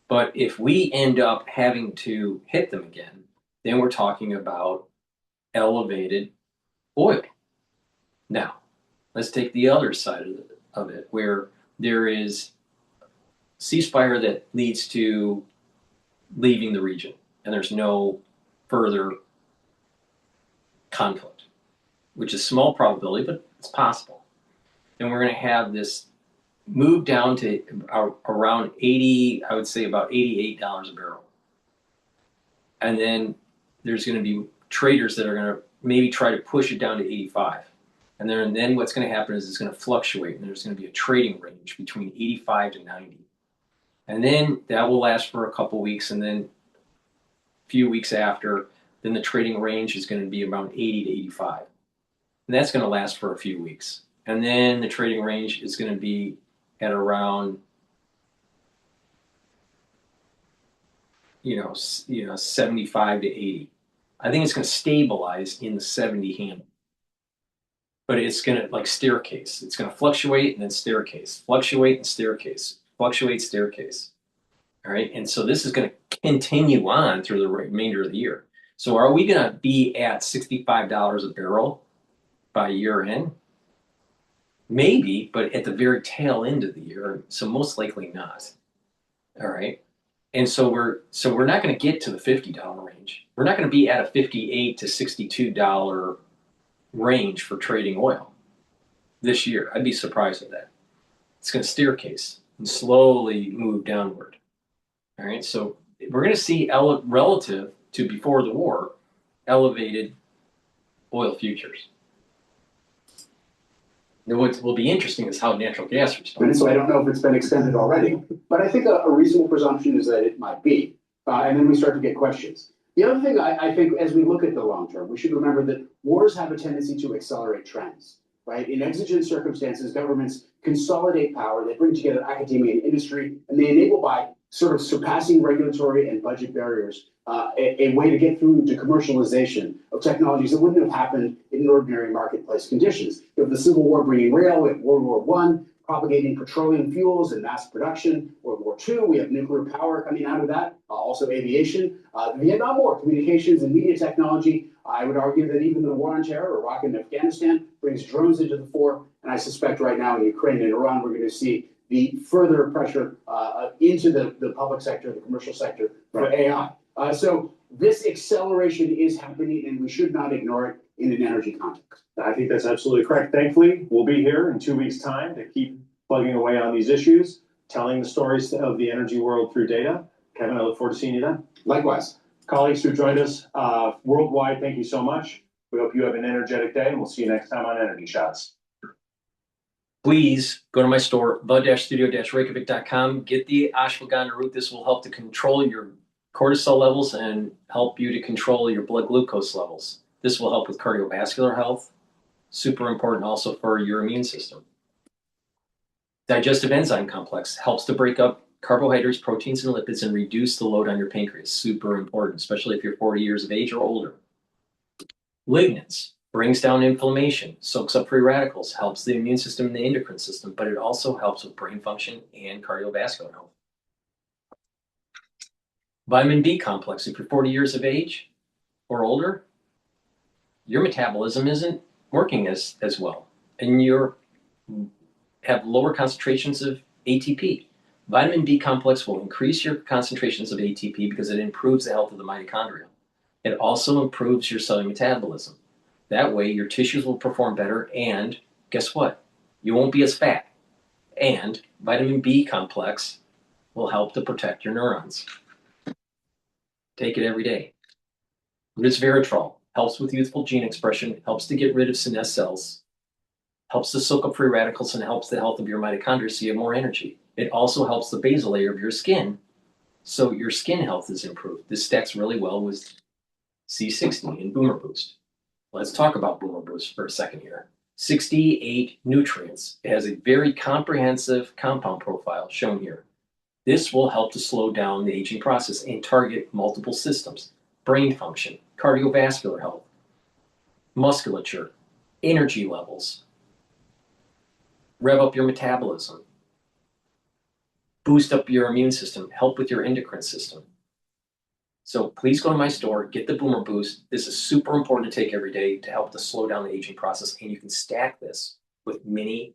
But if we end up having to hit them again, then we're talking about elevated oil. Now, let's take the other side of it, where there is ceasefire that leads to leaving the region, and there's no further conflict, which is small probability, but it's possible. Then we're going to have this move down to around 80, I would say about $88 a barrel. And then there's going to be traders that are going to maybe try to push it down to 85. And then what's going to happen is it's going to fluctuate, and there's going to be a trading range between 85 to 90. And then that will last for a couple weeks, and then a few weeks after, then the trading range is going to be around 80 to 85. And that's going to last for a few weeks. And then the trading range is going to be at around 75 to 80. I think it's going to stabilize in the 70 handle. But it's going to, like staircase, it's going to fluctuate and then staircase, fluctuate and staircase, fluctuate, staircase. All right. And so this is going to continue on through the remainder of the year. So are we going to be at $65 a barrel by year end? Maybe, but at the very tail end of the year. So most likely not. All right. And so we're not going to get to the $50 range. We're not going to be at a $58 to $62 range for trading oil this year. I'd be surprised at that. It's going to staircase and slowly move downward. All right, so we're going to see relative to before the war, elevated oil futures. Now, what will be interesting is how natural gas responds. So I don't know if it's been extended already, but I think a reasonable presumption is that it might be. And then we start to get questions. The other thing I think as we look at the long term, we should remember that wars have a tendency to accelerate trends, right? In exigent circumstances, governments consolidate power, they bring together academia and industry, and they enable by sort of surpassing regulatory and budget barriers a way to get through to commercialization of technologies that wouldn't have happened in ordinary marketplace conditions. You have the Civil War bringing rail, we have World War I, propagating petroleum fuels and mass production. World War II, we have nuclear power coming out of that, also aviation. The Vietnam War, communications and media technology. I would argue that even the war on terror, Iraq and Afghanistan, brings drones into the fore. And I suspect right now in Ukraine and Iran, we're going to see the further pressure into the public sector, the commercial sector for AI. So this acceleration is happening, and we should not ignore it in an energy context. I think that's absolutely correct. Thankfully, we'll be here in 2 weeks' time to keep plugging away on these issues, telling the stories of the energy world through data. Kevin, I look forward to seeing you then. Likewise. Colleagues who joined us worldwide, thank you so much. We hope you have an energetic day, and we'll see you next time on Energy Shots. Please go to my store, the-studio-reykjavik.com. Get the ashwagandha root. This will help to control your cortisol levels and help you to control your blood glucose levels. This will help with cardiovascular health. Super important also for your immune system. Digestive enzyme complex helps to break up carbohydrates, proteins, and lipids and reduce the load on your pancreas. Super important, especially if you're 40 years of age or older. Lignans brings down inflammation, soaks up free radicals, helps the immune system and the endocrine system, but it also helps with brain function and cardiovascular health. Vitamin B complex, if you're 40 years of age or older, your metabolism isn't working as well, and you have lower concentrations of ATP. Vitamin B complex will increase your concentrations of ATP because it improves the health of the mitochondria. It also improves your cellular metabolism. That way, your tissues will perform better, and guess what? You won't be as fat. And vitamin B complex will help to protect your neurons. Take it every day. Resveratrol helps with youthful gene expression, helps to get rid of senescent cells, helps to soak up free radicals, and helps the health of your mitochondria so you have more energy. It also helps the basal layer of your skin, so your skin health is improved. This stacks really well with C60 and Boomer Boost. Let's talk about Boomer Boost for a second here. 68 nutrients. It has a very comprehensive compound profile shown here. This will help to slow down the aging process and target multiple systems: brain function, cardiovascular health, musculature, energy levels, rev up your metabolism, boost up your immune system, help with your endocrine system. So please go to my store, get the Boomer Boost. This is super important to take every day to help to slow down the aging process. And you can stack this with many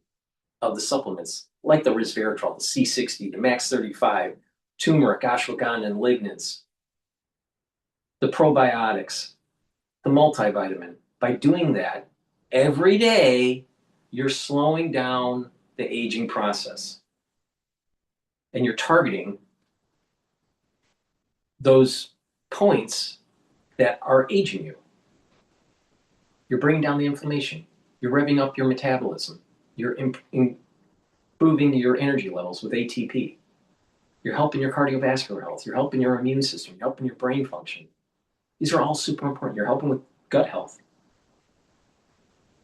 of the supplements, like the resveratrol, the C60, the Max 35, turmeric, ashwagandha, and lignans, the probiotics, the multivitamin. By doing that every day, you're slowing down the aging process. And you're targeting those points that are aging you. You're bringing down the inflammation. You're revving up your metabolism. You're improving your energy levels with ATP. You're helping your cardiovascular health. You're helping your immune system. You're helping your brain function. These are all super important. You're helping with gut health.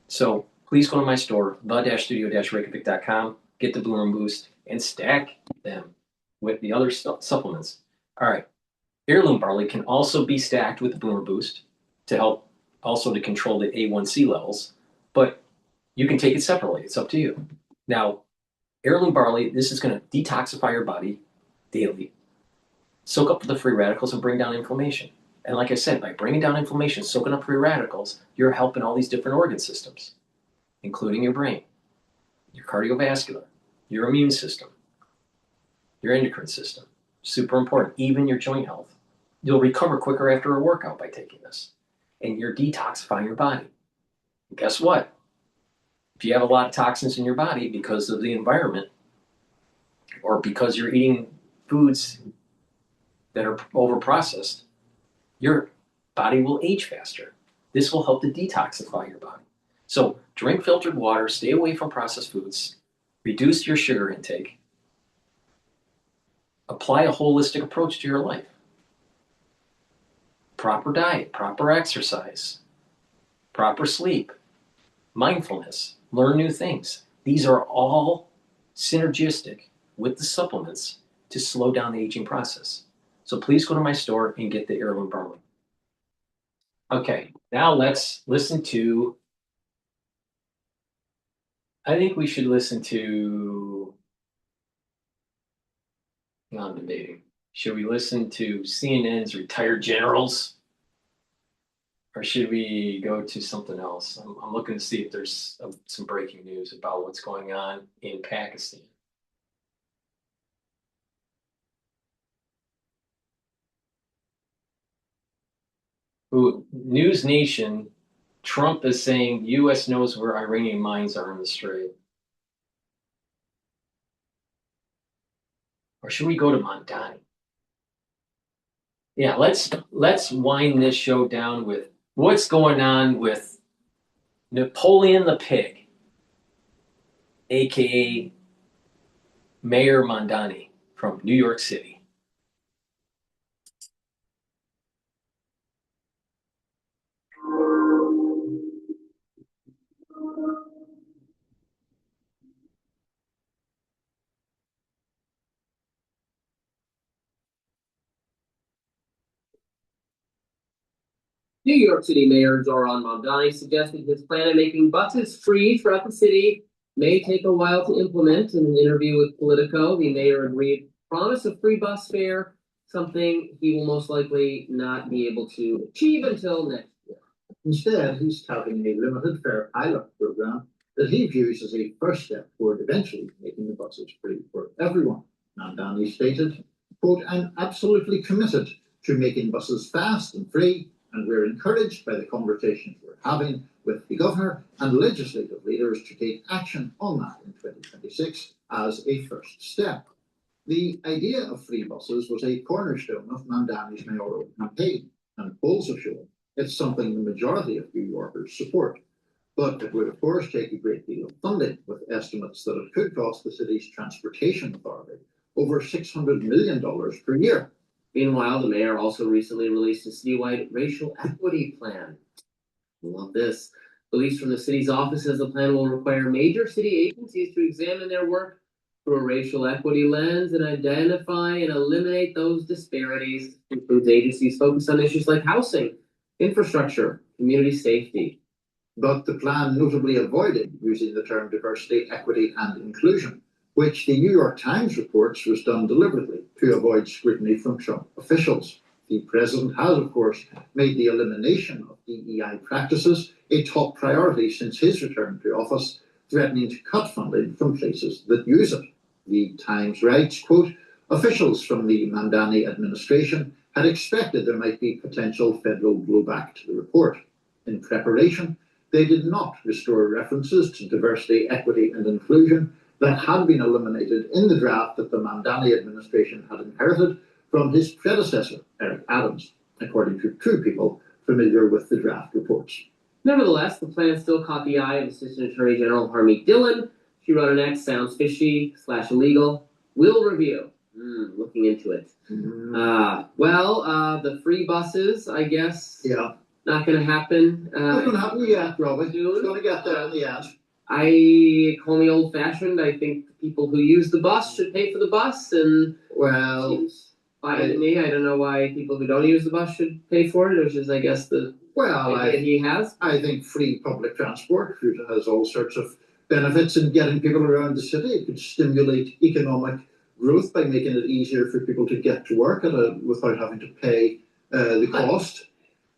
So please go to my store, the-studio-reykjavik.com, get the Boomer Boost, and stack them with the other supplements. All right. Heirloom barley can also be stacked with the Boomer Boost to help also to control the A1C levels, but you can take it separately. It's up to you. Now, heirloom barley, this is going to detoxify your body daily, soak up the free radicals, and bring down inflammation. And like I said, by bringing down inflammation, soaking up free radicals, you're helping all these different organ systems, including your brain, your cardiovascular, your immune system, your endocrine system. Super important, even your joint health. You'll recover quicker after a workout by taking this. And you're detoxifying your body. And guess what? If you have a lot of toxins in your body because of the environment or because you're eating foods that are overprocessed, your body will age faster. This will help to detoxify your body. So drink filtered water, stay away from processed foods, reduce your sugar intake, apply a holistic approach to your life. Proper diet, proper exercise, proper sleep, mindfulness, learn new things. These are all synergistic with the supplements to slow down the aging process. So please go to my store and get the heirloom barley. Okay, now let's listen to, I think we should listen to, I'm debating. Should we listen to CNN's retired generals? Or should we go to something else? I'm looking to see if there's some breaking news about what's going on in Pakistan. who News Nation, Trump is saying U.S. knows where Iranian mines are in the Strait. Or should we go to Mamdani? Yeah, let's wind this show down with what's going on with Napoleon the Pig, aka Mayor Mamdani from New York City. New York City Mayor Zoran Mamdani suggested his plan of making buses free throughout the city may take a while to implement. In an interview with Politico, the mayor agreed promise of free bus fare, something he will most likely not be able to achieve until next year. Instead, he's touting a limited fare pilot program that he views as a first step toward eventually making the buses free for everyone. Mamdani stated, quote, I'm absolutely committed to making buses fast and free, and we're encouraged by the conversations we're having with the governor and legislative leaders to take action on that in 2026 as a first step. The idea of free buses was a cornerstone of Mamdani's mayoral campaign, and polls have shown it's something the majority of New Yorkers support. But it would, of course, take a great deal of funding, with estimates that it could cost the city's transportation authority over $600 million per year. Meanwhile, the mayor also recently released a citywide racial equity plan. I love this. Released from the city's office says the plan will require major city agencies to examine their work through a racial equity lens and identify and eliminate those disparities. It includes agencies focused on issues like housing, infrastructure, community safety. But the plan notably avoided using the term diversity, equity, and inclusion, which the New York Times reports was done deliberately to avoid scrutiny from Trump officials. The president has, of course, made the elimination of DEI practices a top priority since his return to office, threatening to cut funding from places that use it. The Times writes, quote, officials from the Mamdani administration had expected there might be potential federal blowback to the report. In preparation, they did not restore references to diversity, equity, and inclusion that had been eliminated in the draft that the Mamdani administration had inherited from his predecessor, Eric Adams, according to two people familiar with the draft reports. Nevertheless, the plan still caught the eye of Assistant Attorney General Harmeet Dillon. She wrote an X, sounds fishy/illegal. Will review. Looking into it. The free buses, I guess. Yeah. Not going to happen. Not going to happen yet, Robbie. Soon. It's going to get there in the end. I call me old-fashioned. I think the people who use the bus should pay for the bus, and seems fine to me. I don't know why people who don't use the bus should pay for it, which is, I guess, the idea he has. I think free public transport has all sorts of benefits in getting people around the city. It could stimulate economic growth by making it easier for people to get to work without having to pay the cost.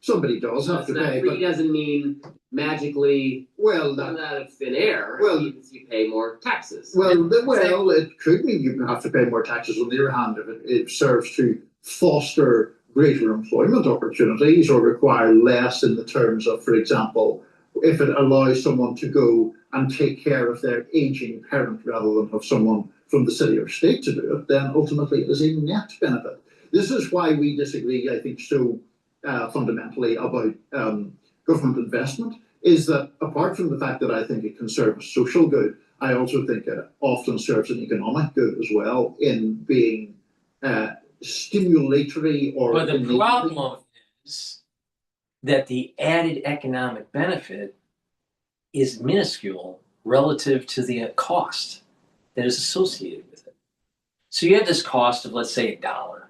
Somebody does have to pay. Free doesn't mean magically out of thin air. Well, it means you pay more taxes. It could mean you have to pay more taxes. On the other hand, if it serves to foster greater employment opportunities or require less in the terms of, for example, if it allows someone to go and take care of their aging parent rather than have someone from the city or state to do it, then ultimately it is a net benefit. This is why we disagree, I think, so fundamentally about government investment, is that apart from the fact that I think it can serve a social good, I also think it often serves an economic good as well in being stimulatory or... But the problem is that the added economic benefit is minuscule relative to the cost that is associated with it. So you have this cost of, let's say, $1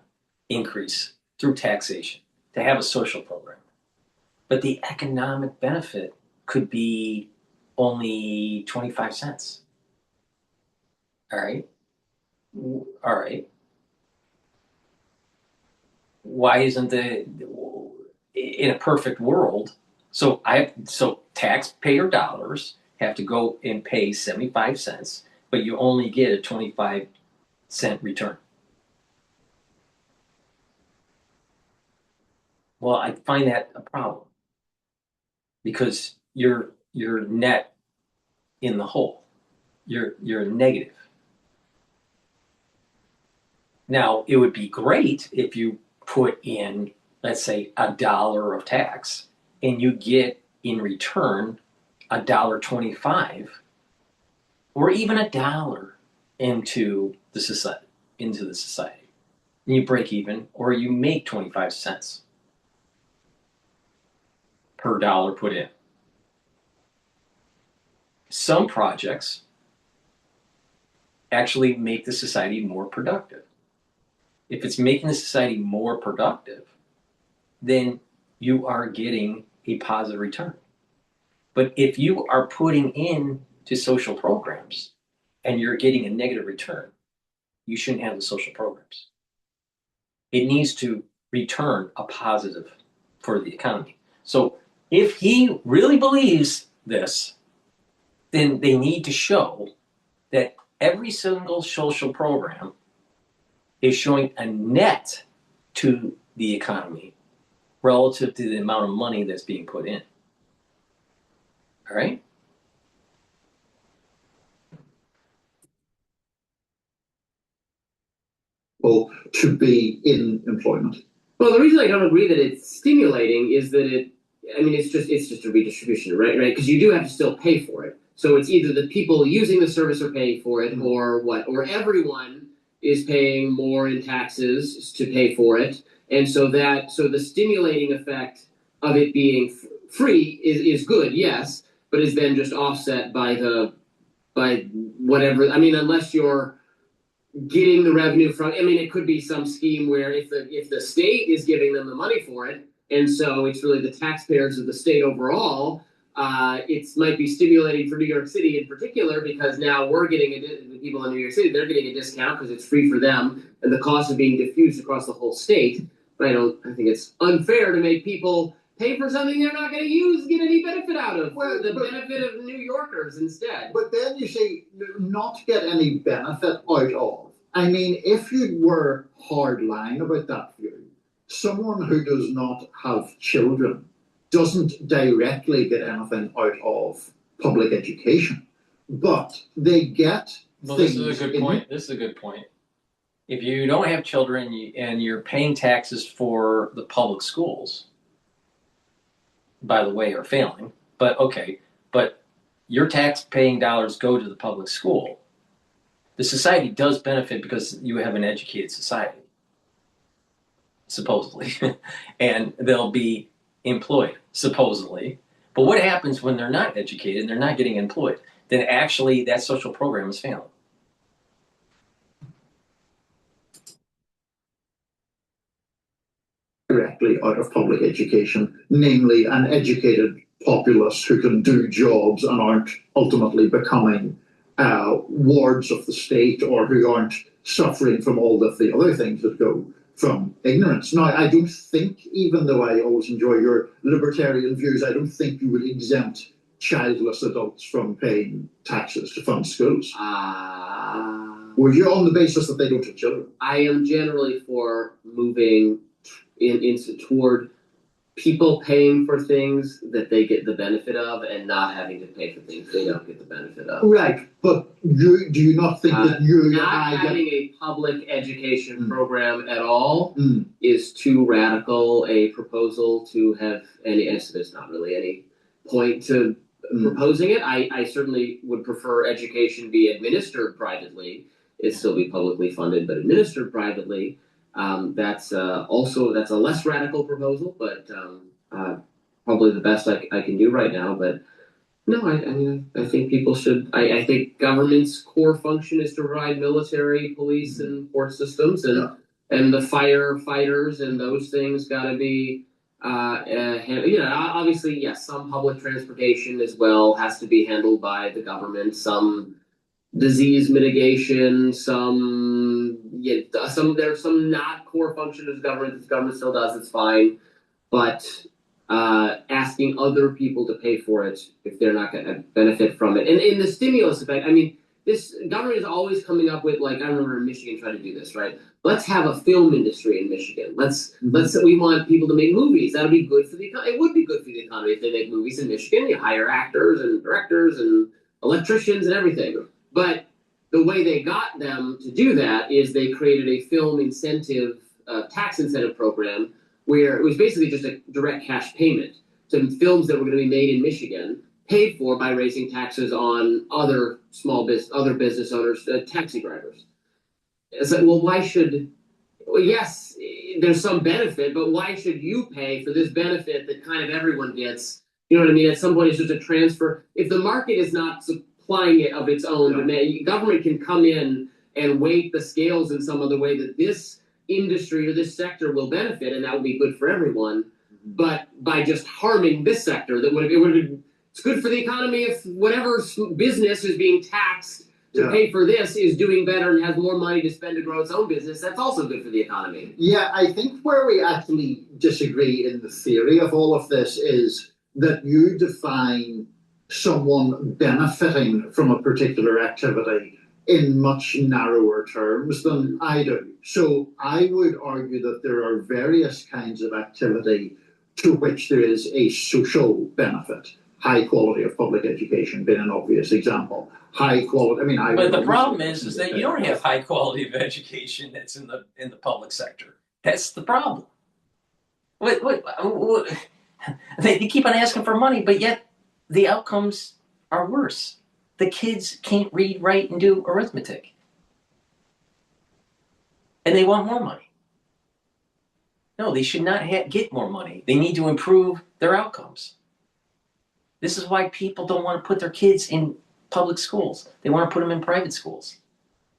increase through taxation to have a social program. But the economic benefit could be only 25 cents. All right. Why isn't in a perfect world? So taxpayer dollars have to go and pay 75 cents, but you only get a 25-cent return. Well, I find that a problem because you're net in the hole. You're negative. Now, it would be great if you put in, let's say, $1 of tax, and you get in return $1.25, or even $1 into the society, and you break even, or you make 25 cents per dollar put in. Some projects actually make the society more productive. If it's making the society more productive, then you are getting a positive return. But if you are putting in to social programs and you're getting a negative return, you shouldn't have the social programs. It needs to return a positive for the economy. So if he really believes this, then they need to show that every single social program is showing a net to the economy relative to the amount of money that's being put in. All right? Or to be in employment. Well, the reason I don't agree that it's stimulating is that it's just a redistribution, right? Because you do have to still pay for it. So it's either the people using the service are paying for it, or everyone is paying more in taxes to pay for it, and so the stimulating effect of it being free is good, yes, but is then just offset by whatever. I mean, unless you're getting the revenue from, it could be some scheme where if the state is giving them the money for it, and so it's really the taxpayers of the state overall, it might be stimulating for New York City in particular, because now we're getting the people in New York City, they're getting a discount because it's free for them, and the cost of being diffused across the whole state. But I think it's unfair to make people pay for something they're not going to get any benefit out of, benefit of New Yorkers instead. But then you say not get any benefit out of. I mean, if you were hard line about that view, someone who does not have children doesn't directly get anything out of public education, but they get. Well, this is a good point. This is a good point. If you don't have children and you're paying taxes for the public schools, by the way, are failing, but your tax-paying dollars go to the public school. The society does benefit because you have an educated society, supposedly, and they'll be employed, supposedly. But what happens when they're not educated and they're not getting employed? Then actually that social program is failing. Directly out of public education, namely an educated populace who can do jobs and aren't ultimately becoming wards of the state, or who aren't suffering from all of the other things that go from ignorance. Now, I don't think, even though I always enjoy your libertarian views, I don't think you would exempt childless adults from paying taxes to fund schools. Would you, on the basis that they don't have children? I am generally for moving toward people paying for things that they get the benefit of, and not having to pay for things they don't get the benefit of. Right, but do you not think that not having a public education program at all is too radical a proposal to have any, and so there's not really any point to proposing it. I certainly would prefer education be administered privately. It still be publicly funded, but administered privately. That's a less radical proposal, but probably the best I can do right now. But no, I think people should. I think government's core function is to provide military, police, and court systems, and the firefighters and those things got to be. Obviously, yes, some public transportation as well has to be handled by the government. Some disease mitigation, there's some not core function of government. The government still does, it's fine, but asking other people to pay for it if they're not going to benefit from it, and in the stimulus effect, this government is always coming up with, like, I remember in Michigan trying to do this, right? Let's have a film industry in Michigan. We want people to make movies. That'll be good for the economy. It would be good for the economy if they make movies in Michigan. You hire actors and directors and electricians and everything. But the way they got them to do that is they created a film incentive, tax incentive program where it was basically just a direct cash payment to films that were going to be made in Michigan, paid for by raising taxes on other business owners, taxi drivers. It's like, well, yes, there's some benefit, but why should you pay for this benefit that kind of everyone gets? You know what I mean? At some point, it's just a transfer. If the market is not supplying it of its own demand, government can come in and weight the scales in some other way that this industry or this sector will benefit, and that will be good for everyone. But by just harming this sector, it's good for the economy if whatever business is being taxed to pay for this is doing better and has more money to spend to grow its own business. That's also good for the economy. Yeah, I think where we actually disagree in the theory of all of this is that you define someone benefiting from a particular activity in much narrower terms than I do. So I would argue that there are various kinds of activity to which there is a social benefit. High quality of public education being an obvious example. High quality. But the problem is that you don't have high quality of education that's in the public sector. That's the problem. They keep on asking for money, but yet the outcomes are worse. The kids can't read, write, and do arithmetic, and they want more money. No, they should not get more money. They need to improve their outcomes. This is why people don't want to put their kids in public schools. They want to put them in private schools.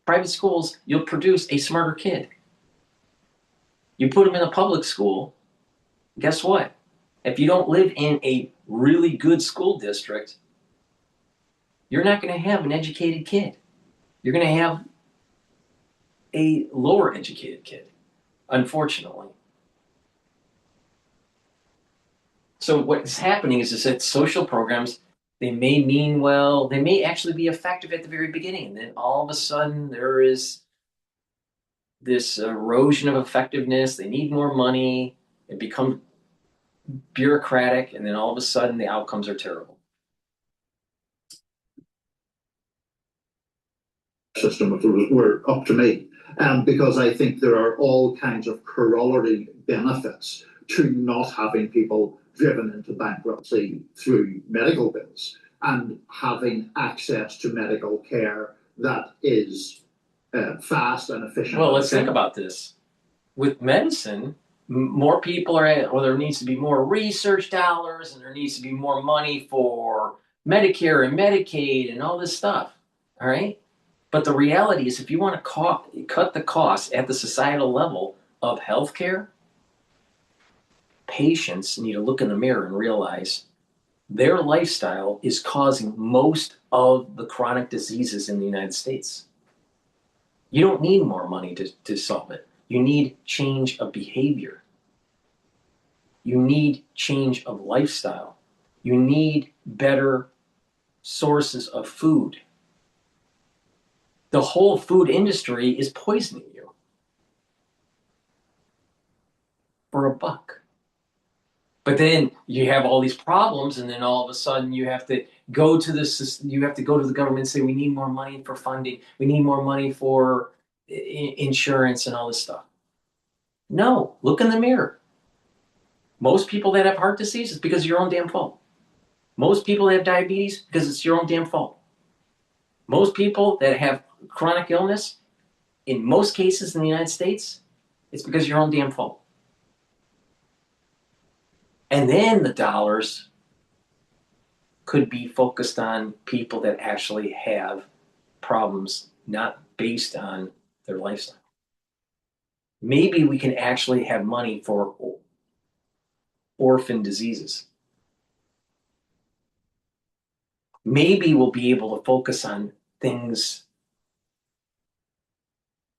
Private schools, you'll produce a smarter kid. You put them in a public school, guess what? If you don't live in a really good school district, you're not going to have an educated kid. You're going to have a lower educated kid, unfortunately. So what's happening is that social programs, they may mean well, they may actually be effective at the very beginning, and then all of a sudden there is this erosion of effectiveness. They need more money. It becomes bureaucratic, and then all of a sudden the outcomes are terrible. System if it were up to me, because I think there are all kinds of corollary benefits to not having people driven into bankruptcy through medical bills and having access to medical care that is fast and efficient. Well, let's think about this. With medicine, more people there needs to be more research dollars, and there needs to be more money for Medicare and Medicaid and all this stuff. All right? But the reality is, if you want to cut the costs at the societal level of healthcare, patients need to look in the mirror and realize their lifestyle is causing most of the chronic diseases in the United States. You don't need more money to solve it. You need change of behavior. You need change of lifestyle. You need better sources of food. The whole food industry is poisoning you for a buck. But then you have all these problems, and then all of a sudden you have to go to the government and say, we need more money for funding. We need more money for insurance and all this stuff. No, look in the mirror. Most people that have heart disease is because of your own damn fault. Most people that have diabetes because it's your own damn fault. Most people that have chronic illness, in most cases in the United States, it's because of your own damn fault. And then the dollars could be focused on people that actually have problems not based on their lifestyle. Maybe we can actually have money for orphan diseases. Maybe we'll be able to focus on things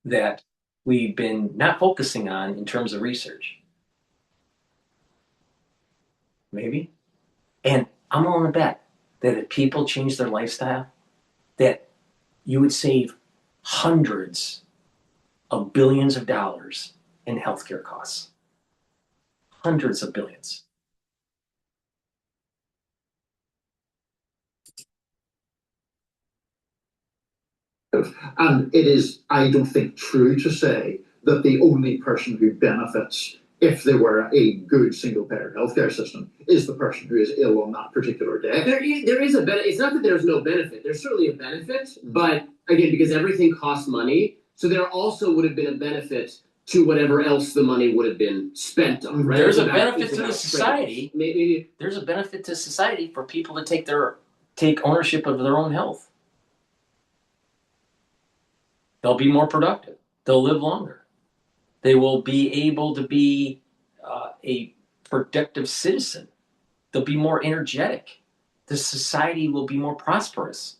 that we've been not focusing on in terms of research. Maybe. And I'm willing to bet that if people change their lifestyle, that you would save hundreds of billions of dollars in healthcare costs. Hundreds of billions. And it is, I don't think, true to say that the only person who benefits if there were a good single-payer healthcare system is the person who is ill on that particular day. There is a benefit. It's not that there's no benefit. There's certainly a benefit, but again, because everything costs money, so there also would have been a benefit to whatever else the money would have been spent on. Right? There's a benefit to the society. Maybe there's a benefit to society for people to take ownership of their own health. They'll be more productive. They'll live longer. They will be able to be a productive citizen. They'll be more energetic. The society will be more prosperous.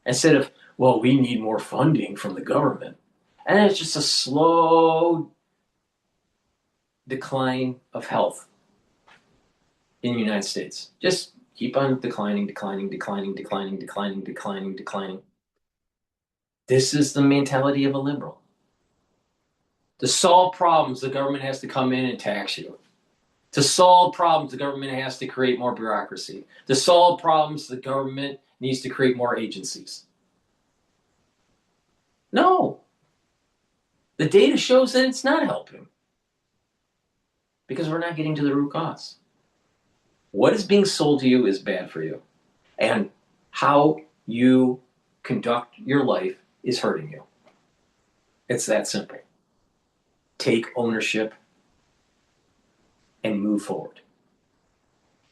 Instead of, well, we need more funding from the government. And it's just a slow decline of health in the United States. Just keep on declining. This is the mentality of a liberal. To solve problems, the government has to come in and tax you. To solve problems, the government has to create more bureaucracy. To solve problems, the government needs to create more agencies. No. The data shows that it's not helping. Because we're not getting to the root cause. What is being sold to you is bad for you. And how you conduct your life is hurting you. It's that simple. Take ownership and move forward.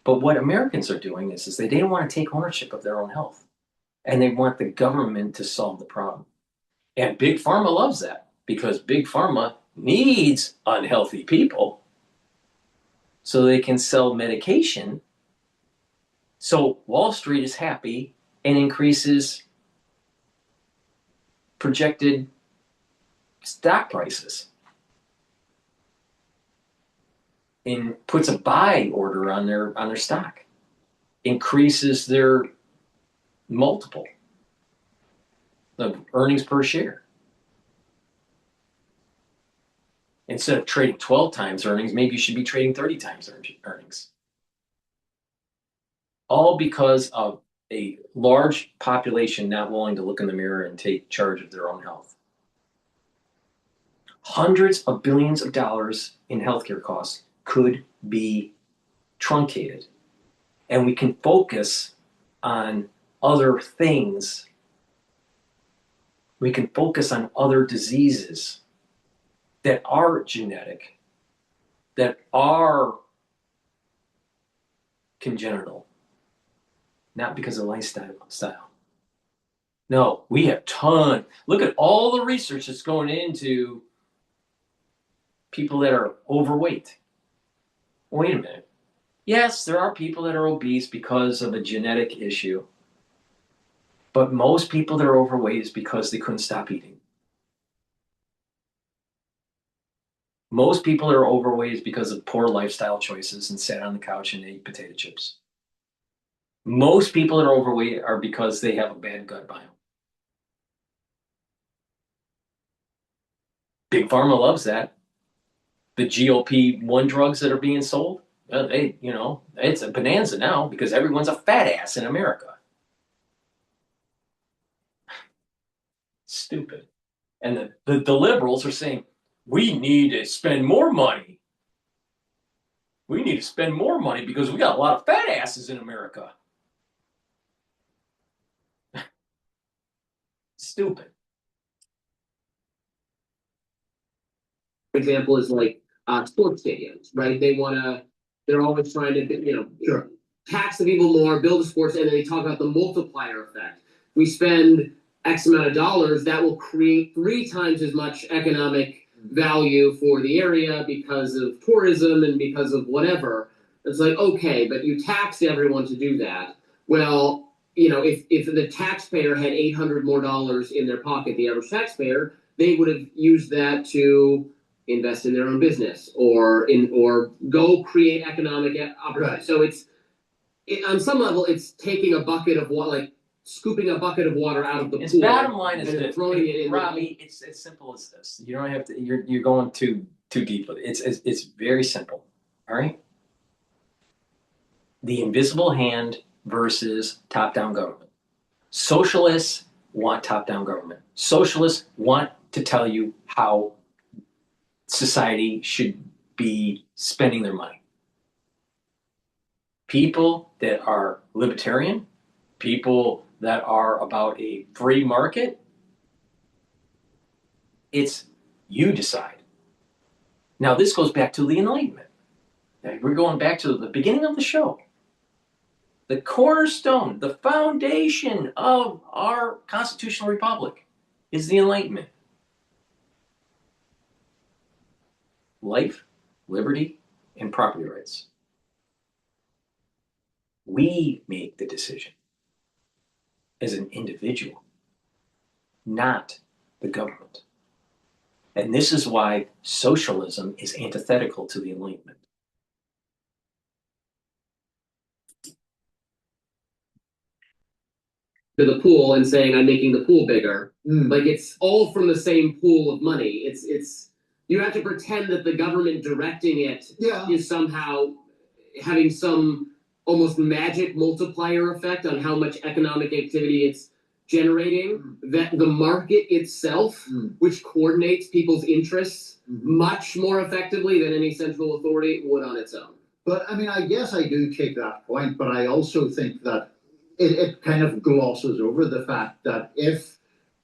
But what Americans are doing is they don't want to take ownership of their own health. And they want the government to solve the problem. And Big Pharma loves that because Big Pharma needs unhealthy people so they can sell medication. So Wall Street is happy and increases projected stock prices and puts a buy order on their stock, increases their multiple of earnings per share. Instead of trading 12 times earnings, maybe you should be trading 30 times earnings. All because of a large population not willing to look in the mirror and take charge of their own health. Hundreds of billions of dollars in healthcare costs could be truncated. And we can focus on other things. We can focus on other diseases that are genetic, that are congenital, not because of lifestyle. No, we have look at all the research that's going into people that are overweight. Wait a minute. Yes, there are people that are obese because of a genetic issue. But most people that are overweight is because they couldn't stop eating. Most people that are overweight is because of poor lifestyle choices and sat on the couch and ate potato chips. Most people that are overweight are because they have a bad gut biome. Big Pharma loves that. The GLP-1 drugs that are being sold, it's a bonanza now because everyone's a fat ass in America. Stupid. And the liberals are saying, we need to spend more money. We need to spend more money because we got a lot of fat asses in America. Stupid. For example, is like sports stadiums, right? They're always trying to, tax the people more, build the sports, and then they talk about the multiplier effect. We spend X amount of dollars, that will create 3 times as much economic value for the area because of tourism and because of whatever. It's like, okay, but you tax everyone to do that. Well, if the taxpayer had $800 more in their pocket, the average taxpayer, they would have used that to invest in their own business or go create economic opportunity. Right. So on some level, it's taking a bucket of scooping a bucket of water out of the Its pool. bottom line is and this, throwing it in. Robbie. It's as simple as this. You don't have to. You're going too deep with it. It's very simple. All right. The invisible hand versus top-down government. Socialists want top-down government. Socialists want to tell you how society should be spending their money. People that are libertarian, people that are about a free market, it's you decide. Now, this goes back to the Enlightenment. We're going back to the beginning of the show. The cornerstone, the foundation of our constitutional republic is the Enlightenment. Life, liberty, and property rights. We make the decision as an individual, not the government. And this is why socialism is antithetical to the Enlightenment. To the pool and saying, I'm making the pool bigger. Like, it's all from the same pool of money. It's you have to pretend that the government directing it is somehow having some almost magic multiplier effect on how much economic activity it's generating, that the market itself, which coordinates people's interests much more effectively than any central authority would on its own. But I mean, I guess I do take that point, but I also think that it kind of glosses over the fact that if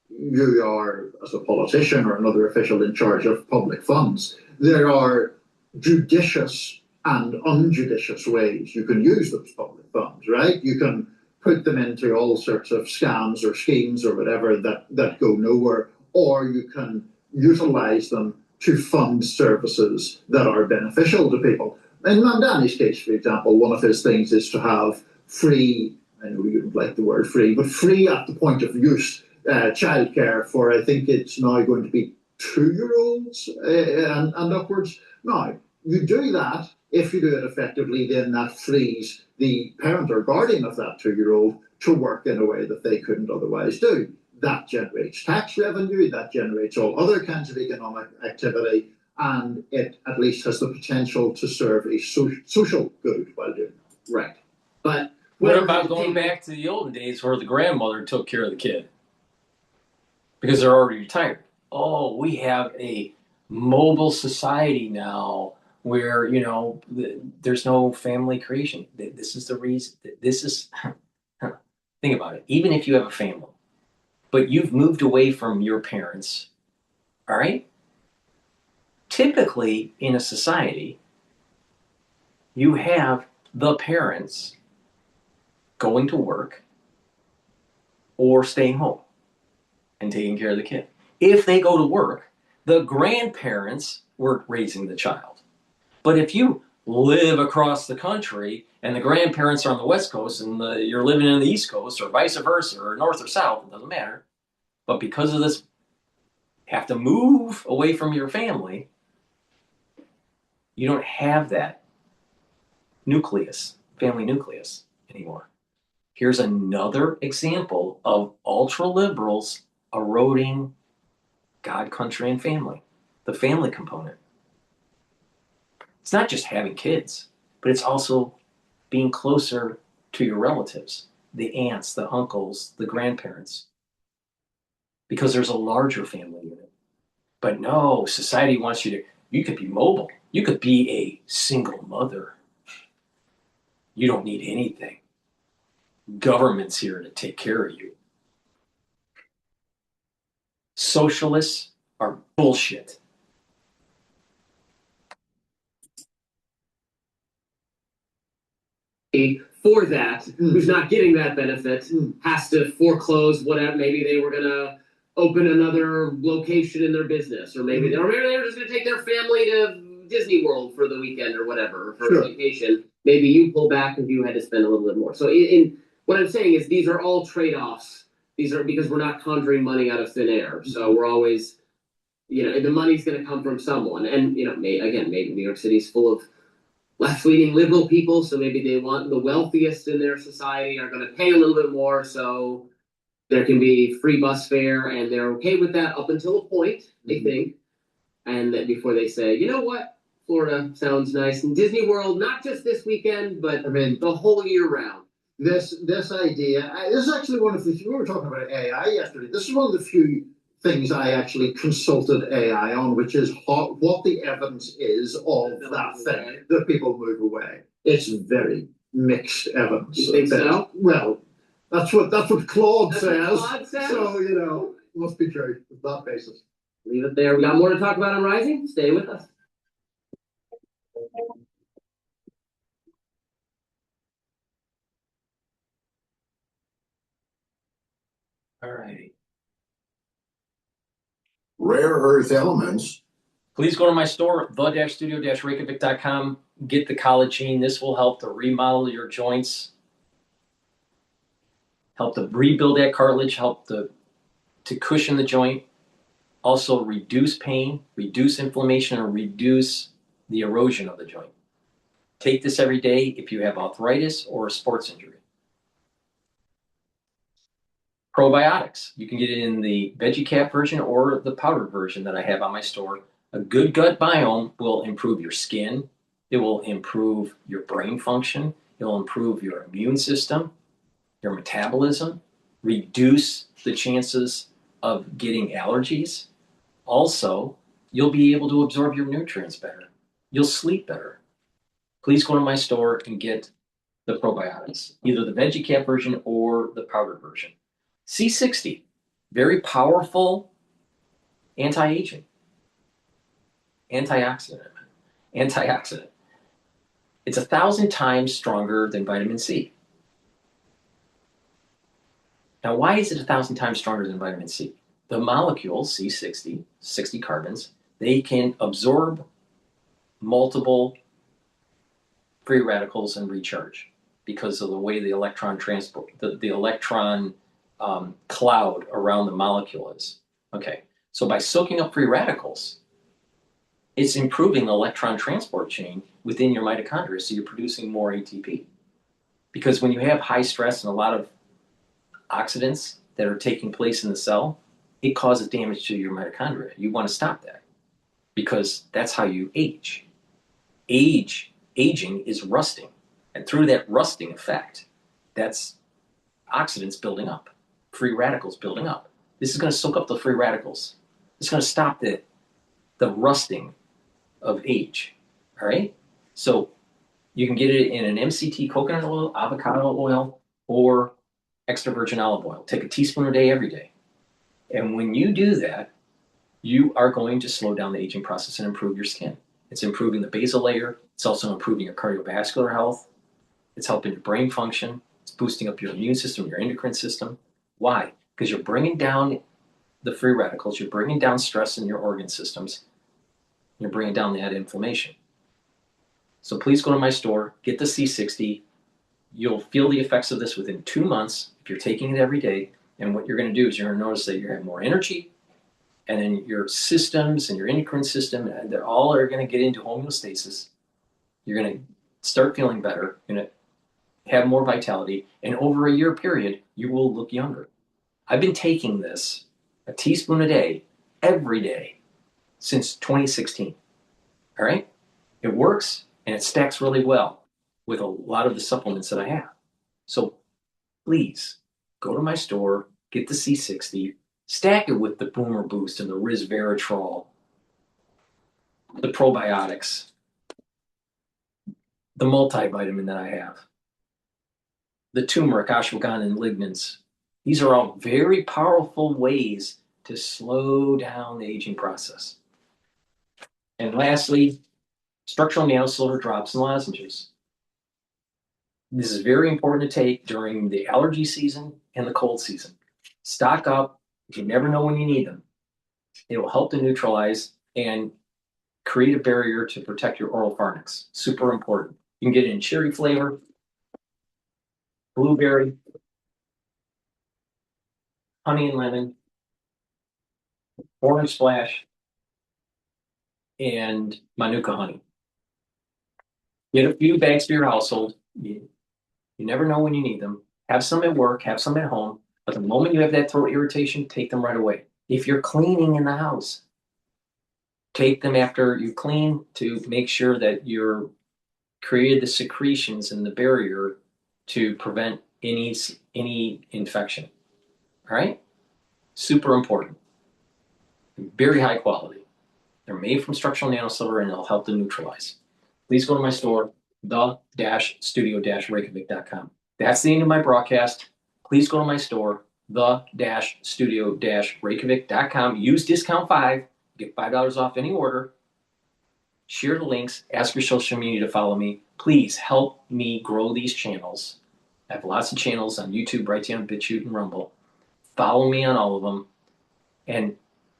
you are, as a politician or another official in charge of public funds, there are judicious and unjudicious ways you can use those public funds, right? You can put them into all sorts of scams or schemes or whatever that go nowhere, or you can utilize them to fund services that are beneficial to people. In Mamdani's case, for example, one of his things is to have free, I know you don't like the word free, but free at the point of use childcare for, I think it's now going to be 2-year-olds and upwards. Now, you do that, if you do it effectively, then that frees the parent or guardian of that 2-year-old to work in a way that they couldn't otherwise do. That generates tax revenue, that generates all other kinds of economic activity, and it at least has the potential to serve a social good while doing it. Right. But what about going back to the olden days where the grandmother took care of the kid? Because they're already retired. Oh, we have a mobile society now where, there's no family creation. This is the reason. This is, think about it. Even if you have a family, but you've moved away from your parents, all right? Typically, in a society, you have the parents going to work or staying home and taking care of the kid. If they go to work, the grandparents were raising the child. But if you live across the country and the grandparents are on the West Coast and you're living in the East Coast or vice versa or north or south, it doesn't matter. But because of this, have to move away from your family, you don't have that nucleus, family nucleus anymore. Here's another example of ultra-liberals eroding God, country, and family, the family component. It's not just having kids, but it's also being closer to your relatives, the aunts, the uncles, the grandparents, because there's a larger family unit. But no, society wants you could be mobile. You could be a single mother. You don't need anything. Government's here to take care of you. Socialists are bullshit. For that, who's not getting that benefit, has to foreclose whatever. Maybe they were going to open another location in their business, or maybe they were just going to take their family to Disney World for the weekend or whatever, for a vacation. Maybe you pull back because you had to spend a little bit more. So what I'm saying is these are all trade-offs. These are because we're not conjuring money out of thin air. So we're always, the money's going to come from someone. And, maybe New York City's full of left-leaning liberal people, so maybe they want the wealthiest in their society are going to pay a little bit more, so There can be free bus fare, and they're okay with that up until a point, they think. And that before they say, you know what, Florida sounds nice. And Disney World, not just this weekend, but the whole year round. This idea, this is actually one of the, we were talking about AI yesterday. This is one of the few things I actually consulted AI on, which is what the evidence is of that thing, that people move away. It's very mixed evidence. You think so? Well, that's what Claude That's says. what Claude says? So, you know, it must be true with that basis. Leave it there. We got more to talk about on Rising. Stay with us. All righty. Rare earth elements. Please go to my store, the-studio-reykjavik.com. Get the collagen. This will help to remodel your joints, help to rebuild that cartilage, help to cushion the joint, also reduce pain, reduce inflammation, and reduce the erosion of the joint. Take this every day if you have arthritis or a sports injury. Probiotics. You can get it in the veggie cap version or the powdered version that I have on my store. A good gut biome will improve your skin. It will improve your brain function. It will improve your immune system, your metabolism, reduce the chances of getting allergies. Also, you'll be able to absorb your nutrients better. You'll sleep better. Please go to my store and get the probiotics, either the veggie cap version or the powdered version. C60, very powerful anti-aging, antioxidant. It's 1,000 times stronger than vitamin C. Now, why is it 1,000 times stronger than vitamin C? The molecule C60, 60 carbons, they can absorb multiple free radicals and recharge because of the way the electron transport, the electron cloud around the molecule is. Okay, so by soaking up free radicals, it's improving the electron transport chain within your mitochondria, so you're producing more ATP. Because when you have high stress and a lot of oxidants that are taking place in the cell, it causes damage to your mitochondria. You want to stop that because that's how you age. Aging is rusting, and through that rusting effect, that's oxidants building up, free radicals building up. This is going to soak up the free radicals. It's going to stop the rusting of age. All right? So you can get it in an MCT coconut oil, avocado oil, or extra virgin olive oil. Take a teaspoon a day every day. And when you do that, you are going to slow down the aging process and improve your skin. It's improving the basal layer. It's also improving your cardiovascular health. It's helping your brain function. It's boosting up your immune system, your endocrine system. Why? Because you're bringing down the free radicals. You're bringing down stress in your organ systems. You're bringing down that inflammation. So please go to my store, get the C60. You'll feel the effects of this within 2 months if you're taking it every day. And what you're going to do is you're going to notice that you have more energy, and then your systems and your endocrine system, they're all are going to get into homeostasis. You're going to start feeling better. You're going to have more vitality. And over a year period, you will look younger. I've been taking this, a teaspoon a day, every day, since 2016. All right? It works, and it stacks really well with a lot of the supplements that I have. So please go to my store, get the C60, stack it with the Boomer Boost and the Resveratrol, the probiotics, the multivitamin that I have, the turmeric, ashwagandha, and lignans. These are all very powerful ways to slow down the aging process. And lastly, structural nanosilver drops and lozenges. This is very important to take during the allergy season and the cold season. Stock up. You never know when you need them. It will help to neutralize and create a barrier to protect your oral pharynx. Super important. You can get it in cherry flavor, blueberry, honey and lemon, orange splash, and manuka honey. Get a few bags for your household. You never know when you need them. Have some at work, have some at home. But the moment you have that throat irritation, take them right away. If you're cleaning in the house, take them after you clean to make sure that you're created the secretions and the barrier to prevent any infection. All right? Super important. Very high quality. They're made from structural nanosilver and they'll help to neutralize. Please go to my store, the-studio-reykjavik.com. That's the end of my broadcast. Please go to my store, the-studio-reykjavik.com. Use discount 5, get $5 off any order. Share the links, ask your social media to follow me. Please help me grow these channels. I have lots of channels on YouTube, Brighteon, Bitchute, and Rumble. Follow me on all of them, and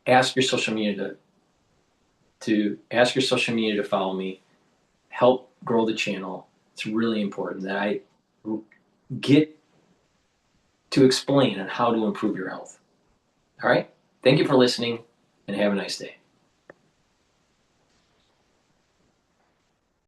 ask your social media to follow me. Help grow the channel. It's really important that I get to explain on how to improve your health. All right? Thank you for listening, and have a nice day.